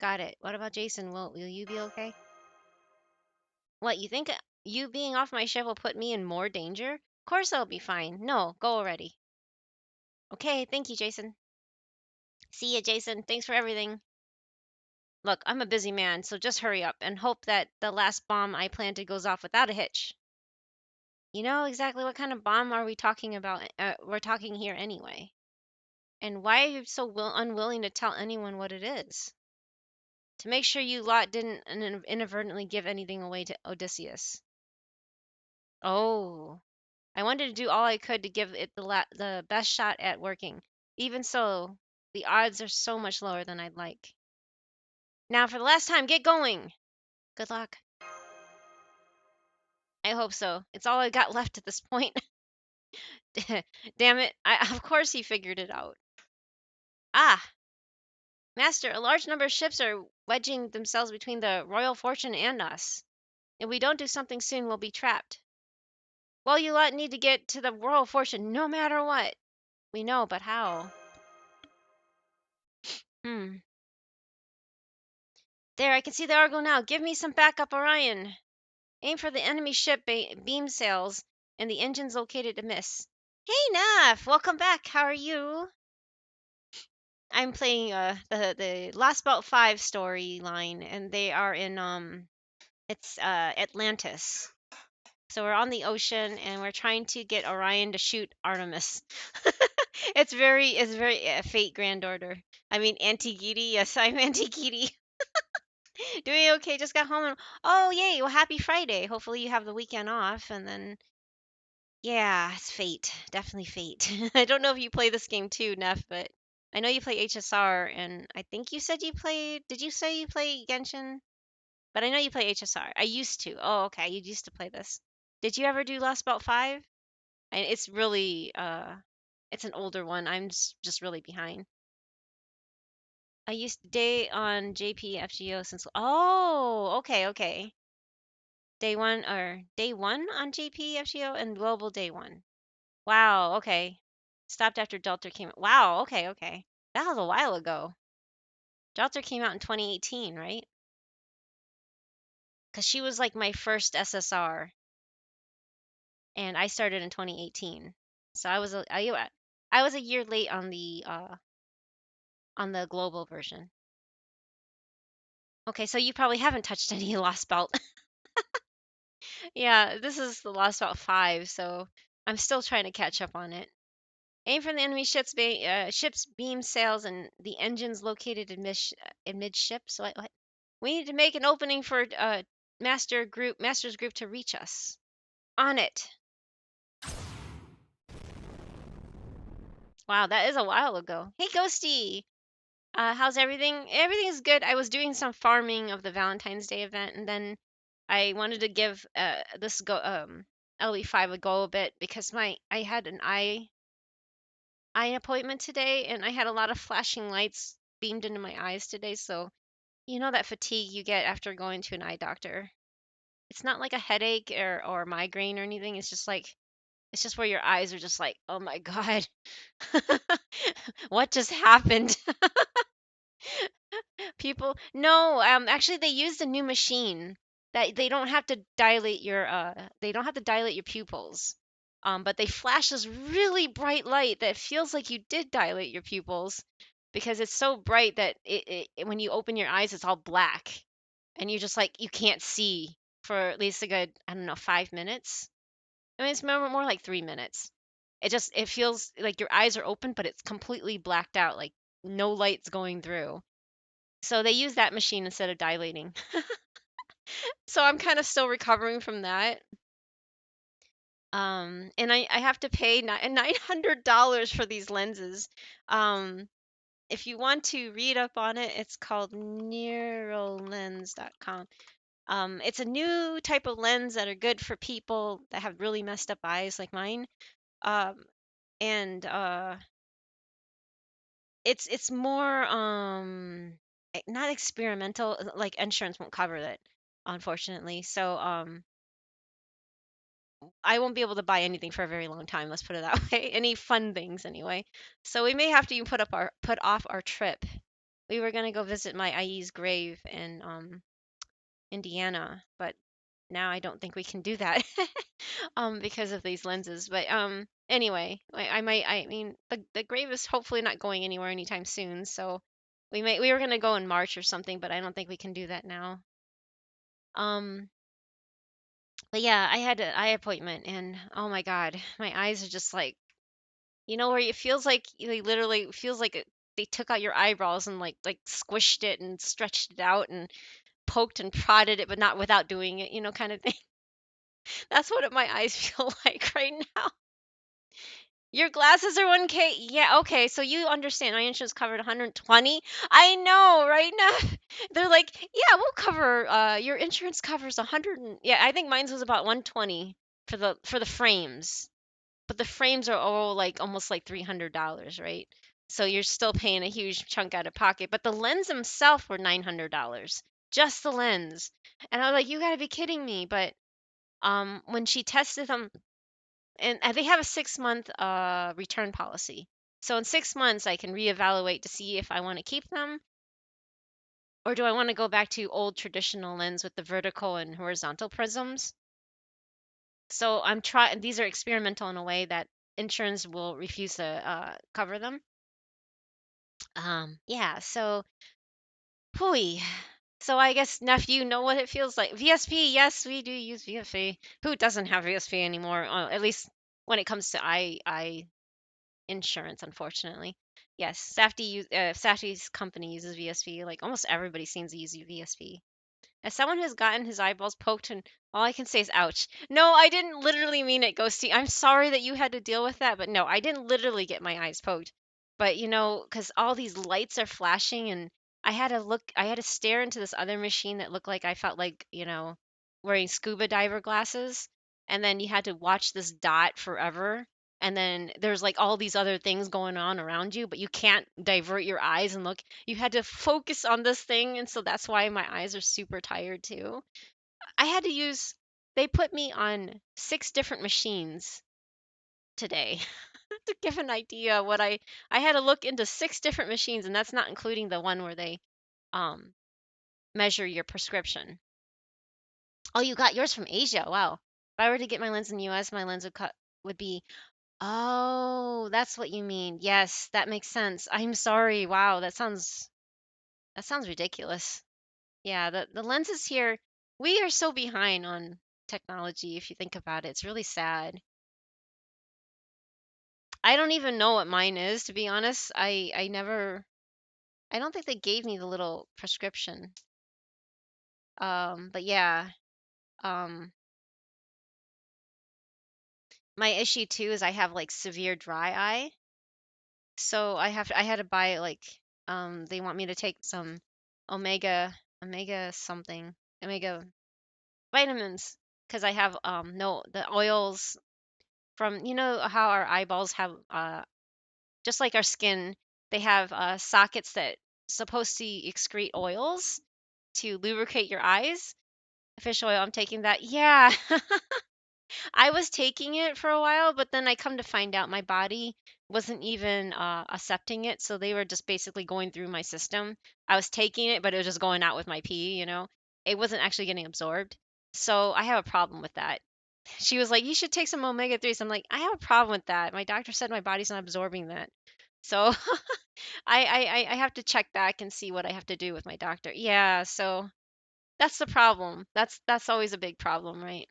Got it. What about Jason? Will you be okay? What, you think you being off my ship will put me in more danger? Of course I'll be fine. No, go already. Okay, thank you, Jason. See ya, Jason. Thanks for everything. Look, I'm a busy man, so just hurry up and hope that the last bomb I planted goes off without a hitch. You know exactly what kind of bomb are we talking about? We're talking here anyway. And why are you so unwilling to tell anyone what it is? To make sure you lot didn't inadvertently give anything away to Odysseus. Oh, I wanted to do all I could to give it the best shot at working. Even so, the odds are so much lower than I'd like. Now, for the last time, get going! Good luck. I hope so. It's all I got left at this point. Damn it. Of course he figured it out. Ah! Master, a large number of ships are wedging themselves between the Royal Fortune and us. If we don't do something soon, we'll be trapped. Well, you lot need to get to the Royal Fortune no matter what. We know, but how? Hmm. There, I can see the Argo now. Give me some backup, Orion. Aim for the enemy ship beam sails and the engines located to miss. Hey, Naf! Welcome back. How are you? I'm playing the Last Bout 5 storyline, and they are in it's Atlantis. So we're on the ocean, and we're trying to get Orion to shoot Artemis. It's very Fate Grand Order. I mean Antigidi. Yes, I'm Antigidi. Doing okay. Just got home and oh yay! Well, happy Friday. Hopefully you have the weekend off, and then yeah, it's Fate. Definitely Fate. I don't know if you play this game too, Neff, but I know you play HSR, and I think you said you played. Did you say you play Genshin? But I know you play HSR. I used to. Oh, okay. You used to play this. Did you ever do Last Bout 5? And it's really it's an older one. I'm just really behind. I used to day on JPFGO since oh, okay. Day 1 or day 1 on JPFGO and global day 1. Wow, okay. Stopped after Delta came out. Wow, okay. That was a while ago. Delta came out in 2018, right? Cuz she was like my first SSR and I started in 2018. So I was I was a year late on the global version. Okay, so you probably haven't touched any Lost Belt. Yeah, this is the Lost Belt 5, so I'm still trying to catch up on it. Aim for the enemy ship's beam sails and the engines located in midship. So what? We need to make an opening for masters group to reach us. On it. Wow, that is a while ago. Hey, Ghosty. How's everything? Everything is good. I was doing some farming of the Valentine's Day event, and then I wanted to give this LB5 a go a bit because I had an eye appointment today, and I had a lot of flashing lights beamed into my eyes today. So you know that fatigue you get after going to an eye doctor. It's not like a headache or migraine or anything. It's just where your eyes are just like, oh my God, what just happened? People, no, actually they used a new machine that they don't have to dilate your pupils. But they flash this really bright light that feels like you did dilate your pupils because it's so bright that when you open your eyes, it's all black and you just like you can't see for at least a good, I don't know, 5 minutes. I mean, it's more like 3 minutes. It feels like your eyes are open, but it's completely blacked out, like no light's going through. So they use that machine instead of dilating. So I'm kind of still recovering from that. And I have to pay $900 for these lenses. Um, if you want to read up on it, it's called neurolens.com. It's a new type of lens that are good for people that have really messed up eyes like mine. Um, and it's more not experimental, like insurance won't cover it, unfortunately. So I won't be able to buy anything for a very long time, let's put it that way. Any fun things anyway. So we may have to even put off our trip. We were gonna go visit my IE's grave in Indiana, but now I don't think we can do that because of these lenses. But anyway, I mean the grave is hopefully not going anywhere anytime soon, so we were gonna go in March or something, but I don't think we can do that now. Um but yeah, I had an eye appointment and oh my God, my eyes are just like, you know, where it feels like they literally feels like they took out your eyebrows and like squished it and stretched it out and poked and prodded it, but not without doing it, you know, kind of thing. That's what my eyes feel like right now. Your glasses are 1K. Yeah, okay. So you understand my insurance covered 120. I know, right now. They're like, yeah, we'll cover your insurance covers 100 yeah, I think mine's was about 120 for the frames. But the frames are all like almost like $300, right? So you're still paying a huge chunk out of pocket. But the lens themselves were $900. Just the lens. And I was like, you got to be kidding me. But when she tested them, and they have a 6 month return policy. So in 6 months, I can reevaluate to see if I want to keep them or do I want to go back to old traditional lens with the vertical and horizontal prisms. So I'm trying. These are experimental in a way that insurance will refuse to cover them. Yeah. So, hooey. So I guess nephew, you know what it feels like. VSP, yes, we do use VSP. Who doesn't have VSP anymore? At least when it comes to eye insurance, unfortunately. Yes, Safety's company uses VSP. Like almost everybody seems to use VSP. As someone who's gotten his eyeballs poked, and all I can say is ouch. No, I didn't literally mean it, Ghosty. I'm sorry that you had to deal with that, but no, I didn't literally get my eyes poked. But you know, because all these lights are flashing, and I had to stare into this other machine that looked like I felt like, you know, wearing scuba diver glasses. And then you had to watch this dot forever. And then there's like all these other things going on around you, but you can't divert your eyes and look. You had to focus on this thing, and so that's why my eyes are super tired too. I had to use They put me on 6 different machines today to give an idea what I had to look into 6 different machines, and that's not including the one where they um measure your prescription. Oh, you got yours from Asia. Wow. If I were to get my lens in the US, my lens would be. Oh, that's what you mean. Yes, that makes sense. I'm sorry. Wow, that sounds ridiculous. Yeah, the lenses here, we are so behind on technology if you think about it. It's really sad. I don't even know what mine is, to be honest. I don't think they gave me the little prescription. But yeah. my issue too is I have like severe dry eye. So I had to buy like they want me to take some omega something, omega vitamins because I have no the oils from how our eyeballs have just like our skin, they have sockets that supposed to excrete oils to lubricate your eyes. Fish oil, I'm taking that. Yeah. I was taking it for a while, but then I come to find out my body wasn't even accepting it. So they were just basically going through my system. I was taking it, but it was just going out with my pee. It wasn't actually getting absorbed. So I have a problem with that. She was like, you should take some omega 3s. I'm like, I have a problem with that. My doctor said my body's not absorbing that. So I have to check back and see what I have to do with my doctor. Yeah, so that's the problem. That's always a big problem, right?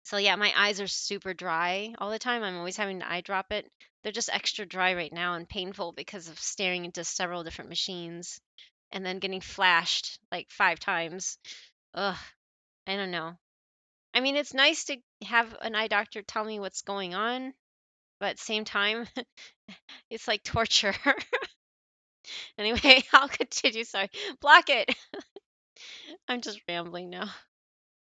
So yeah, my eyes are super dry all the time. I'm always having to eye drop it. They're just extra dry right now and painful because of staring into several different machines and then getting flashed like 5 times. Ugh, I don't know. I mean, it's nice to have an eye doctor tell me what's going on, but at the same time, it's like torture. Anyway, I'll continue. Sorry. Block it. I'm just rambling now.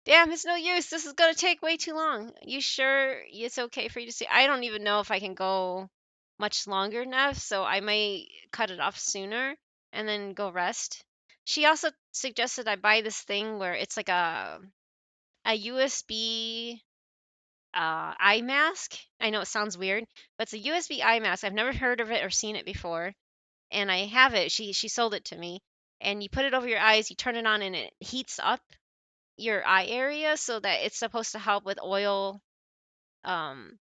Damn, it's no use. This is gonna take way too long. You sure it's okay for you to see? I don't even know if I can go much longer now, so I may cut it off sooner and then go rest. She also suggested I buy this thing where it's like a USB eye mask. I know it sounds weird, but it's a USB eye mask. I've never heard of it or seen it before, and I have it. She sold it to me, and you put it over your eyes, you turn it on, and it heats up your eye area so that it's supposed to help with oil. Um,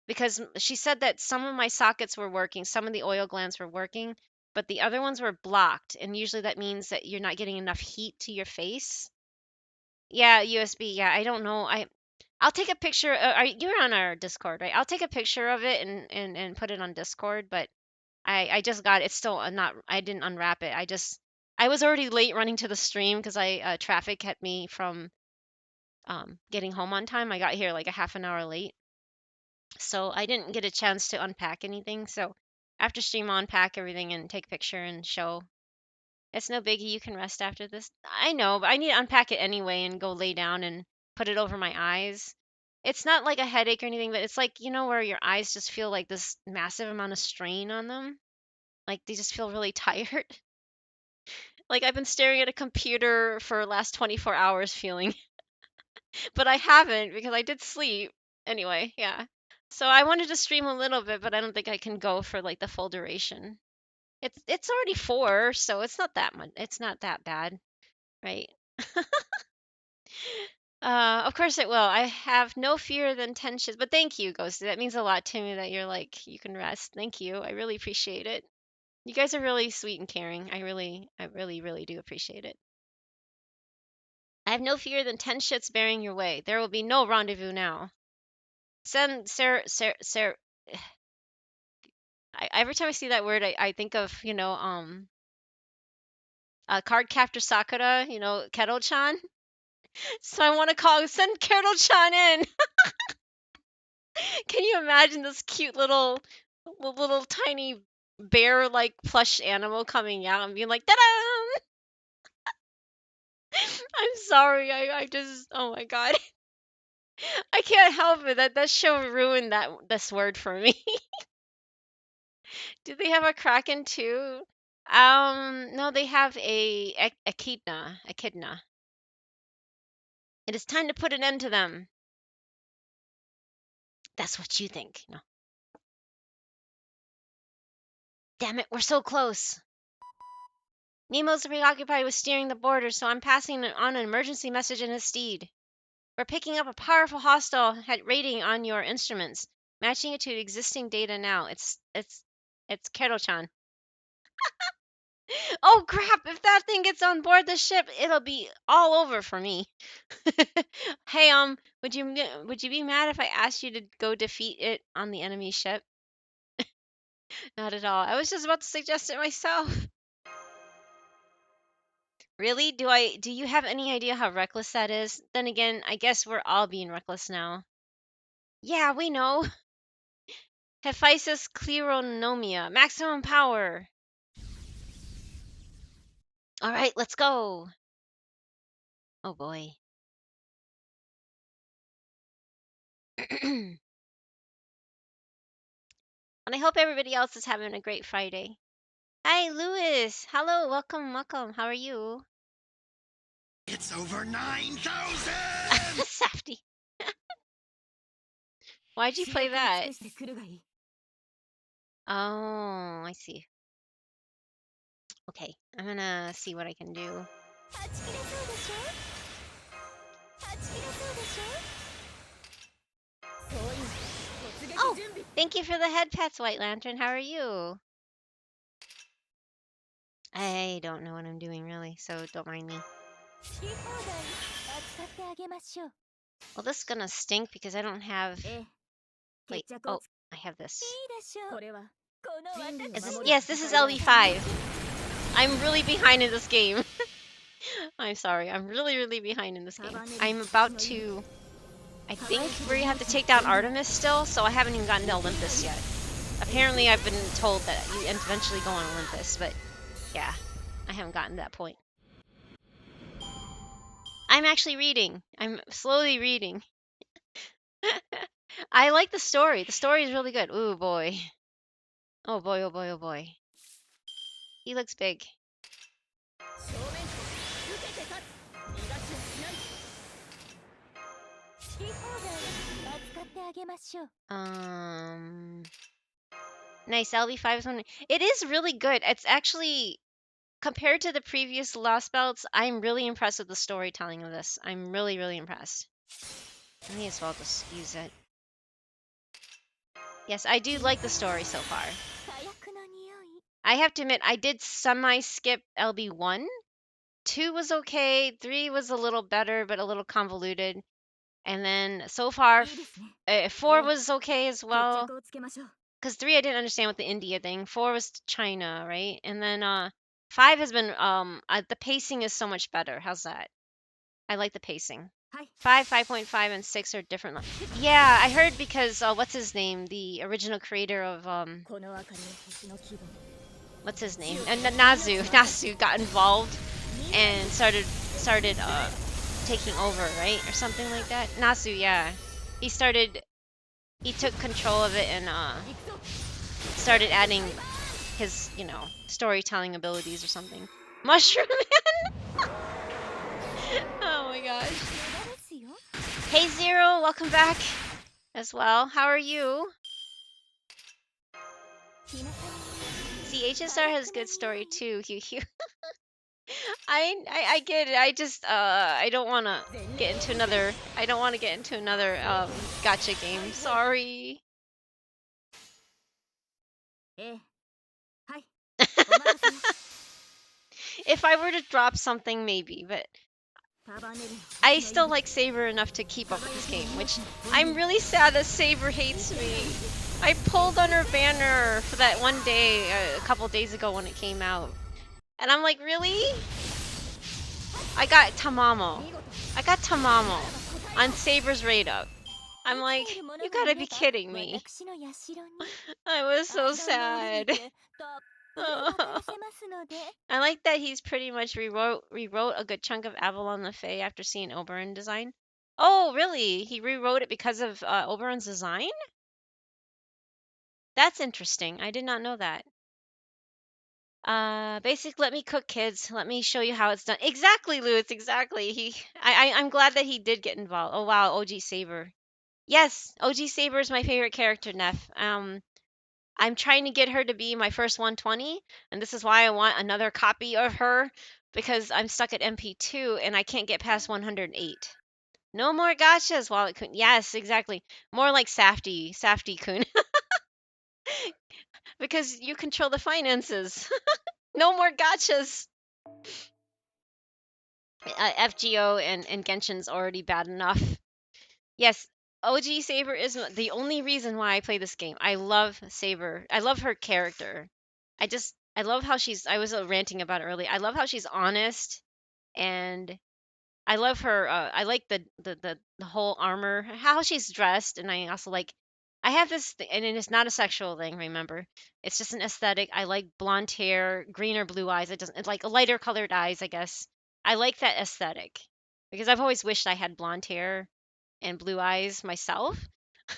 because she said that some of my sockets were working, some of the oil glands were working, but the other ones were blocked, and usually that means that you're not getting enough heat to your face. Yeah, USB. Yeah, I don't know. I'll take a picture. You're on our Discord, right? I'll take a picture of it and put it on Discord. But I just got it. It's still not. I didn't unwrap it. I was already late running to the stream because I traffic kept me from getting home on time. I got here like a half an hour late, so I didn't get a chance to unpack anything. So after stream, I'll unpack everything and take a picture and show. It's no biggie. You can rest after this. I know, but I need to unpack it anyway and go lay down and put it over my eyes. It's not like a headache or anything, but it's like, where your eyes just feel like this massive amount of strain on them. Like they just feel really tired. Like I've been staring at a computer for the last 24 hours feeling, but I haven't because I did sleep. Anyway, yeah. So I wanted to stream a little bit, but I don't think I can go for like the full duration. It's already 4, so it's not that much. It's not that bad, right? Of course it will. I have no fear than 10 shits. But thank you, Ghosty. That means a lot to me that you're like, you can rest. Thank you. I really appreciate it. You guys are really sweet and caring. I really, really do appreciate it. I have no fear than 10 shits bearing your way. There will be no rendezvous now. Send Sarah. Every time I see that word, I think of, card captor Sakura, Kettle-chan. So I want to send Kettle-chan in. Can you imagine this cute little tiny bear-like plush animal coming out and being like, ta-da! I'm sorry. I just, oh my god. I can't help it. That show ruined this word for me. Do they have a kraken too? No, they have a echidna. Echidna. It is time to put an end to them. That's what you think. No. Damn it, we're so close. Nemo's preoccupied with steering the border, so I'm passing on an emergency message in his steed. We're picking up a powerful hostile rating on your instruments, matching it to existing data now. It's Kero-chan. Oh crap! If that thing gets on board the ship, it'll be all over for me. Hey, would you be mad if I asked you to go defeat it on the enemy ship? Not at all. I was just about to suggest it myself. Really? Do you have any idea how reckless that is? Then again, I guess we're all being reckless now. Yeah, we know. Hephaestus Cleronomia. Maximum power. All right, let's go. Oh boy. And I hope everybody else is having a great Friday. Hi, Lewis. Hello, welcome, welcome. How are you? It's over 9,000! Safety. Why'd you play that? Oh, I see. Okay, I'm gonna see what I can do. Oh, thank you for the head pets, White Lantern. How are you? I don't know what I'm doing really, so don't mind me. Well, this is gonna stink because I don't have... Wait, oh, I have this. Is this... Yes, this is LV5. I'm really behind in this game. I'm sorry, I'm really behind in this game. I'm about to... I think we have to take down Artemis still, so I haven't even gotten to Olympus yet. Apparently I've been told that you eventually go on Olympus, but yeah, I haven't gotten to that point. I'm actually reading. I'm slowly reading. I like the story. The story is really good. Ooh, boy. Oh boy, oh boy, oh boy. He looks big. Nice, LV5 is one. It is really good. It's actually, compared to the previous Lost Belts, I'm really impressed with the storytelling of this. I'm really impressed. I may as well just use it. Yes, I do like the story so far. I have to admit, I did semi-skip LB1. 2 was okay, 3 was a little better, but a little convoluted. And then, so far, 4 was okay as well. Because 3, I didn't understand with the India thing. 4 was China, right? And then, 5 has been, the pacing is so much better. How's that? I like the pacing. 5, 5.5, and 6 are different. Yeah, I heard because, what's his name? The original creator of, what's his name? And Nasu got involved and started taking over, right? Or something like that. Nasu, yeah. He took control of it and, started adding his, storytelling abilities or something. Mushroom Man! Oh my gosh. Hey Zero, welcome back as well. How are you? See, HSR has good story too. I get it. I just I don't want to get into another gotcha game. Sorry. If I were to drop something, maybe, but I still like Saber enough to keep up with this game, which I'm really sad that Saber hates me. I pulled on her banner for that one day, a couple days ago when it came out. And I'm like, really? I got Tamamo on Saber's radar. I'm like, you gotta be kidding me. I was so sad. I like that he's pretty much rewrote a good chunk of Avalon the Fae after seeing Oberon design. Oh, really? He rewrote it because of Oberon's design? That's interesting. I did not know that. Basic, let me cook, kids. Let me show you how it's done. Exactly, Lewis. Exactly. I'm glad that he did get involved. Oh wow, OG Saber. Yes, OG Saber is my favorite character, Neff. I'm trying to get her to be my first 120, and this is why I want another copy of her, because I'm stuck at MP2 and I can't get past 108. No more gotchas, Wallet Kun. Yes, exactly. More like Safety Kun. Because you control the finances. No more gotchas. FGO and Genshin's already bad enough. Yes, OG Saber is the only reason why I play this game. I love Saber. I love her character. I love how I was ranting about it earlier. I love how she's honest and I love her. I like the whole armor, how she's dressed, and I also like. I have this, and it's not a sexual thing. Remember, it's just an aesthetic. I like blonde hair, green or blue eyes. It doesn't. It's like lighter colored eyes, I guess. I like that aesthetic because I've always wished I had blonde hair and blue eyes myself.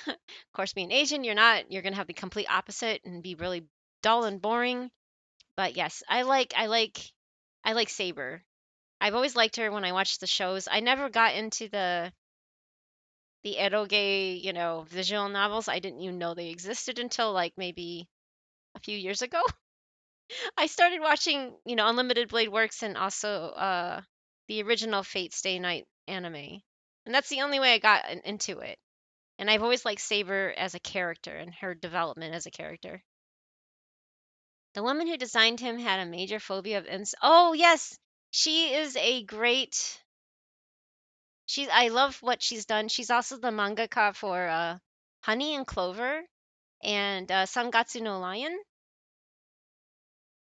Of course, being Asian, you're not. You're gonna have the complete opposite and be really dull and boring. But yes, I like Saber. I've always liked her when I watched the shows. I never got into the eroge, visual novels. I didn't even know they existed until like maybe a few years ago. I started watching, Unlimited Blade Works and also the original Fate Stay Night anime. And that's the only way I got into it. And I've always liked Saber as a character and her development as a character. The woman who designed him had a major phobia of insects. Oh, yes. She is a great. I love what she's done. She's also the mangaka for Honey and Clover and Sangatsu no Lion.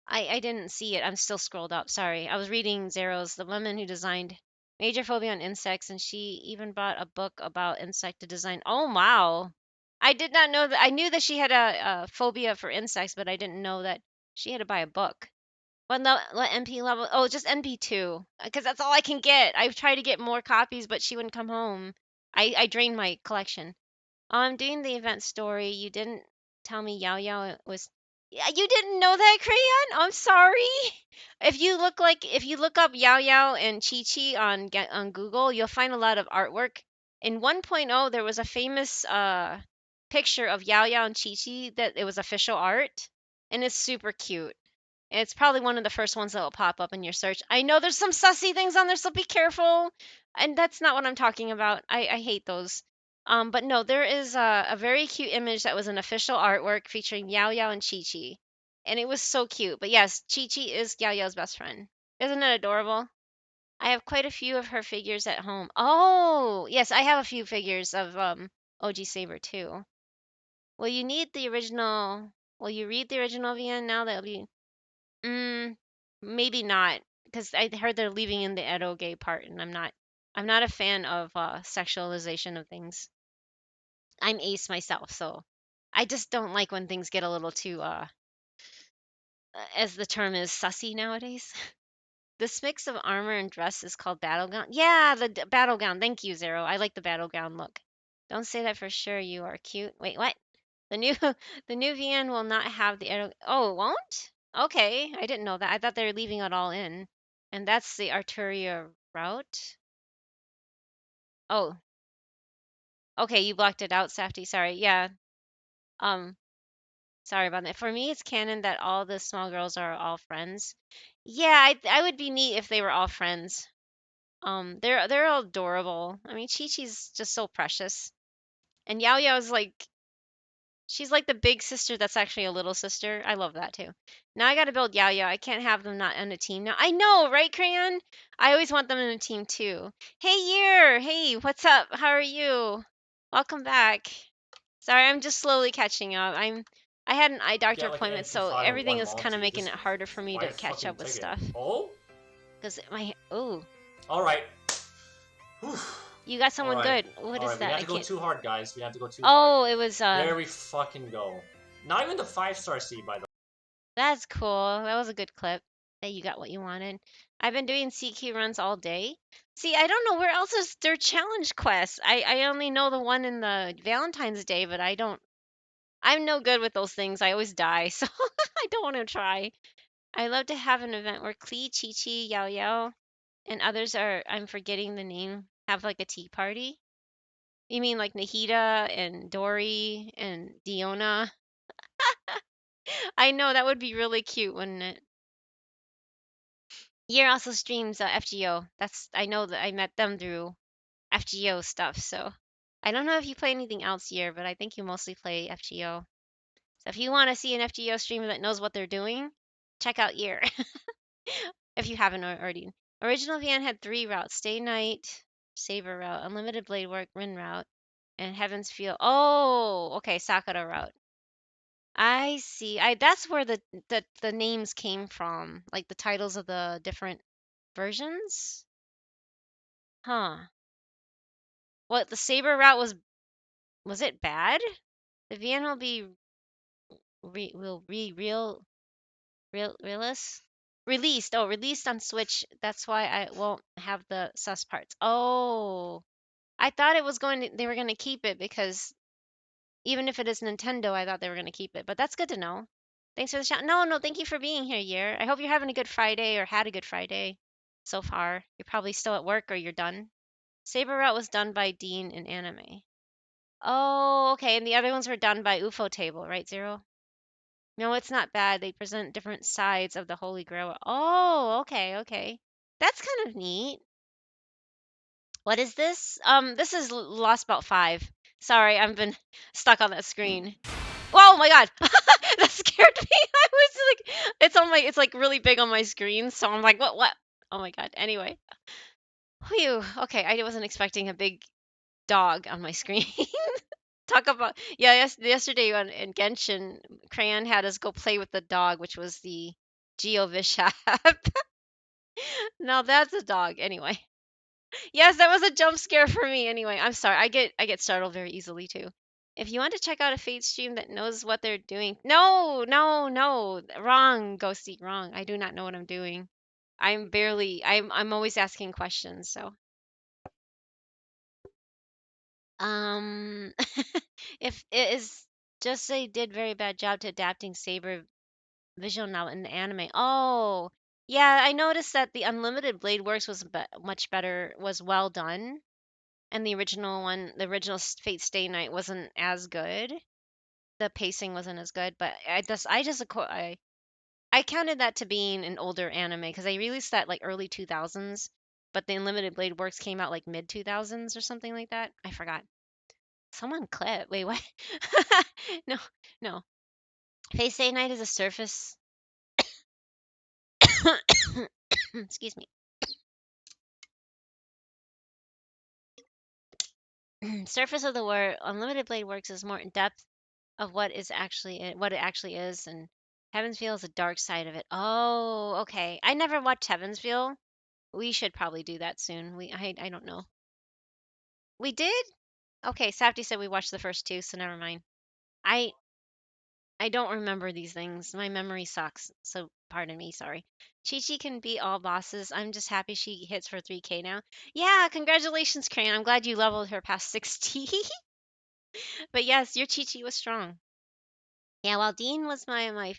I didn't see it. I'm still scrolled up. Sorry. I was reading Zero's, the woman who designed major phobia on insects, and she even bought a book about insect design. Oh, wow. I did not know that. I knew that she had a phobia for insects, but I didn't know that she had to buy a book. What NP level? Oh, just NP2, because that's all I can get. I've tried to get more copies, but she wouldn't come home. I drained my collection. I'm doing the event story. You didn't tell me Yao Yao was. Yeah, you didn't know that, Crayon? I'm sorry. If you look up Yao Yao and Chi Chi on Google, you'll find a lot of artwork. In 1.0, there was a famous picture of Yao Yao and Chi Chi that it was official art, and it's super cute. It's probably one of the first ones that will pop up in your search. I know there's some sussy things on there, so be careful. And that's not what I'm talking about. I hate those. But no, there is a very cute image that was an official artwork featuring Yao Yao and Chi Chi. And it was so cute. But yes, Chi Chi is Yao Yao's best friend. Isn't it adorable? I have quite a few of her figures at home. Oh, yes, I have a few figures of OG Saber too. Will you need the original? Will you read the original VN now? That'll be Mm, maybe not, because I heard they're leaving in the eroge part, and I'm not a fan of sexualization of things. I'm ace myself, so I just don't like when things get a little too, as the term is, sussy nowadays. This mix of armor and dress is called battle gown. Yeah, the battle gown. Thank you, Zero. I like the battle gown look. Don't say that for sure. You are cute. Wait, what? The new the new VN will not have the oh, it won't? Okay, I didn't know that. I thought they were leaving it all in. And that's the Arturia route. Oh, okay, you blocked it out, Safety. Sorry. Yeah. Um, sorry about that. For me, it's canon that all the small girls are all friends. Yeah, I would be neat if they were all friends. They're all adorable. I mean, Chi Chi's just so precious. And Yao Yao's like she's like the big sister that's actually a little sister. I love that too. Now I gotta build Yao Yao. I can't have them not in a team now. I know, right, Crayon? I always want them in a team too. Hey, Year! Hey, what's up? How are you? Welcome back. Sorry, I'm just slowly catching up. I had an eye doctor Get like an appointment, so MP5 and everything one is kind of Monty. making Just it harder for me buy to a catch fucking up with ticket. stuff. Oh? Cause my Alright. you got someone Alright. good. What is Alright, we that? have I to go can't. too hard, guys. We have to go too hard. Oh, it was There we fucking go. Not even the 5-star seed, by the way. That's cool. That was a good clip. That you got what you wanted. I've been doing CQ runs all day. See, I don't know where else is their challenge quest. I only know the one in the Valentine's Day, but I'm no good with those things. I always die, so I don't want to try. I love to have an event where Klee, Chi Chi, Yao Yao, and others I'm forgetting the name, have like a tea party. You mean like Nahida and Dory and Diona? I know that would be really cute, wouldn't it? Year also streams FGO. I know that I met them through FGO stuff. So I don't know if you play anything else, Year, but I think you mostly play FGO. So if you want to see an FGO streamer that knows what they're doing, check out Year. If you haven't already. Original VN had 3 routes: Stay Night, Saber route, Unlimited Blade Work, Rin route, and Heaven's Feel. Oh, okay, Sakura route. I see. That's where the names came from, like the titles of the different versions? Huh. What, the Saber route was it bad? The VN will be released. Oh, released on Switch. That's why I won't have the sus parts. Oh, I thought it was they were going to keep it because even if it is Nintendo, I thought they were going to keep it. But that's good to know. Thanks for the shout. No, thank you for being here, Year. I hope you're having a good Friday or had a good Friday so far. You're probably still at work or you're done. Saber Route was done by Dean in anime. Oh, okay. And the other ones were done by UFO Table, right, Zero? No, it's not bad. They present different sides of the Holy Grail. Oh, okay. That's kind of neat. What is this? This is Lost Belt 5. Sorry, I've been stuck on that screen. Oh my god. That scared me. I was like, it's like really big on my screen, so I'm like, what? Oh my god. Anyway. Whew. Okay, I wasn't expecting a big dog on my screen. Talk about, yeah, yesterday in Genshin, Crayon had us go play with the dog, which was the Geovishap. Now that's a dog. Anyway. Yes, that was a jump scare for me. Anyway, I'm sorry. I get startled very easily too. If you want to check out a Fate stream that knows what they're doing, no, wrong, Ghosty, wrong. I do not know what I'm doing. I'm always asking questions. So, um, if it is just they did very bad job to adapting Saber visual novel in the anime. Oh, yeah, I noticed that the Unlimited Blade Works was much better, was well done. And the original one, the original Fate Stay Night wasn't as good. The pacing wasn't as good, but I counted that to being an older anime because they released that like early 2000s, but the Unlimited Blade Works came out like mid 2000s or something like that. I forgot. Someone clip. Wait, what? No, no. Fate Stay Night is a surface. Excuse me. Surface of the word Unlimited Blade Works is more in depth of what it actually is, and Heaven's Feel is the dark side of it. Oh, okay. I never watched Heaven's Feel. We should probably do that soon. I don't know. We did? Okay, Safety said we watched the first two, so never mind. I I don't remember these things. My memory sucks, so pardon me, sorry. Chi-Chi can beat all bosses. I'm just happy she hits for 3K now. Yeah, congratulations, Crayon. I'm glad you leveled her past 60. But yes, your Chi-Chi was strong. Yeah, while Dean was my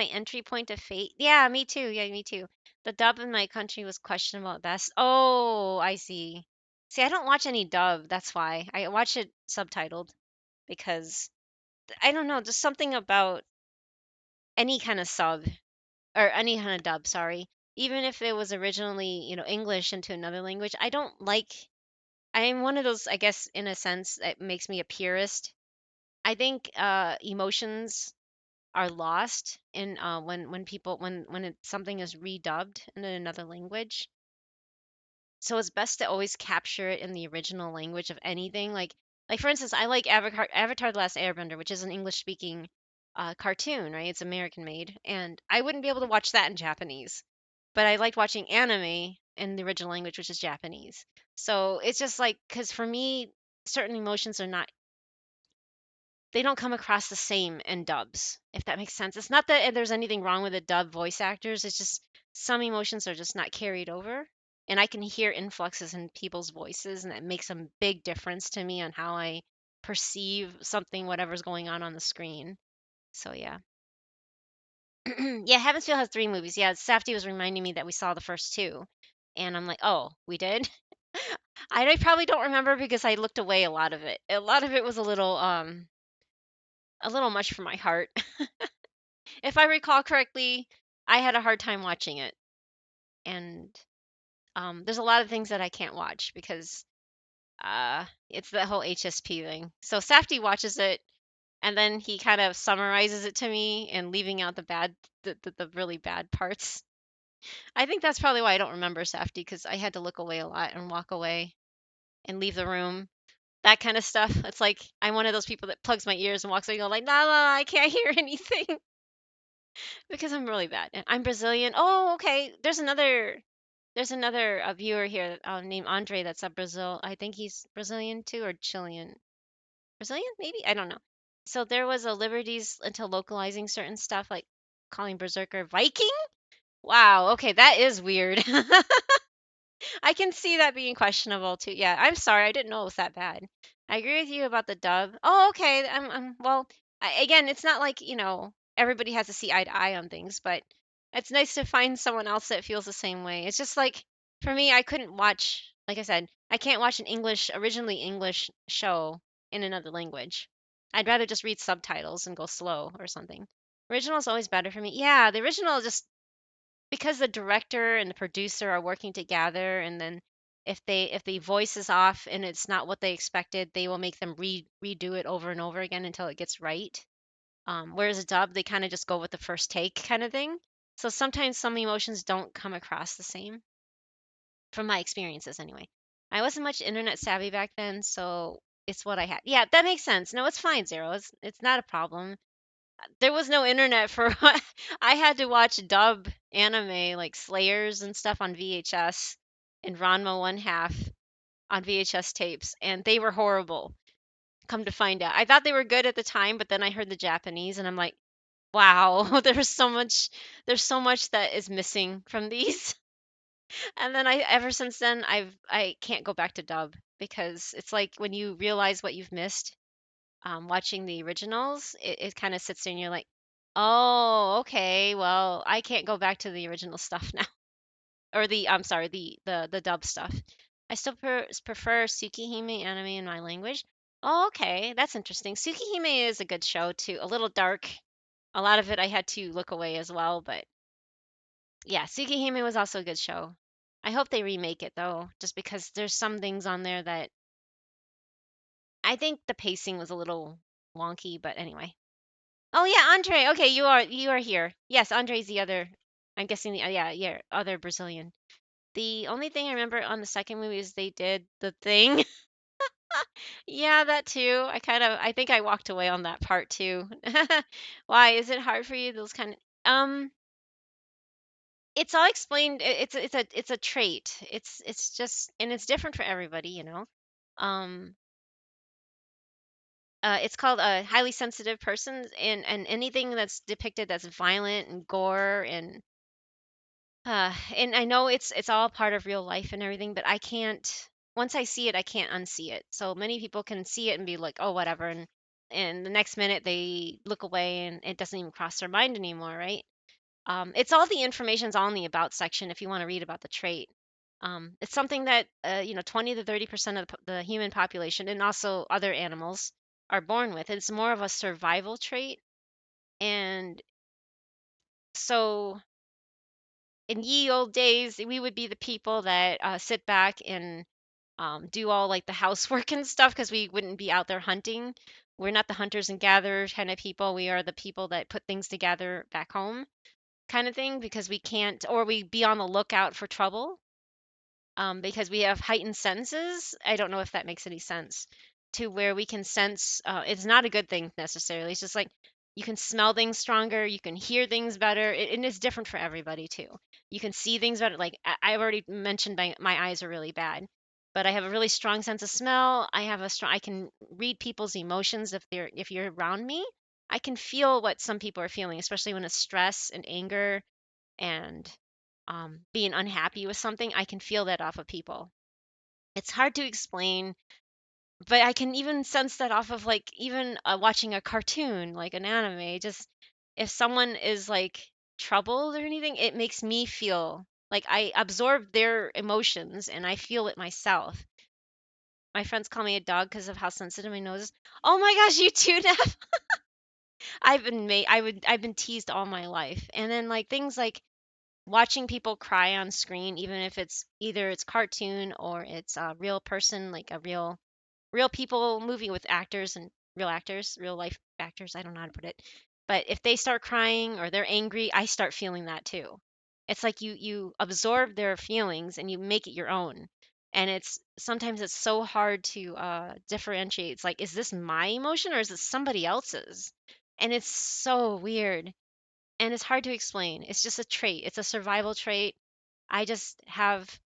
entry point of Fate. Yeah, me too. Yeah, me too. The dub in my country was questionable at best. Oh, I see. See, I don't watch any dub. That's why I watch it subtitled because I don't know, just something about any kind of sub or any kind of dub. Sorry, even if it was originally English into another language, I don't like. I'm one of those, I guess, in a sense, that makes me a purist. I think emotions are lost in when people when something is redubbed in another language. So it's best to always capture it in the original language of anything. Like for instance, I like Avatar: The Last Airbender, which is an English speaking cartoon, right? It's American made, and I wouldn't be able to watch that in Japanese, but I liked watching anime in the original language, which is Japanese. So it's just like because for me, certain emotions are not they don't come across the same in dubs, if that makes sense. It's not that there's anything wrong with the dub voice actors, it's just some emotions are just not carried over. And I can hear influxes in people's voices, and it makes a big difference to me on how I perceive something, whatever's going on the screen. So, yeah. Yeah, Heaven's Feel has 3 movies. Yeah, Safety was reminding me that we saw the first 2. And I'm like, oh, we did? I probably don't remember because I looked away a lot of it. A lot of it was a little much for my heart. If I recall correctly, I had a hard time watching it. And there's a lot of things that I can't watch because it's the whole HSP thing. So Safty watches it and then he kind of summarizes it to me and leaving out the really bad parts. I think that's probably why I don't remember Safety because I had to look away a lot and walk away and leave the room. That kind of stuff. It's like I'm one of those people that plugs my ears and walks away and go like, nah, I can't hear anything. Because I'm really bad. I'm Brazilian. Oh, okay. There's another. There's another viewer here named Andre that's a Brazil. I think he's Brazilian too, or Chilean. Brazilian, maybe? I don't know. So there was a liberties into localizing certain stuff, like calling Berserker Viking. Wow, okay, that is weird. I can see that being questionable too. Yeah, I'm sorry, I didn't know it was that bad. I agree with you about the dub. Oh, okay. Well, again, it's not like, everybody has to see eye to eye on things, but it's nice to find someone else that feels the same way. It's just like for me, I couldn't watch, like I said, I can't watch an originally English show in another language. I'd rather just read subtitles and go slow or something. Original is always better for me. Yeah, the original just because the director and the producer are working together, and then if the voice is off and it's not what they expected, they will make them redo it over and over again until it gets right. Whereas a dub, they kind of just go with the first take kind of thing. So sometimes some emotions don't come across the same, from my experiences anyway. I wasn't much internet savvy back then, so it's what I had. Yeah, that makes sense. No, it's fine, Zero. It's not a problem. There was no internet for I had to watch dub anime like Slayers and stuff on VHS and Ranma one half on VHS tapes, and they were horrible. Come to find out, I thought they were good at the time, but then I heard the Japanese, and I'm like, wow, there's so much that is missing from these. And then ever since then, I can't go back to dub because it's like when you realize what you've missed, watching the originals, it kind of sits there and you're like, oh, okay, well, I can't go back to the original stuff now. Or I'm sorry, the dub stuff. I still prefer Tsukihime anime in my language. Oh, okay, that's interesting. Tsukihime is a good show too. A little dark. A lot of it I had to look away as well, but yeah, Tsukihime was also a good show. I hope they remake it though, just because there's some things on there that I think the pacing was a little wonky, but anyway. Oh yeah, Andre. Okay, you are here. Yes, Andre's the other. I'm guessing the yeah, other Brazilian. The only thing I remember on the second movie is they did the thing. Yeah, that too. I think I walked away on that part too. Why is it hard for you? Those kind of it's all explained. It's a trait. It's just and it's different for everybody. Um, it's called a highly sensitive person, and anything that's depicted that's violent and gore and I know it's all part of real life and everything, but I can't once I see it, I can't unsee it. So many people can see it and be like, "Oh, whatever," and the next minute they look away and it doesn't even cross their mind anymore, right? It's all the information's all in the about section if you want to read about the trait. It's something that 20 to 30% of the human population and also other animals are born with. It's more of a survival trait, and so in ye old days, we would be the people that sit back and do all like the housework and stuff because we wouldn't be out there hunting. We're not the hunters and gatherers kind of people. We are the people that put things together back home kind of thing because we can't, or we be on the lookout for trouble because we have heightened senses. I don't know if that makes any sense to where we can sense. It's not a good thing necessarily. It's just like you can smell things stronger, you can hear things better, and it's different for everybody too. You can see things better. Like I've already mentioned, my eyes are really bad, but I have a really strong sense of smell. I can read people's emotions if you're around me. I can feel what some people are feeling, especially when it's stress and anger and being unhappy with something. I can feel that off of people. It's hard to explain, but I can even sense that off of like even watching a cartoon, like an anime. Just if someone is like troubled or anything, it makes me feel like I absorb their emotions and I feel it myself. My friends call me a dog because of how sensitive my nose is. Oh my gosh, you too, Nev. I've been teased all my life. And then like things like watching people cry on screen, even if it's either it's cartoon or it's a real person, like a real people movie with actors and real actors, real life actors. I don't know how to put it, but if they start crying or they're angry, I start feeling that too. It's like you absorb their feelings and you make it your own. And it's sometimes it's so hard to differentiate. It's like, is this my emotion or is it somebody else's? And it's so weird and it's hard to explain. It's just a trait. It's a survival trait. I just have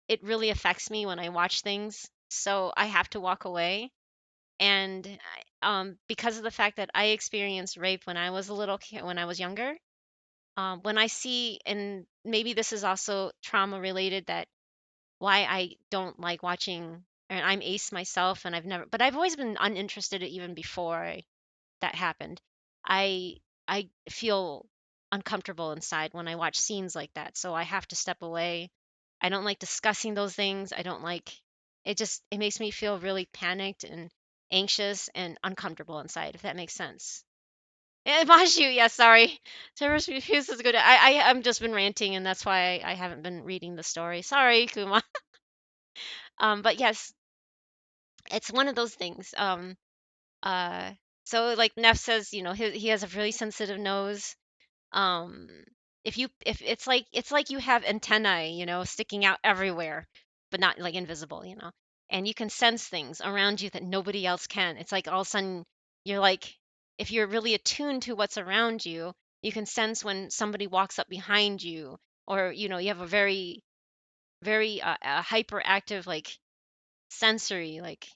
it really affects me when I watch things, so I have to walk away. And because of the fact that I experienced rape when I was a little kid, when I was younger, when I see, and maybe this is also trauma related, that why I don't like watching, and I'm ace myself, and I've always been uninterested even before that happened. I I feel uncomfortable inside when I watch scenes like that, so I have to step away. I don't like discussing those things. I don't like it. Just it makes me feel really panicked and anxious and uncomfortable inside, if that makes sense. Yeah, Mashu, yeah, sorry. Service Refuse is good. I'm just been ranting, and that's why I haven't been reading the story. Sorry, Kuma. But yes, it's one of those things. Uh, so like Neff says, he has a really sensitive nose. Um, if it's like you have antennae, sticking out everywhere, but not like invisible, and you can sense things around you that nobody else can. It's like all of a sudden you're like, if you're really attuned to what's around you, you can sense when somebody walks up behind you, or you have a very, very hyperactive like sensory, like,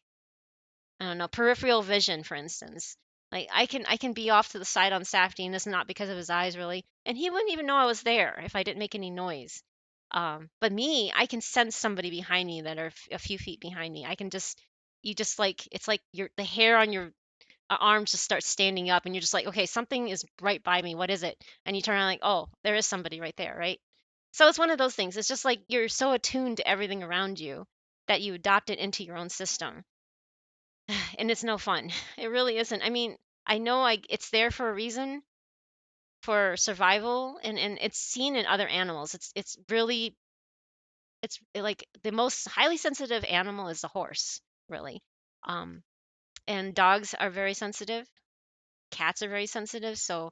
I don't know, peripheral vision, for instance. Like I can be off to the side on Safety, and it's not because of his eyes really, and he wouldn't even know I was there if I didn't make any noise. But me, I can sense somebody behind me that are a few feet behind me. I can just, you just like, it's like the hair on your arms just starts standing up, and you're just like, okay, something is right by me. What is it? And you turn around like, oh, there is somebody right there, right? So it's one of those things. It's just like you're so attuned to everything around you that you adopt it into your own system. And it's no fun. It really isn't. I mean, I know it's there for a reason, for survival, and it's seen in other animals. It's really, like the most highly sensitive animal is the horse, really. Um, and dogs are very sensitive. Cats are very sensitive. So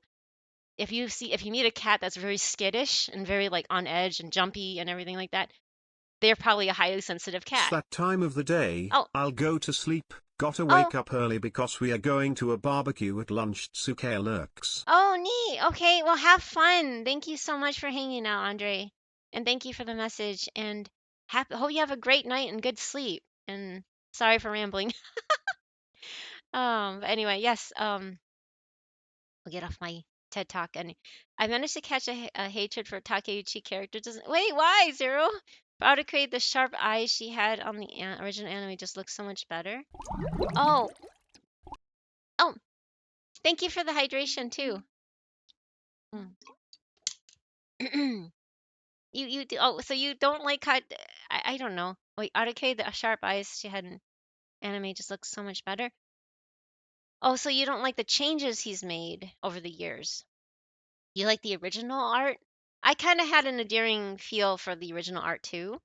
if you meet a cat that's very skittish and very like on edge and jumpy and everything like that, they're probably a highly sensitive It's cat. that time of the day. Oh, I'll go to sleep. Gotta oh, wake up early because we are going to a barbecue at lunch. Tsuke lurks. oh, neat. Okay, well, have fun. Thank you so much for hanging out, Andre. And thank you for the message. And hope you have a great night and good sleep. And sorry for rambling. But anyway, yes, we'll get off my TED Talk. And I managed to catch a hatred for Takeuchi character. Doesn't wait, why, Zero? How to create the sharp eyes she had on the original anime just looks so much better. Oh, oh, thank you for the hydration too. Mm. You do, oh, so you don't like how I don't know. Wait, Arcade, the sharp eyes she had in anime just looks so much better. Oh, so you don't like the changes he's made over the years. You like the original art? I kind of had an endearing feel for the original art too,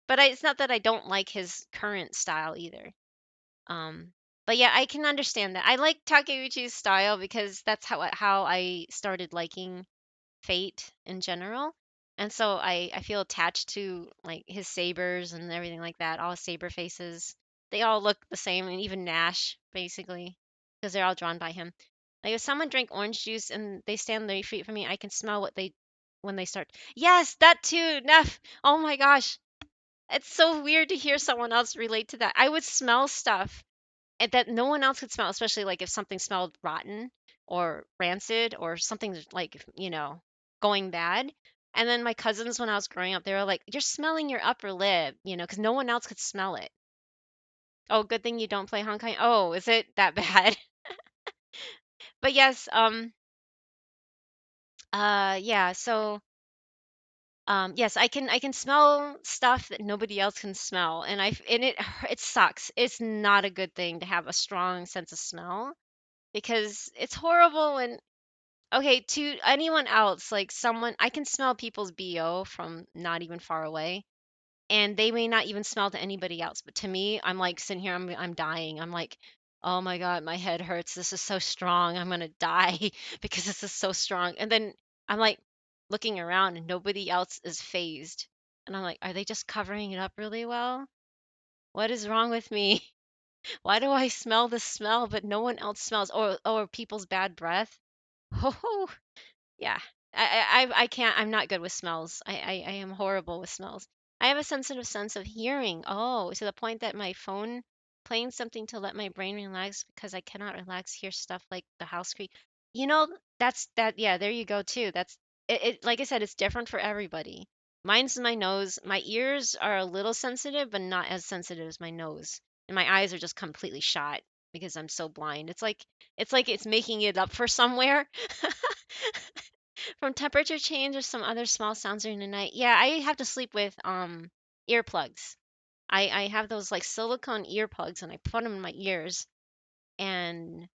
but it's not that I don't like his current style either. Um, but yeah, I can understand that. I like Takeuchi's style because that's how I started liking Fate in general. And so I feel attached to like his sabers and everything like that. All his saber faces, they all look the same, and even Nash basically, because they're all drawn by him. Like if someone drank orange juice and they stand 30 feet from me, I can smell what they when they start. Yes, that too, Neff. Oh my gosh, it's so weird to hear someone else relate to that. I would smell stuff and that no one else could smell, especially like if something smelled rotten or rancid or something like, going bad. And then my cousins, when I was growing up, they were like, "You're smelling your upper lip," because no one else could smell it. Oh, good thing you don't play Honkai. Oh, is it that bad? But yes, yeah. So, yes, I can smell stuff that nobody else can smell, and it sucks. It's not a good thing to have a strong sense of smell because it's horrible. And okay, to anyone else, like someone, I can smell people's BO from not even far away, and they may not even smell to anybody else. But to me, I'm like sitting here, I'm dying. I'm like, oh my God, my head hurts. This is so strong. I'm gonna die because this is so strong. And then I'm like looking around, and nobody else is phased. And I'm like, are they just covering it up really well? What is wrong with me? Why do I smell the smell, but no one else smells? Or people's bad breath? Oh, yeah. I can't. I'm not good with smells. I am horrible with smells. I have a sensitive sense of hearing. Oh, to the point that my phone playing something to let my brain relax because I cannot relax hear stuff like the house creak. You know, that's that. Yeah, there you go too. That's it. Like I said, it's different for everybody. Mine's my nose. My ears are a little sensitive, but not as sensitive as my nose. And my eyes are just completely shot because I'm so blind. It's like it's making it up for somewhere. From temperature change or some other small sounds during the night. Yeah, I have to sleep with earplugs. I have those like silicone earplugs and I put them in my ears. And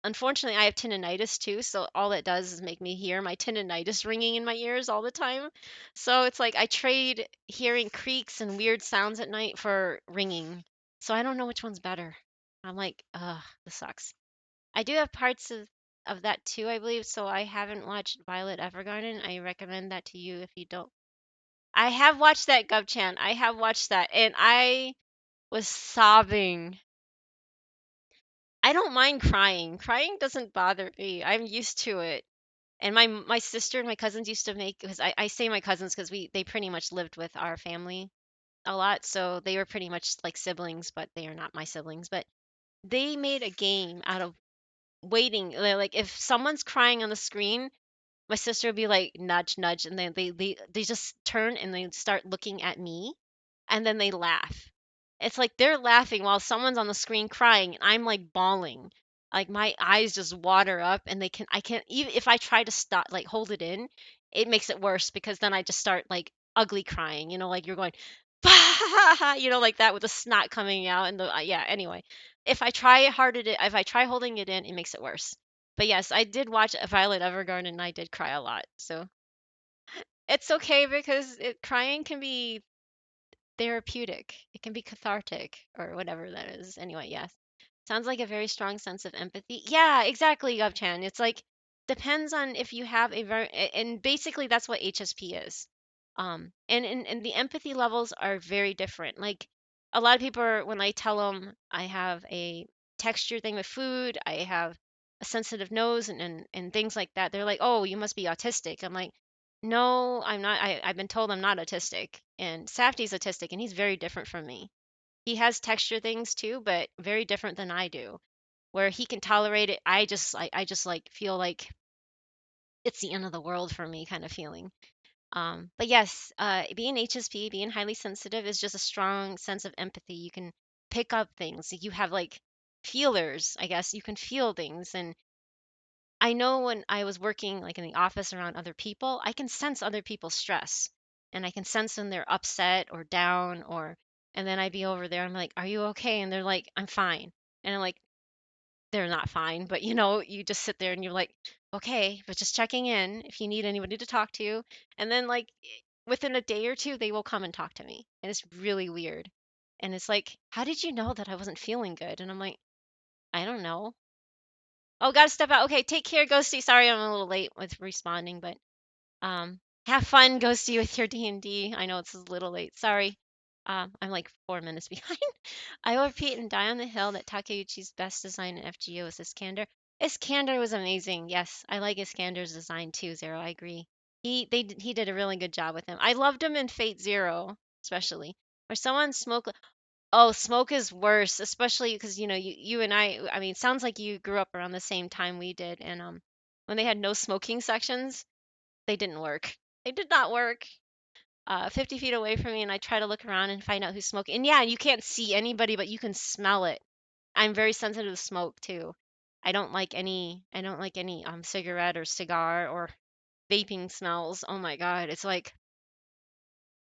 unfortunately I have tinnitus too, so all it does is make me hear my tinnitus ringing in my ears all the time. So it's like I trade hearing creaks and weird sounds at night for ringing. So I don't know which one's better. I'm like, ugh, this sucks. I do have parts of that too, I believe. So I haven't watched Violet Evergarden. I recommend that to you if you don't. I have watched that GovChan. I have watched that, and I was sobbing. I don't mind crying. Crying doesn't bother me. I'm used to it. And my sister and my cousins used to make because I say my cousins because we they pretty much lived with our family a lot, so they were pretty much like siblings, but they are not my siblings. But they made a game out of waiting. Like if someone's crying on the screen, my sister would be like nudge nudge, and then they just turn and they start looking at me, and then they laugh. It's like they're laughing while someone's on the screen crying and I'm like bawling. Like my eyes just water up and I can't even if I try to stop like hold it in, it makes it worse because then I just start like ugly crying, like you're going like that with the snot coming out and the yeah, anyway. If I try holding it in, it makes it worse. But yes, I did watch Violet Evergarden and I did cry a lot. So it's okay because crying can be therapeutic. It can be cathartic or whatever that is. Anyway, yes. Sounds like a very strong sense of empathy. Yeah, exactly, Govchan. It's like depends on if you have and basically that's what HSP is. And the empathy levels are very different. Like a lot of people when I tell them I have a texture thing with food, I have a sensitive nose and things like that, they're like, "Oh, you must be autistic." I'm like, "No, I'm not. I've been told I'm not autistic." And Safty's autistic and he's very different from me. He has texture things too, but very different than I do. Where he can tolerate it, I just like feel like it's the end of the world for me kind of feeling. But yes, being HSP, being highly sensitive is just a strong sense of empathy. You can pick up things. You have like feelers, I guess. You can feel things. And I know when I was working like in the office around other people, I can sense other people's stress and I can sense when they're upset or down and then I'd be over there. I'm like, "Are you okay?" And they're like, "I'm fine." And I'm like, they're not fine, but you just sit there and you're like, "Okay, but just checking in if you need anybody to talk to." And then like within a day or two, they will come and talk to me. And it's really weird. And it's like, "How did you know that I wasn't feeling good?" And I'm like, "I don't know." Oh, gotta step out. Okay, take care, Ghosty. Sorry I'm a little late with responding, but have fun, Ghosty, with your D&D. I know it's a little late. Sorry. I'm like 4 minutes behind. I will repeat and die on the hill that Takeuchi's best design in FGO is Iskander. Iskander was amazing. Yes, I like Iskander's design too, Zero. I agree. He did a really good job with him. I loved him in Fate Zero, especially. Or someone smoke. Oh, smoke is worse, especially because you and I mean, sounds like you grew up around the same time we did, and when they had no smoking sections, they didn't work. They did not work. 50 feet away from me, and I try to look around and find out who's smoking. And yeah, you can't see anybody, but you can smell it. I'm very sensitive to smoke too. I don't like any cigarette or cigar or vaping smells. Oh my God, it's like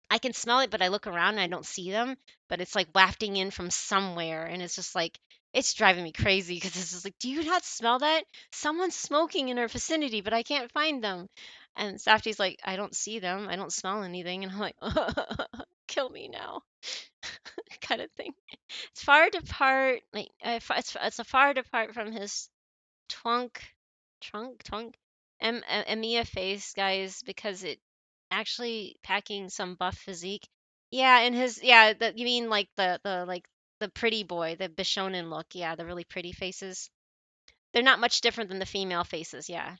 I can smell it, but I look around and I don't see them, but it's like wafting in from somewhere. And it's just like, it's driving me crazy because it's just like, do you not smell that? Someone's smoking in our vicinity, but I can't find them. And Safty's like, I don't see them. I don't smell anything. And I'm like, kill me now, kind of thing. It's far depart, like, it's a far depart from his twunk, twunk, Emiya face, guys, because it actually packing some buff physique. Yeah, and you mean like the pretty boy, the Bishonen look. Yeah, the really pretty faces. They're not much different than the female faces. Yeah.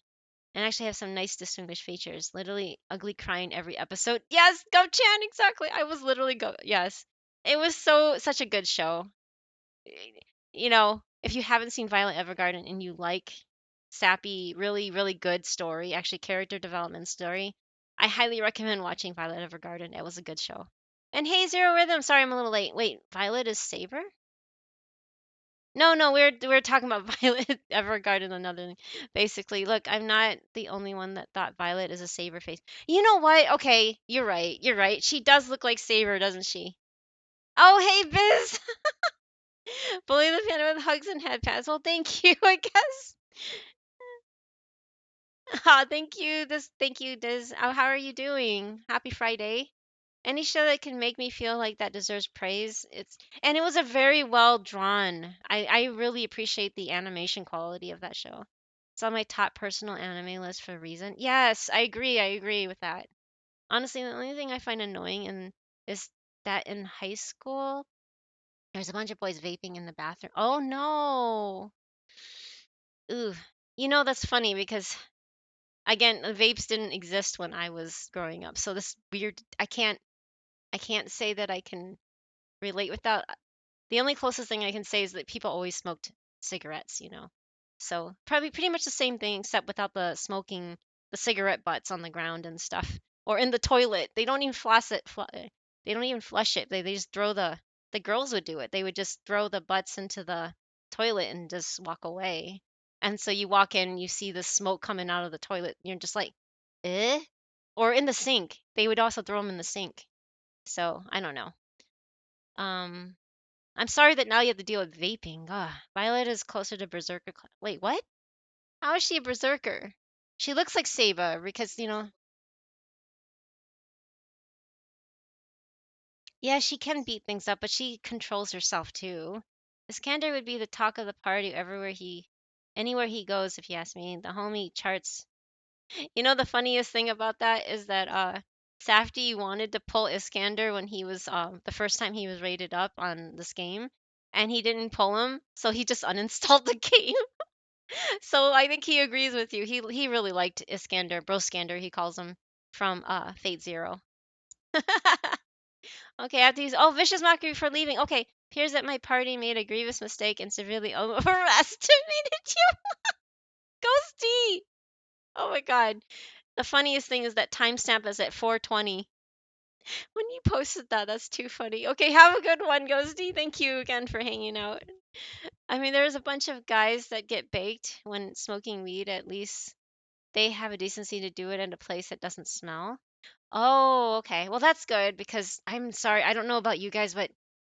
and actually have some nice distinguished features. Literally ugly crying every episode. Yes, Go Chan, exactly. I was literally go. Yes, it was such a good show. You know, if you haven't seen Violet Evergarden and you like sappy, really, really good story, actually character development story, I highly recommend watching Violet Evergarden. It was a good show. And hey, Zero Rhythm, sorry I'm a little late. Wait, Violet is Saber? No, no, we're talking about Violet Evergarden, another thing. Basically, look, I'm not the only one that thought Violet is a Saber face. You know what? Okay, you're right. You're right. She does look like Saber, doesn't she? Oh, hey, Biz! Bully the fan with hugs and head pats. Well, thank you, I guess. Thank you. Thank you, Diz. How are you doing? Happy Friday. Any show that can make me feel like that deserves praise. And it was a very well drawn. I really appreciate the animation quality of that show. It's on my top personal anime list for a reason. Yes, I agree. I agree with that. Honestly, the only thing I find annoying is that in high school there's a bunch of boys vaping in the bathroom. Oh no. Ooh. You know that's funny because again, vapes didn't exist when I was growing up. So this weird I can't say that I can relate with that. The only closest thing I can say is that people always smoked cigarettes, you know. So probably pretty much the same thing except without the smoking the cigarette butts on the ground and stuff or in the toilet. They don't even floss it. They don't even flush it. They just throw the girls would do it. They would just throw the butts into the toilet and just walk away. And so you walk in, you see the smoke coming out of the toilet. You're just like, eh? Or in the sink. They would also throw them in the sink. So I don't know. Um, I'm sorry that now you have to deal with vaping. Ugh. Violet is closer to Berserker. Wait, what? How is she a Berserker? She looks like Saba because, yeah, she can beat things up, but she controls herself too. Iskander would be the talk of the party anywhere he goes, if you ask me. The homie charts. You know, the funniest thing about that is that Safdie wanted to pull Iskander when he was the first time he was rated up on this game, and he didn't pull him, so he just uninstalled the game. So I think he agrees with you. He really liked Iskander, Broskander he calls him from Fate Zero. Okay, I have to use vicious mockery for leaving. Okay, appears that my party made a grievous mistake and severely overestimated you. Ghosty! Oh my god. The funniest thing is that timestamp is at 4:20. When you posted that, that's too funny. Okay, have a good one, Ghosty. Thank you again for hanging out. I mean, there's a bunch of guys that get baked when smoking weed. At least they have a decency to do it in a place that doesn't smell. Oh, okay. Well, that's good because I'm sorry, I don't know about you guys, but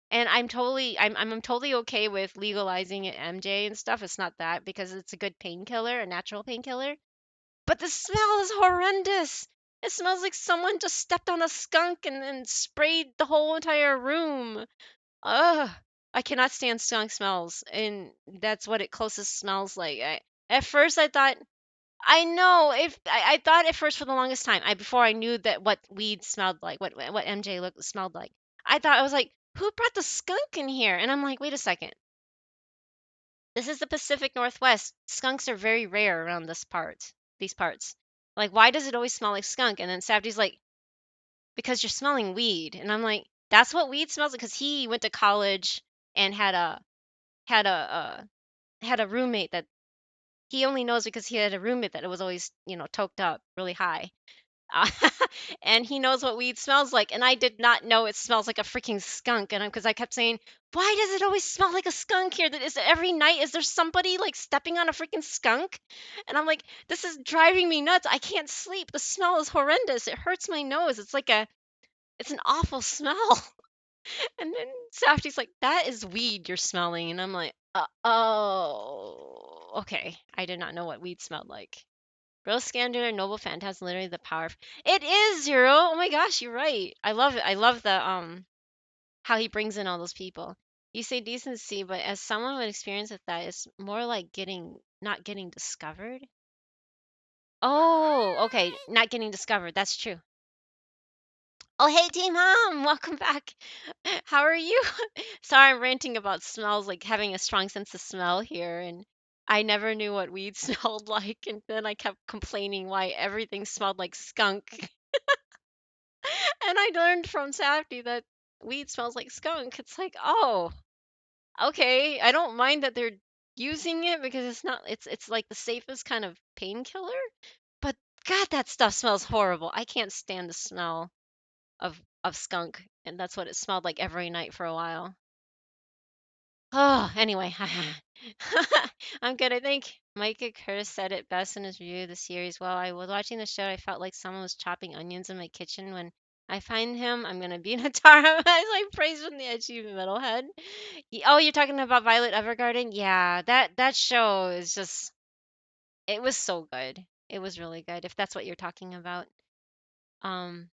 and I'm totally okay with legalizing it, MJ and stuff. It's not that because it's a good painkiller, a natural painkiller. But the smell is horrendous. It smells like someone just stepped on a skunk and sprayed the whole entire room. Ugh. I cannot stand skunk smells, and that's what it closest smells like. At first, I thought I know if I thought at first for the longest time, before I knew that what weed smelled like, what MJ smelled like, I thought I was like, who brought the skunk in here? And I'm like, wait a second, this is the Pacific Northwest. Skunks are very rare around these parts. Like, why does it always smell like skunk? And then Savdy's like, because you're smelling weed. And I'm like, that's what weed smells like. Because he went to college and had a had a roommate that he only knows because he had a roommate that was always toked up really high. Uh, and he knows what weed smells like, and I did not know it smells like a freaking skunk. And because I kept saying, "Why does it always smell like a skunk here? That is every night. Is there somebody like stepping on a freaking skunk?" And I'm like, "This is driving me nuts. I can't sleep. The smell is horrendous. It hurts my nose. It's an awful smell." And then Safty's like, "That is weed you're smelling," and I'm like, "Oh, okay. I did not know what weed smelled like." Rose Scander, Noble Fant has literally the power. It is Zero. Oh my gosh, you're right. I love it. I love the how he brings in all those people. You say decency, but as someone with experience with that, it's more like not getting discovered. Oh, okay, not getting discovered. That's true. Oh, hey, Team Mom, welcome back. How are you? Sorry, I'm ranting about smells, like having a strong sense of smell here, and I never knew what weed smelled like, and then I kept complaining why everything smelled like skunk. And I learned from Safety that weed smells like skunk. It's like, oh, okay. I don't mind that they're using it because it's like the safest kind of painkiller. But God, that stuff smells horrible. I can't stand the smell of skunk, and that's what it smelled like every night for a while. Oh, anyway, I'm good. I think Micah Curtis said it best in his review of the series. While I was watching the show, I felt like someone was chopping onions in my kitchen. When I find him, I'm gonna be Natara. I like praise from the edgy metalhead. Oh, you're talking about Violet Evergarden? Yeah, that show is just it was so good. It was really good. If that's what you're talking about. Um,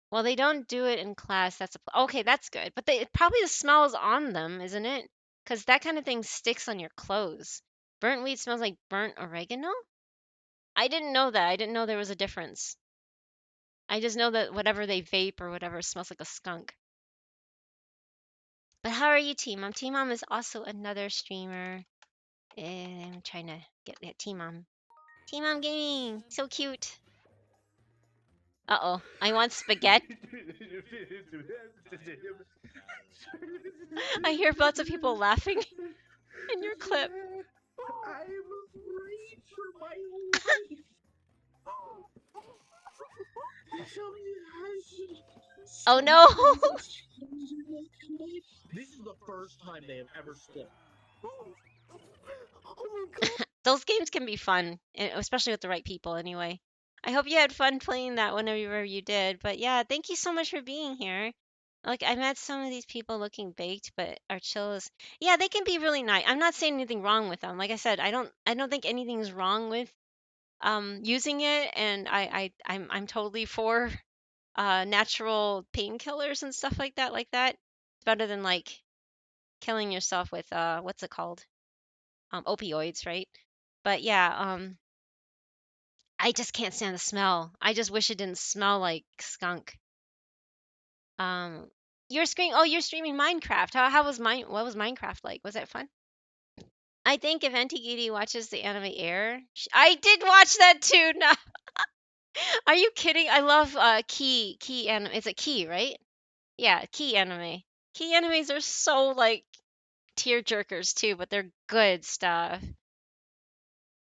well, they don't do it in class. Okay, that's good. But probably the smell is on them, isn't it? Because that kind of thing sticks on your clothes. Burnt weed smells like burnt oregano? I didn't know that. I didn't know there was a difference. I just know that whatever they vape or whatever smells like a skunk. But how are you, T-Mom? T-Mom is also another streamer. And I'm trying to get that T-Mom. T-Mom Gaming! So cute. Uh-oh. I want spaghetti. I hear lots of people laughing in your clip. I'm afraid for my life. Oh no! This is the first time they have ever split. Those games can be fun, especially with the right people anyway. I hope you had fun playing that whenever you did. But yeah, thank you so much for being here. Like I met some of these people looking baked, but are chill as yeah, they can be really nice. I'm not saying anything wrong with them. Like I said, I don't think anything's wrong with using it, and I'm totally for natural painkillers and stuff like that It's better than like killing yourself with what's it called? Opioids, right? But yeah, I just can't stand the smell. I just wish it didn't smell like skunk. Um, you're streaming Minecraft. How was what was Minecraft like? Was that fun? I think if Antigidi watches the anime Air, I did watch that too. No. Are you kidding? I love key anime. It's a key, right? Yeah, key anime. Key animes are so like tear jerkers too, but they're good stuff.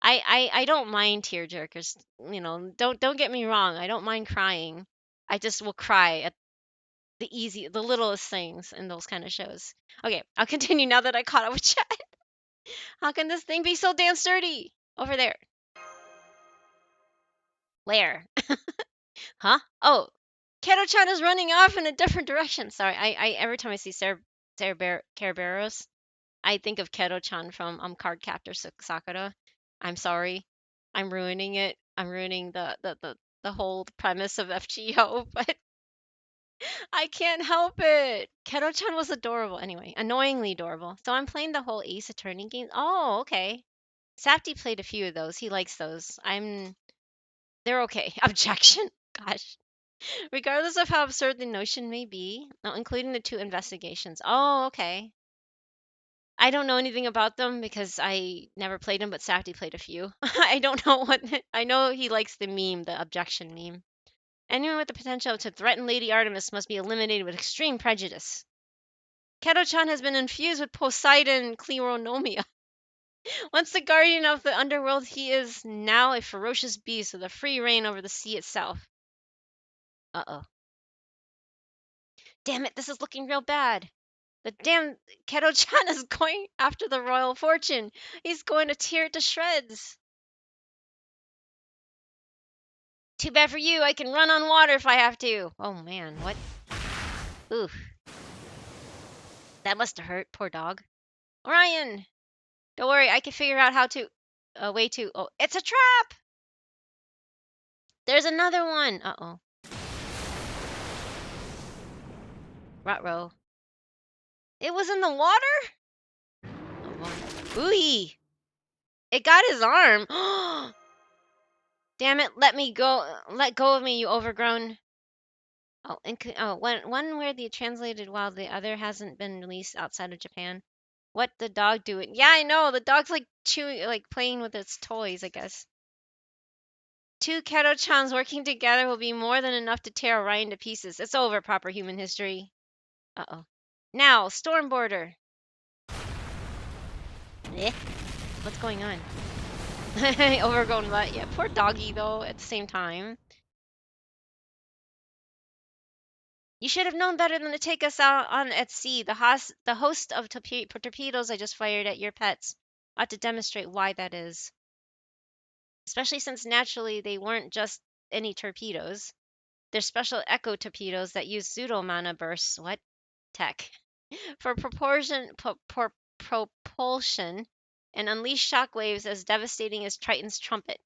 I don't mind tear jerkers. Don't get me wrong. I don't mind crying. I just will cry at the littlest things in those kind of shows. Okay, I'll continue now that I caught up with chat. How can this thing be so damn sturdy? Over there. Where? Huh? Oh, Keto-chan is running off in a different direction. Sorry, I every time I see Cerberus, I think of Keto-chan from Cardcaptor Sakura. I'm sorry. I'm ruining it. I'm ruining the whole premise of FGO, but I can't help it. Keto-chan was adorable. Anyway, annoyingly adorable. So I'm playing the whole Ace Attorney game. Oh, okay. Safty played a few of those. He likes those. They're okay. Objection. Gosh. Regardless of how absurd the notion may be, including the two investigations. Oh, okay. I don't know anything about them because I never played them, but Safety played a few. I don't know I know he likes the meme, the objection meme. Anyone with the potential to threaten Lady Artemis must be eliminated with extreme prejudice. Keto-chan has been infused with Poseidon Kleronomia. Once the guardian of the underworld, he is now a ferocious beast with a free reign over the sea itself. Uh-oh. Damn it, this is looking real bad. The damn Keto-chan is going after the royal fortune. He's going to tear it to shreds. Too bad for you. I can run on water if I have to. Oh, man. What? Oof. That must have hurt. Poor dog. Orion! Don't worry. I can figure out how to... A way to... Oh, it's a trap! There's another one. Uh-oh. Ruh-roh. It was in the water? Oh, ooh. It got his arm. Damn it. Let me go. Let go of me, you overgrown... Oh, one where they translated while the other hasn't been released outside of Japan. What the dog doing? Yeah, I know. The dog's like chewing, like playing with its toys, I guess. Two Keto-chans working together will be more than enough to tear Orion to pieces. It's over, proper human history. Uh-oh. Now, Storm Border. Eh? What's going on? Overgrown butt. Yeah, poor doggy, though, at the same time. You should have known better than to take us out on at sea. The host of torpedoes I just fired at your pets ought to demonstrate why that is. Especially since naturally they weren't just any torpedoes. They're special echo torpedoes that use pseudo mana bursts. What? Tech. For propulsion and unleash shockwaves as devastating as Triton's trumpet.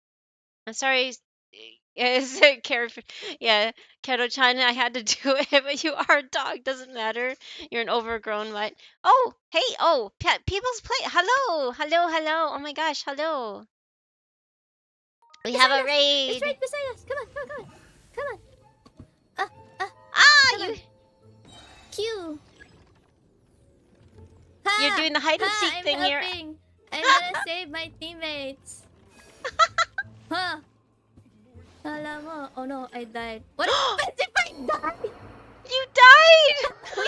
I'm sorry. Is it character? Yeah, Keto China. I had to do it, but you are a dog. Doesn't matter. You're an overgrown what? Oh, hey. Oh, people's play. Hello, hello, hello. Oh my gosh, hello. We have a raid. It's right beside us. Come on, come on, come on. Come on. Ah, Come you. on. Q. You're doing the hide and seek I'm thing here. helping. I'm gonna save my teammates. Huh. Alam mo. Oh no, I died. What happens if I die? You died.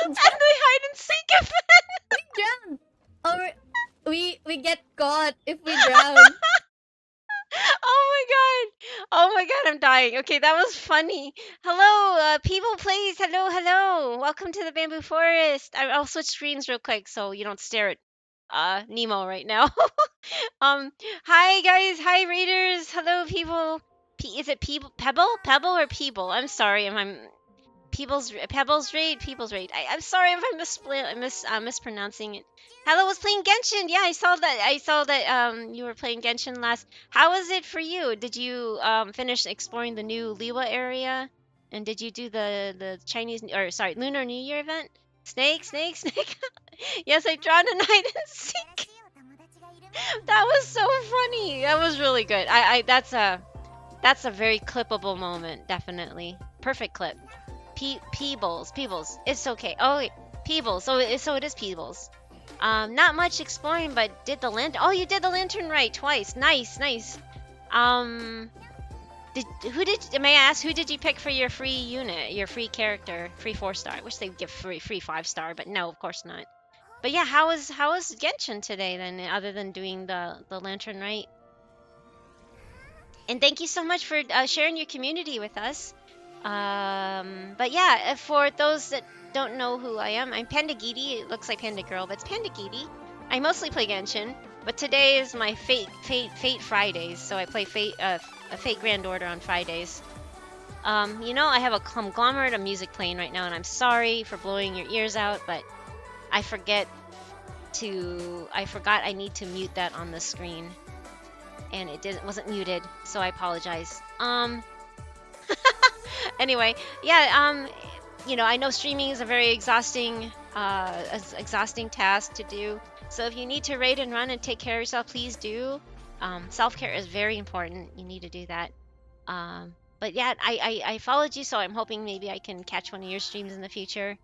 And the hide and seek event. We drown. Or we get caught if we drown. Oh my god. Oh my god, I'm dying. Okay, that was funny. Hello, people, please. Hello, hello. Welcome to the Bamboo Forest. I'll switch screens real quick so you don't stare at Nemo right now. Hi guys. Hi readers. Hello, people. Is it Pebble? Pebble or Peeble? I'm sorry if I'm Pebbles raid. I'm sorry if I'm mispronouncing it. Hello was playing Genshin. Yeah, I saw that. You were playing Genshin last. How was it for you? Did you finish exploring the new Liwa area? And did you do the Chinese or sorry Lunar New Year event? Snake. Yes, I drawn a hide and seek. That was so funny. That was really good. That's a very clippable moment. Definitely perfect clip. Peebles. It's okay. Oh, wait. Peebles. So it is Peebles. Not much exploring, but did the lantern. Oh, you did the lantern right twice. Nice. May I ask who did you pick for your free unit, your free character, free 4-star? I wish they'd give free 5-star, but no, of course not. But yeah, how was Genshin today then, other than doing the lantern right? And thank you so much for sharing your community with us. But yeah, for those that don't know who I am, I'm Panda Gidi. It looks like Panda Girl, but it's Panda Gidi. I mostly play Genshin, but today is my Fate Fridays, so I play a Fate Grand Order on Fridays. I have a conglomerate of music playing right now, and I'm sorry for blowing your ears out, but I forgot I need to mute that on the screen, and it wasn't muted, so I apologize. Anyway, yeah, I know streaming is a very exhausting task to do. So if you need to raid and run and take care of yourself, please do. Self-care is very important. You need to do that. But yeah, I followed you, so I'm hoping maybe I can catch one of your streams in the future.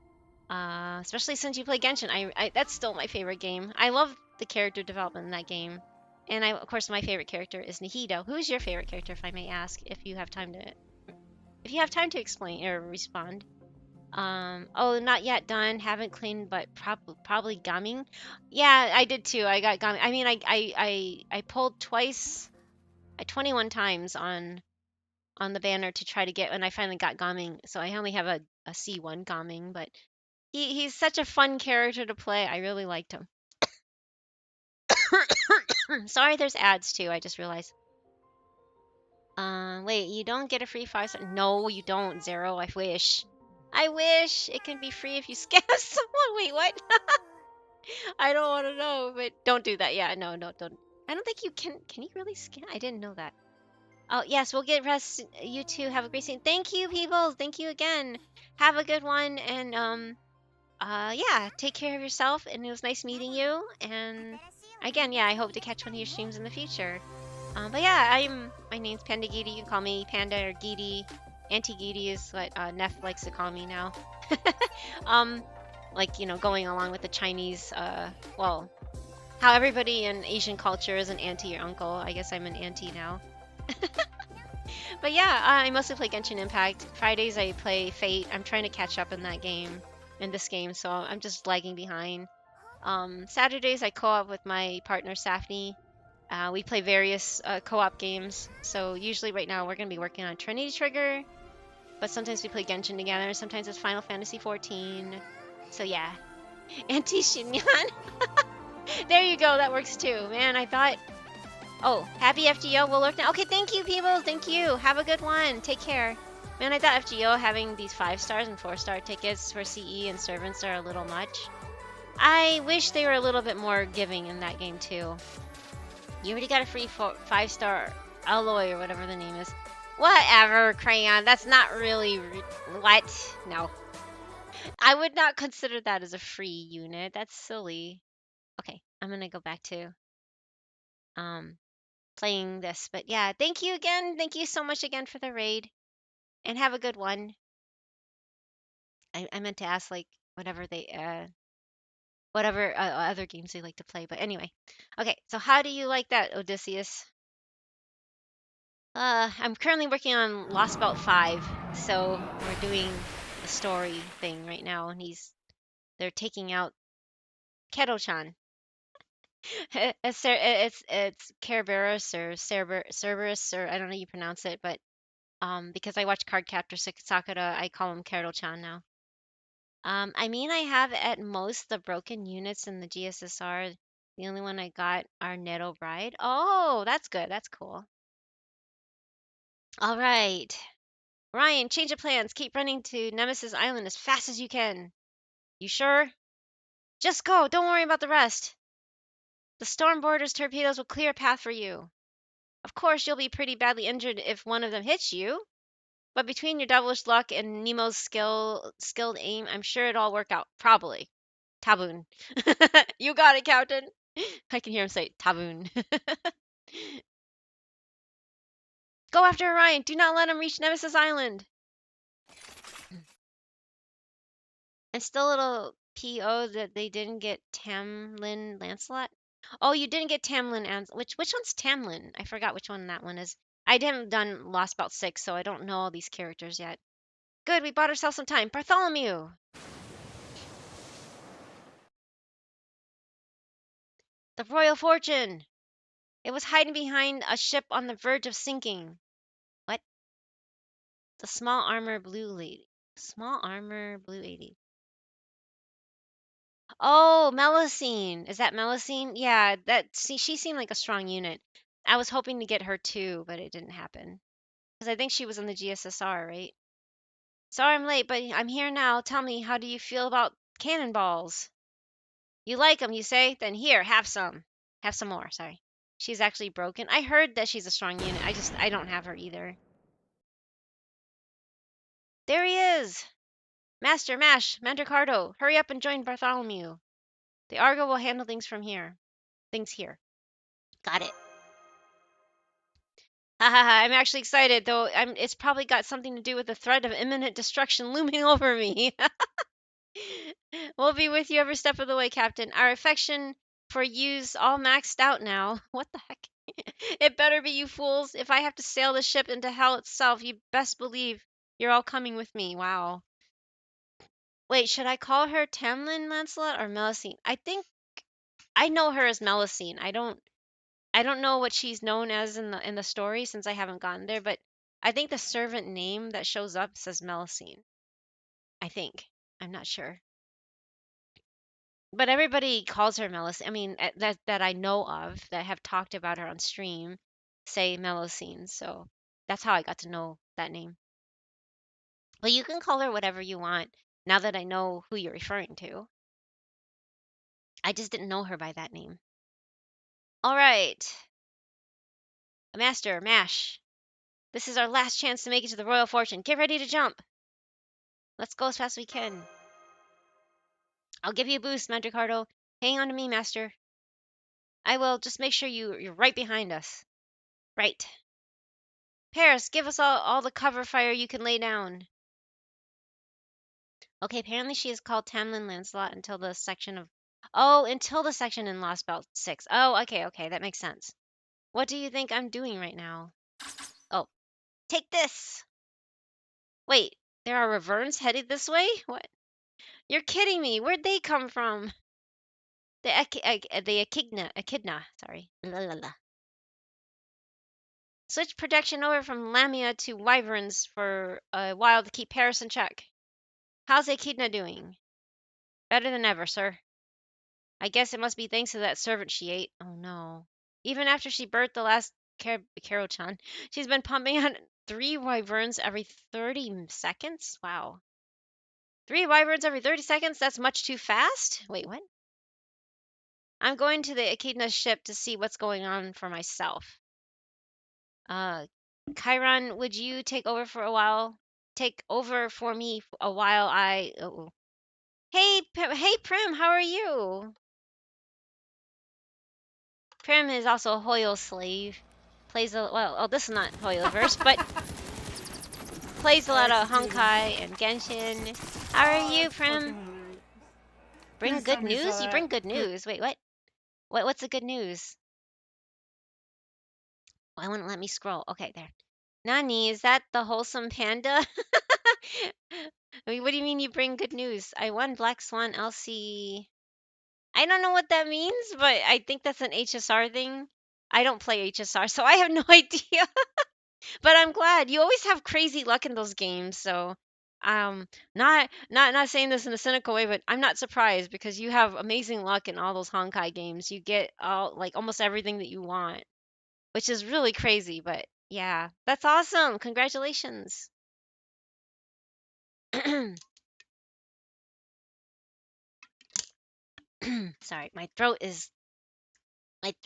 Especially since you play Genshin. That's still my favorite game. I love the character development in that game. And of course, my favorite character is Nihido. Who's your favorite character, if I may ask, if you have time to explain or respond? Oh, not yet done. Haven't cleaned, but probably gumming. Yeah, I did too. I got gumming. I mean, I pulled twice, 21 times on the banner to try to get, and I finally got gumming. So I only have a C1 gumming, but he's such a fun character to play. I really liked him. Sorry, there's ads too. I just realized. Wait, you don't get a free 5-star? No, you don't, Zero. I wish it can be free if you scam someone. Wait, what? I don't want to know, but don't do that. Yeah, no, don't. I don't think you can. Can you really scam? I didn't know that. Oh, yes, we'll get rest. You too. Have a great scene. Thank you, people. Thank you again. Have a good one. And, yeah, take care of yourself. And it was nice meeting you. And again, yeah, I hope to catch one of your streams in the future. But yeah, my name's Panda Gidi. You can call me Panda or Gidi. Auntie Gidi is what Neff likes to call me now. Like, going along with the Chinese, well, how everybody in Asian culture is an auntie or uncle. I guess I'm an auntie now. But yeah, I mostly play Genshin Impact. Fridays I play Fate. I'm trying to catch up in that game, in this game, so I'm just lagging behind. Saturdays I co-op with my partner Safney. We play various co-op games. So usually right now we're gonna be working on Trinity Trigger, but sometimes we play Genshin together. Sometimes it's Final Fantasy 14. So yeah, Auntie Shinyan. There you go. That works too. Man, I thought. Oh, happy FGO will lurk now. Okay, thank you, people. Thank you. Have a good one. Take care. Man, I thought FGO having these 5-stars and 4-star tickets for CE and servants are a little much. I wish they were a little bit more giving in that game too. You already got a free 5-star alloy or whatever the name is. Whatever, Crayon. That's not really what? No. I would not consider that as a free unit. That's silly. Okay, I'm gonna go back to playing this. But yeah, thank you again. Thank you so much again for the raid. And have a good one. I meant to ask like whatever they whatever other games they like to play. But anyway. Okay, so how do you like that, Odysseus? I'm currently working on Lost Belt 5. So we're doing the story thing right now, and they're taking out Keto-chan. It's Kerberos or Cerberus, or I don't know how you pronounce it, but because I watch Cardcaptor Sakura, I call him Keto-chan now. I mean, I have at most the broken units in the GSSR. The only one I got are Neto Bride. Oh, that's good. That's cool. All right. Ryan, change of plans. Keep running to Nemesis Island as fast as you can. You sure? Just go. Don't worry about the rest. The Storm Border's torpedoes will clear a path for you. Of course, you'll be pretty badly injured if one of them hits you. But between your devilish luck and Nemo's skilled aim, I'm sure it'll all work out. Probably. Taboon. You got it, Captain. I can hear him say Taboon. Go after Orion. Do not let him reach Nemesis Island. I'm still a little PO that they didn't get Tamlin Lancelot. Oh, you didn't get Tamlin and which one's Tamlin? I forgot which one that one is. I didn't done Lost About 6, so I don't know all these characters yet. Good, we bought ourselves some time. Bartholomew! The Royal Fortune! It was hiding behind a ship on the verge of sinking. What? The small armor blue lady. Small armor blue lady. Oh, Melusine. Is that Melusine? Yeah, she seemed like a strong unit. I was hoping to get her too, but it didn't happen. Because I think she was in the GSSR, right? Sorry I'm late, but I'm here now. Tell me, how do you feel about cannonballs? You like them, you say? Then here, have some. Have some more, sorry. She's actually broken. I heard that she's a strong unit. I don't have her either. There he is! Master Mash, Mandracardo, hurry up and join Bartholomew. The Argo will handle things from here. Things here. Got it. Hahaha, I'm actually excited, though it's probably got something to do with the threat of imminent destruction looming over me. We'll be with you every step of the way, Captain. Our affection for you's all maxed out now. What the heck? It better be, you fools. If I have to sail the ship into hell itself, you best believe you're all coming with me. Wow. Wait, should I call her Tamlin Lancelot or Melusine? I think I know her as Melusine. I don't know what she's known as in the story since I haven't gotten there, but I think the servant name that shows up says Melusine. I think. I'm not sure. But everybody calls her Melusine. I mean, that I know of that have talked about her on stream say Melusine. So that's how I got to know that name. Well, you can call her whatever you want now that I know who you're referring to. I just didn't know her by that name. All right. Master, Mash. This is our last chance to make it to the Royal Fortune. Get ready to jump. Let's go as fast as we can. I'll give you a boost, Mandracardo. Hang on to me, Master. I will. Just make sure you're right behind us. Right. Paris, give us all the cover fire you can lay down. Okay, apparently she is called Tamlin Lancelot until the section of... Oh, until the section in Lost Belt 6. Oh, okay, okay, that makes sense. What do you think I'm doing right now? Oh, take this. Wait, there are Reverns headed this way? What? You're kidding me. Where'd they come from? The echidna, sorry. La la la. Switch protection over from Lamia to Wyverns for a while to keep Paris in check. How's Echidna doing? Better than ever, sir. I guess it must be thanks to that servant she ate. Oh no. Even after she birthed the last Karo-chan, she's been pumping out 3 wyverns every 30 seconds? Wow. 3 wyverns every 30 seconds? That's much too fast? Wait, what? I'm going to the Echidna ship to see what's going on for myself. Chiron, would you take over for a while? Take over for me a while I... Oh. Hey, hey, Prim, how are you? Prim is also a Hoyo slave. Plays a... Well, oh, this is not Hoyoverse, but... plays a lot of Honkai and Genshin. How are you, Prim? Bring good news? You bring good news. Wait, what? What's the good news? Why wouldn't let me scroll? Okay, there. Nani, is that the wholesome panda? I mean, what do you mean you bring good news? I won Black Swan LC. I don't know what that means, but I think that's an HSR thing. I don't play HSR, so I have no idea. But I'm glad. You always have crazy luck in those games, so not saying this in a cynical way, but I'm not surprised because you have amazing luck in all those Honkai games. You get all like almost everything that you want, which is really crazy, but yeah, that's awesome. Congratulations. Sorry, my throat is like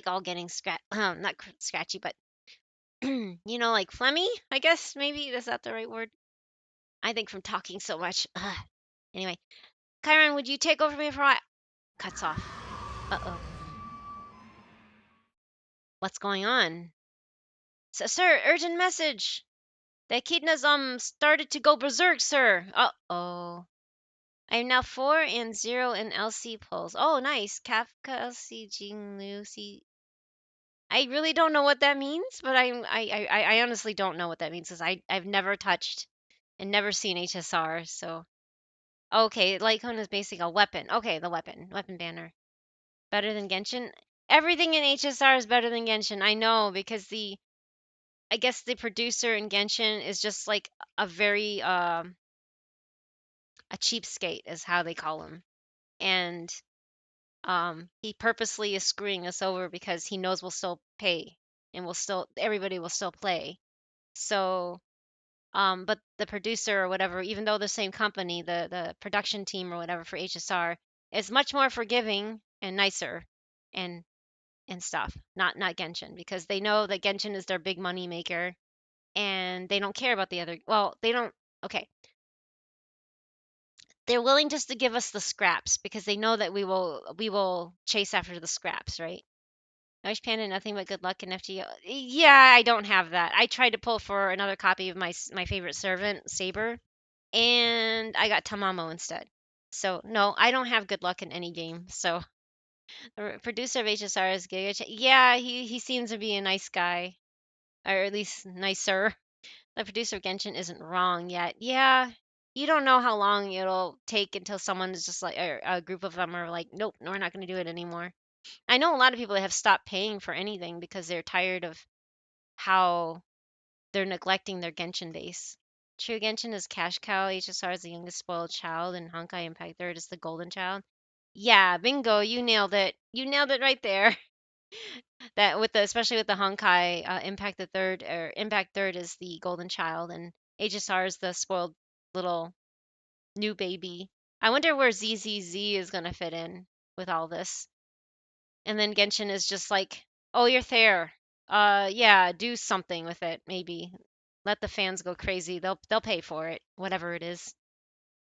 all getting not scratchy, but you know, like phlegmy, I guess maybe is that the right word? I think from talking so much. Anyway, Chiron, would you take over me for a while? Cuts off. Uh-oh. What's going on? Sir, urgent message. The echidnas started to go berserk, sir. Uh-oh. I am now 4 and 0 in LC polls. Oh, nice. Kafka LC Jinglu C. I really don't know what that means, but I honestly don't know what that means because I've never touched and never seen HSR. So okay, Lycon is basically a weapon. Okay, the weapon banner, better than Genshin. Everything in HSR is better than Genshin. I know because I guess the producer in Genshin is just like a very a cheapskate is how they call him, and he purposely is screwing us over because he knows we'll still pay and everybody will still play. So, but the producer or whatever, even though the same company, the production team or whatever for HSR is much more forgiving and nicer and stuff. Not Genshin because they know that Genshin is their big money maker and they don't care about the other. Well, they don't. Okay, they're willing just to give us the scraps because they know that we will chase after the scraps, right? Wish Panda, nothing but good luck in FGO. Yeah, I don't have that. I tried to pull for another copy of my favorite servant, Saber, and I got Tamamo instead. So no, I don't have good luck in any game. So the producer of HSR is Giga. Yeah, he seems to be a nice guy, or at least nicer. The producer of Genshin isn't wrong yet. Yeah, you don't know how long it'll take until someone is just like, or a group of them are like, nope, no, we're not going to do it anymore. I know a lot of people that have stopped paying for anything because they're tired of how they're neglecting their Genshin base. True Genshin is cash cow, HSR is the youngest spoiled child, and Honkai Impact Third is the golden child. Yeah, bingo, you nailed it. You nailed it right there. That with the especially with the Honkai Impact the Third or Impact Third is the golden child, and HSR is the spoiled little new baby. I wonder where ZZZ is gonna fit in with all this. And then Genshin is just like, "Oh, you're there. Yeah, do something with it, maybe. Let the fans go crazy. They'll pay for it, whatever it is."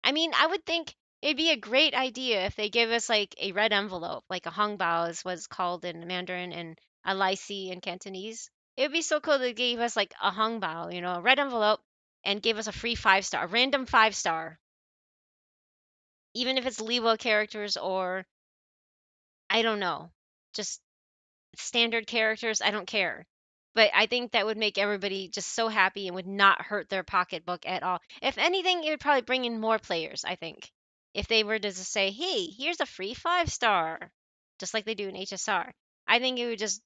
I mean, I would think it'd be a great idea if they give us like a red envelope, like a hongbao is what's called in Mandarin and a lycee in Cantonese. It would be so cool they gave us like a hongbao, a red envelope, and gave us a free 5-star, a random 5-star, even if it's Liwa characters or I don't know. Just standard characters, I don't care. But I think that would make everybody just so happy and would not hurt their pocketbook at all. If anything, it would probably bring in more players, I think. If they were to just say, hey, here's a free 5-star, just like they do in HSR. I think it would just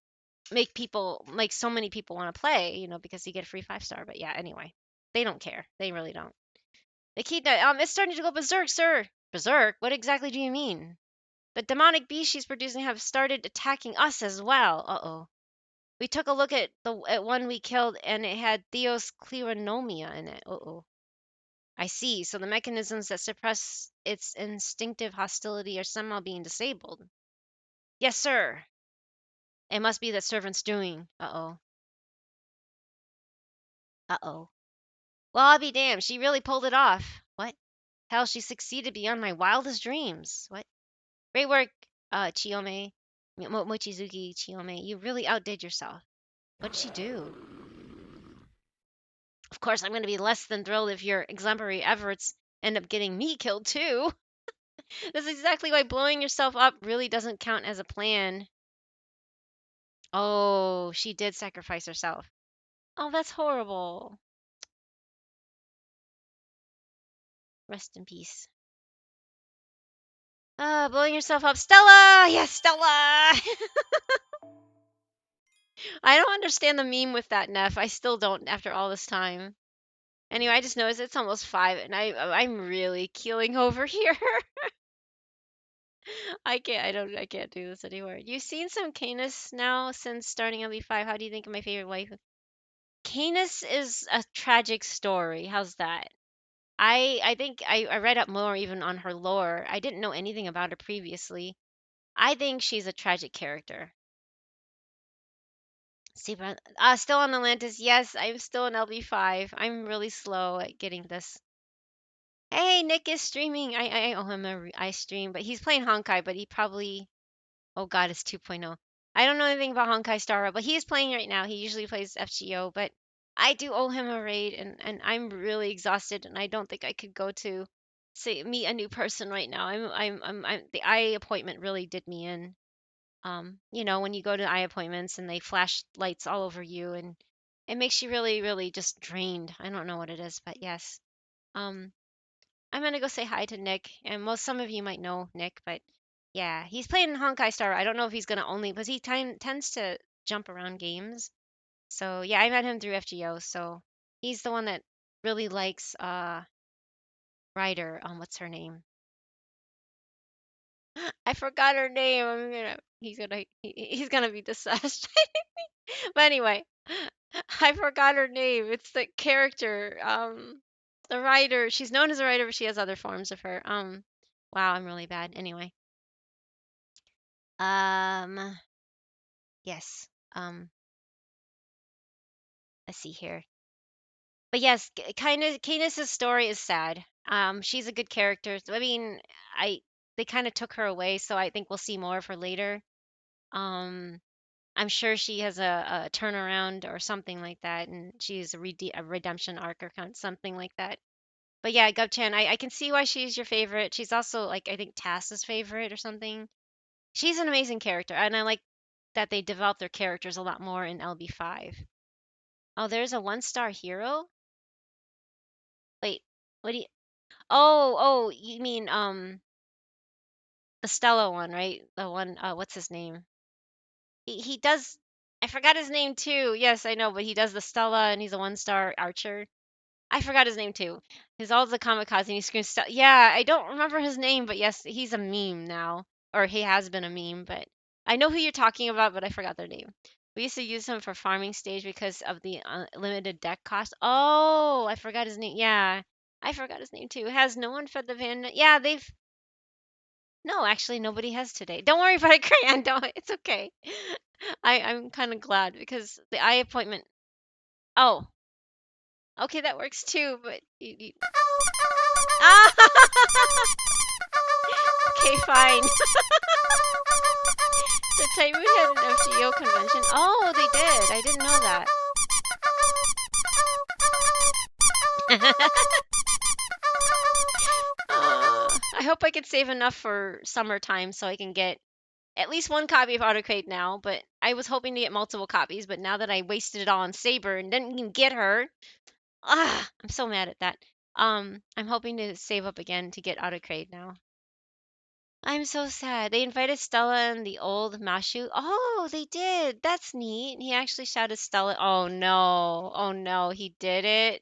make so many people want to play, because you get a free 5-star. But yeah, anyway, they don't care. They really don't. The key, it's starting to go berserk, sir. Berserk? What exactly do you mean? The demonic beasts she's producing have started attacking us as well. Uh-oh. We took a look at one we killed, and it had Theos Cleronomia in it. Uh-oh. I see. So the mechanisms that suppress its instinctive hostility are somehow being disabled. Yes, sir. It must be that servant's doing. Uh-oh. Uh-oh. Well, I'll be damned. She really pulled it off. What? Hell, she succeeded beyond my wildest dreams. What? Great work, Chiyome. Mochizuki Chiyome. You really outdid yourself. What did she do? Of course, I'm going to be less than thrilled if your exemplary efforts end up getting me killed too. This is exactly why blowing yourself up really doesn't count as a plan. Oh, she did sacrifice herself. Oh, that's horrible. Rest in peace. Blowing yourself up. Stella! Yes, Stella! I don't understand the meme with that, Neff. I still don't after all this time. Anyway, I just noticed it's almost 5 and I'm really keeling over here. I can't do this anymore. You've seen some Canis now since starting LB5. How do you think of my favorite wife? Canis is a tragic story. How's that? I think I read up more even on her lore. I didn't know anything about her previously. I think she's a tragic character. Still on Atlantis. Yes, I'm still in LB5. I'm really slow at getting this. Hey, Nick is streaming. I owe him I stream, but he's playing Honkai, but he probably. Oh God, it's 2.0. I don't know anything about Honkai Star Rail, but he's playing right now. He usually plays FGO, but I do owe him a raid, and I'm really exhausted, and I don't think I could go to say meet a new person right now. I'm the eye appointment really did me in. When you go to eye appointments and they flash lights all over you, and it makes you really, really just drained. I don't know what it is, but yes. Um, I'm gonna go say hi to Nick, and some of you might know Nick, but yeah, he's playing Honkai Star. I don't know if he's gonna only because he tends to jump around games. So yeah, I met him through FGO. So he's the one that really likes Ryder. What's her name? I forgot her name. He's gonna be disgusted. But anyway, I forgot her name. It's the character. The writer. She's known as a writer, but she has other forms of her. Wow, I'm really bad. Anyway. Yes. Let's see here. But yes, kind of Canis' story is sad. She's a good character. I mean, they kind of took her away, so I think we'll see more of her later. I'm sure she has a turnaround or something like that, and she's a redemption arc or something like that. But yeah, Gubchan, I can see why she's your favorite. She's also like I think Tass's favorite or something. She's an amazing character, and I like that they develop their characters a lot more in LB5. Oh, there's a 1-star hero? Wait, what do you Oh, you mean the Stella one, right? The one what's his name? He does I forgot his name too. Yes, I know, but he does the Stella and he's a 1-star archer. I forgot his name too. He's all the kamikaze and he screams Stella. Yeah, I don't remember his name, but yes, he's a meme now. Or he has been a meme, but I know who you're talking about, but I forgot their name. We used to use him for farming stage because of the limited deck cost. Oh, I forgot his name. Yeah, I forgot his name too. Has no one fed the van? Yeah, they've. No, actually, nobody has today. Don't worry about it, Crayon. Don't. It's okay. I'm kind of glad because the eye appointment. Oh, okay, that works too. But Ah! Okay, fine. The Typhoon had an FGO convention. Oh, they did. I didn't know that. I hope I could save enough for summertime so I can get at least one copy of Autocrate now, but I was hoping to get multiple copies, but now that I wasted it all on Saber and didn't even get her, I'm so mad at that. I'm hoping to save up again to get Autocrate now. I'm so sad. They invited Stella and the old Mashu. Oh, they did. That's neat. He actually shouted Stella. Oh no. Oh no, he did it.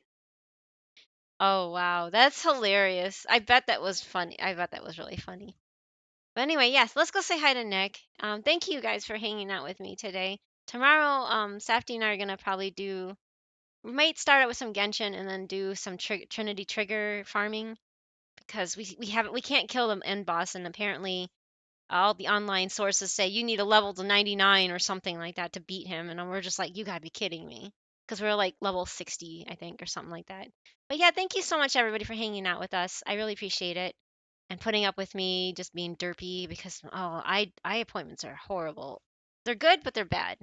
Oh wow, that's hilarious. I bet that was funny. I bet that was really funny. But anyway, yes, let's go say hi to Nick. Thank you guys for hanging out with me today. Tomorrow, Safety and I are gonna probably do. We might start out with some Genshin and then do some Trinity Trigger farming because we can't kill the end boss, and apparently all the online sources say you need a level to 99 or something like that to beat him, and we're just like, you gotta be kidding me, because we're like level 60, I think, or something like that. But yeah, thank you so much everybody for hanging out with us. I really appreciate it, and putting up with me just being derpy because eye appointments are horrible. They're good, but they're bad.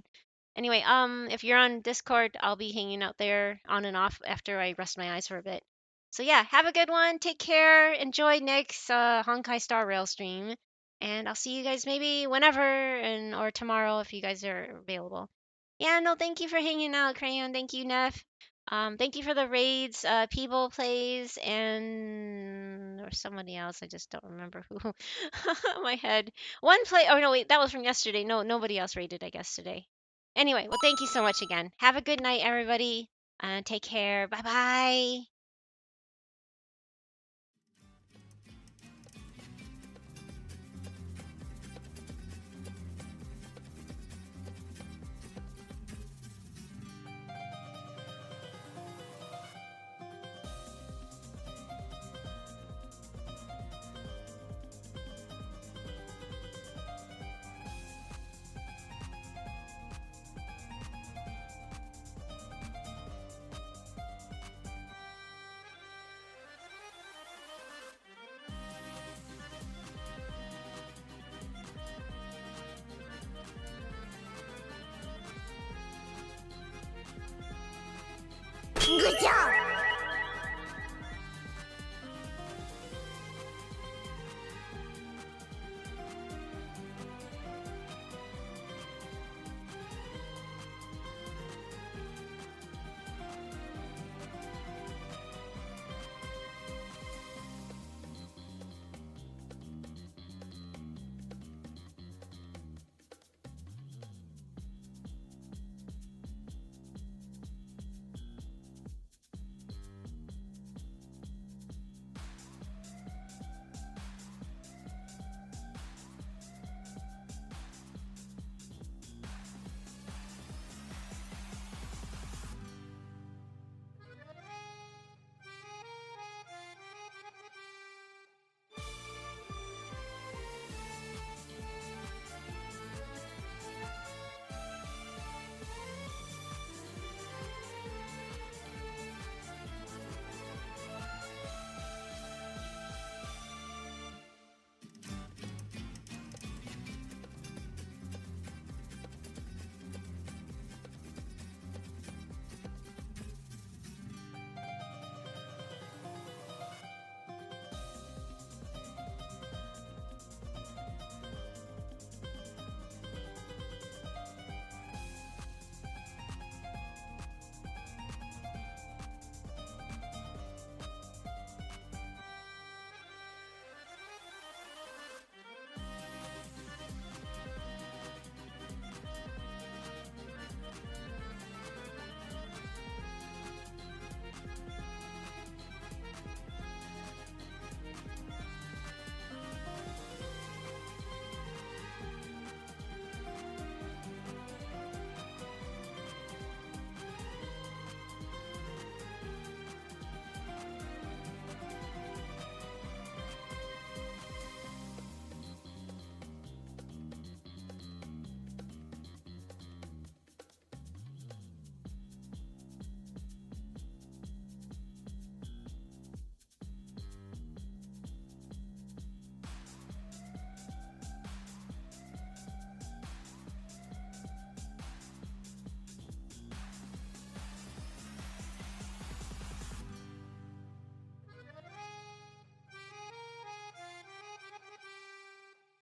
Anyway, if you're on Discord, I'll be hanging out there on and off after I rest my eyes for a bit. So yeah, have a good one. Take care. Enjoy Nick's Honkai Star Rail stream, and I'll see you guys maybe whenever or tomorrow if you guys are available. Yeah, no, thank you for hanging out, Crayon. Thank you, Neff. Thank you for the raids, People Plays, and or somebody else. I just don't remember who. My head. One play. Oh no, wait, that was from yesterday. No, nobody else raided, I guess, today. Anyway, well, thank you so much again. Have a good night, everybody, and take care. Bye bye. Good job!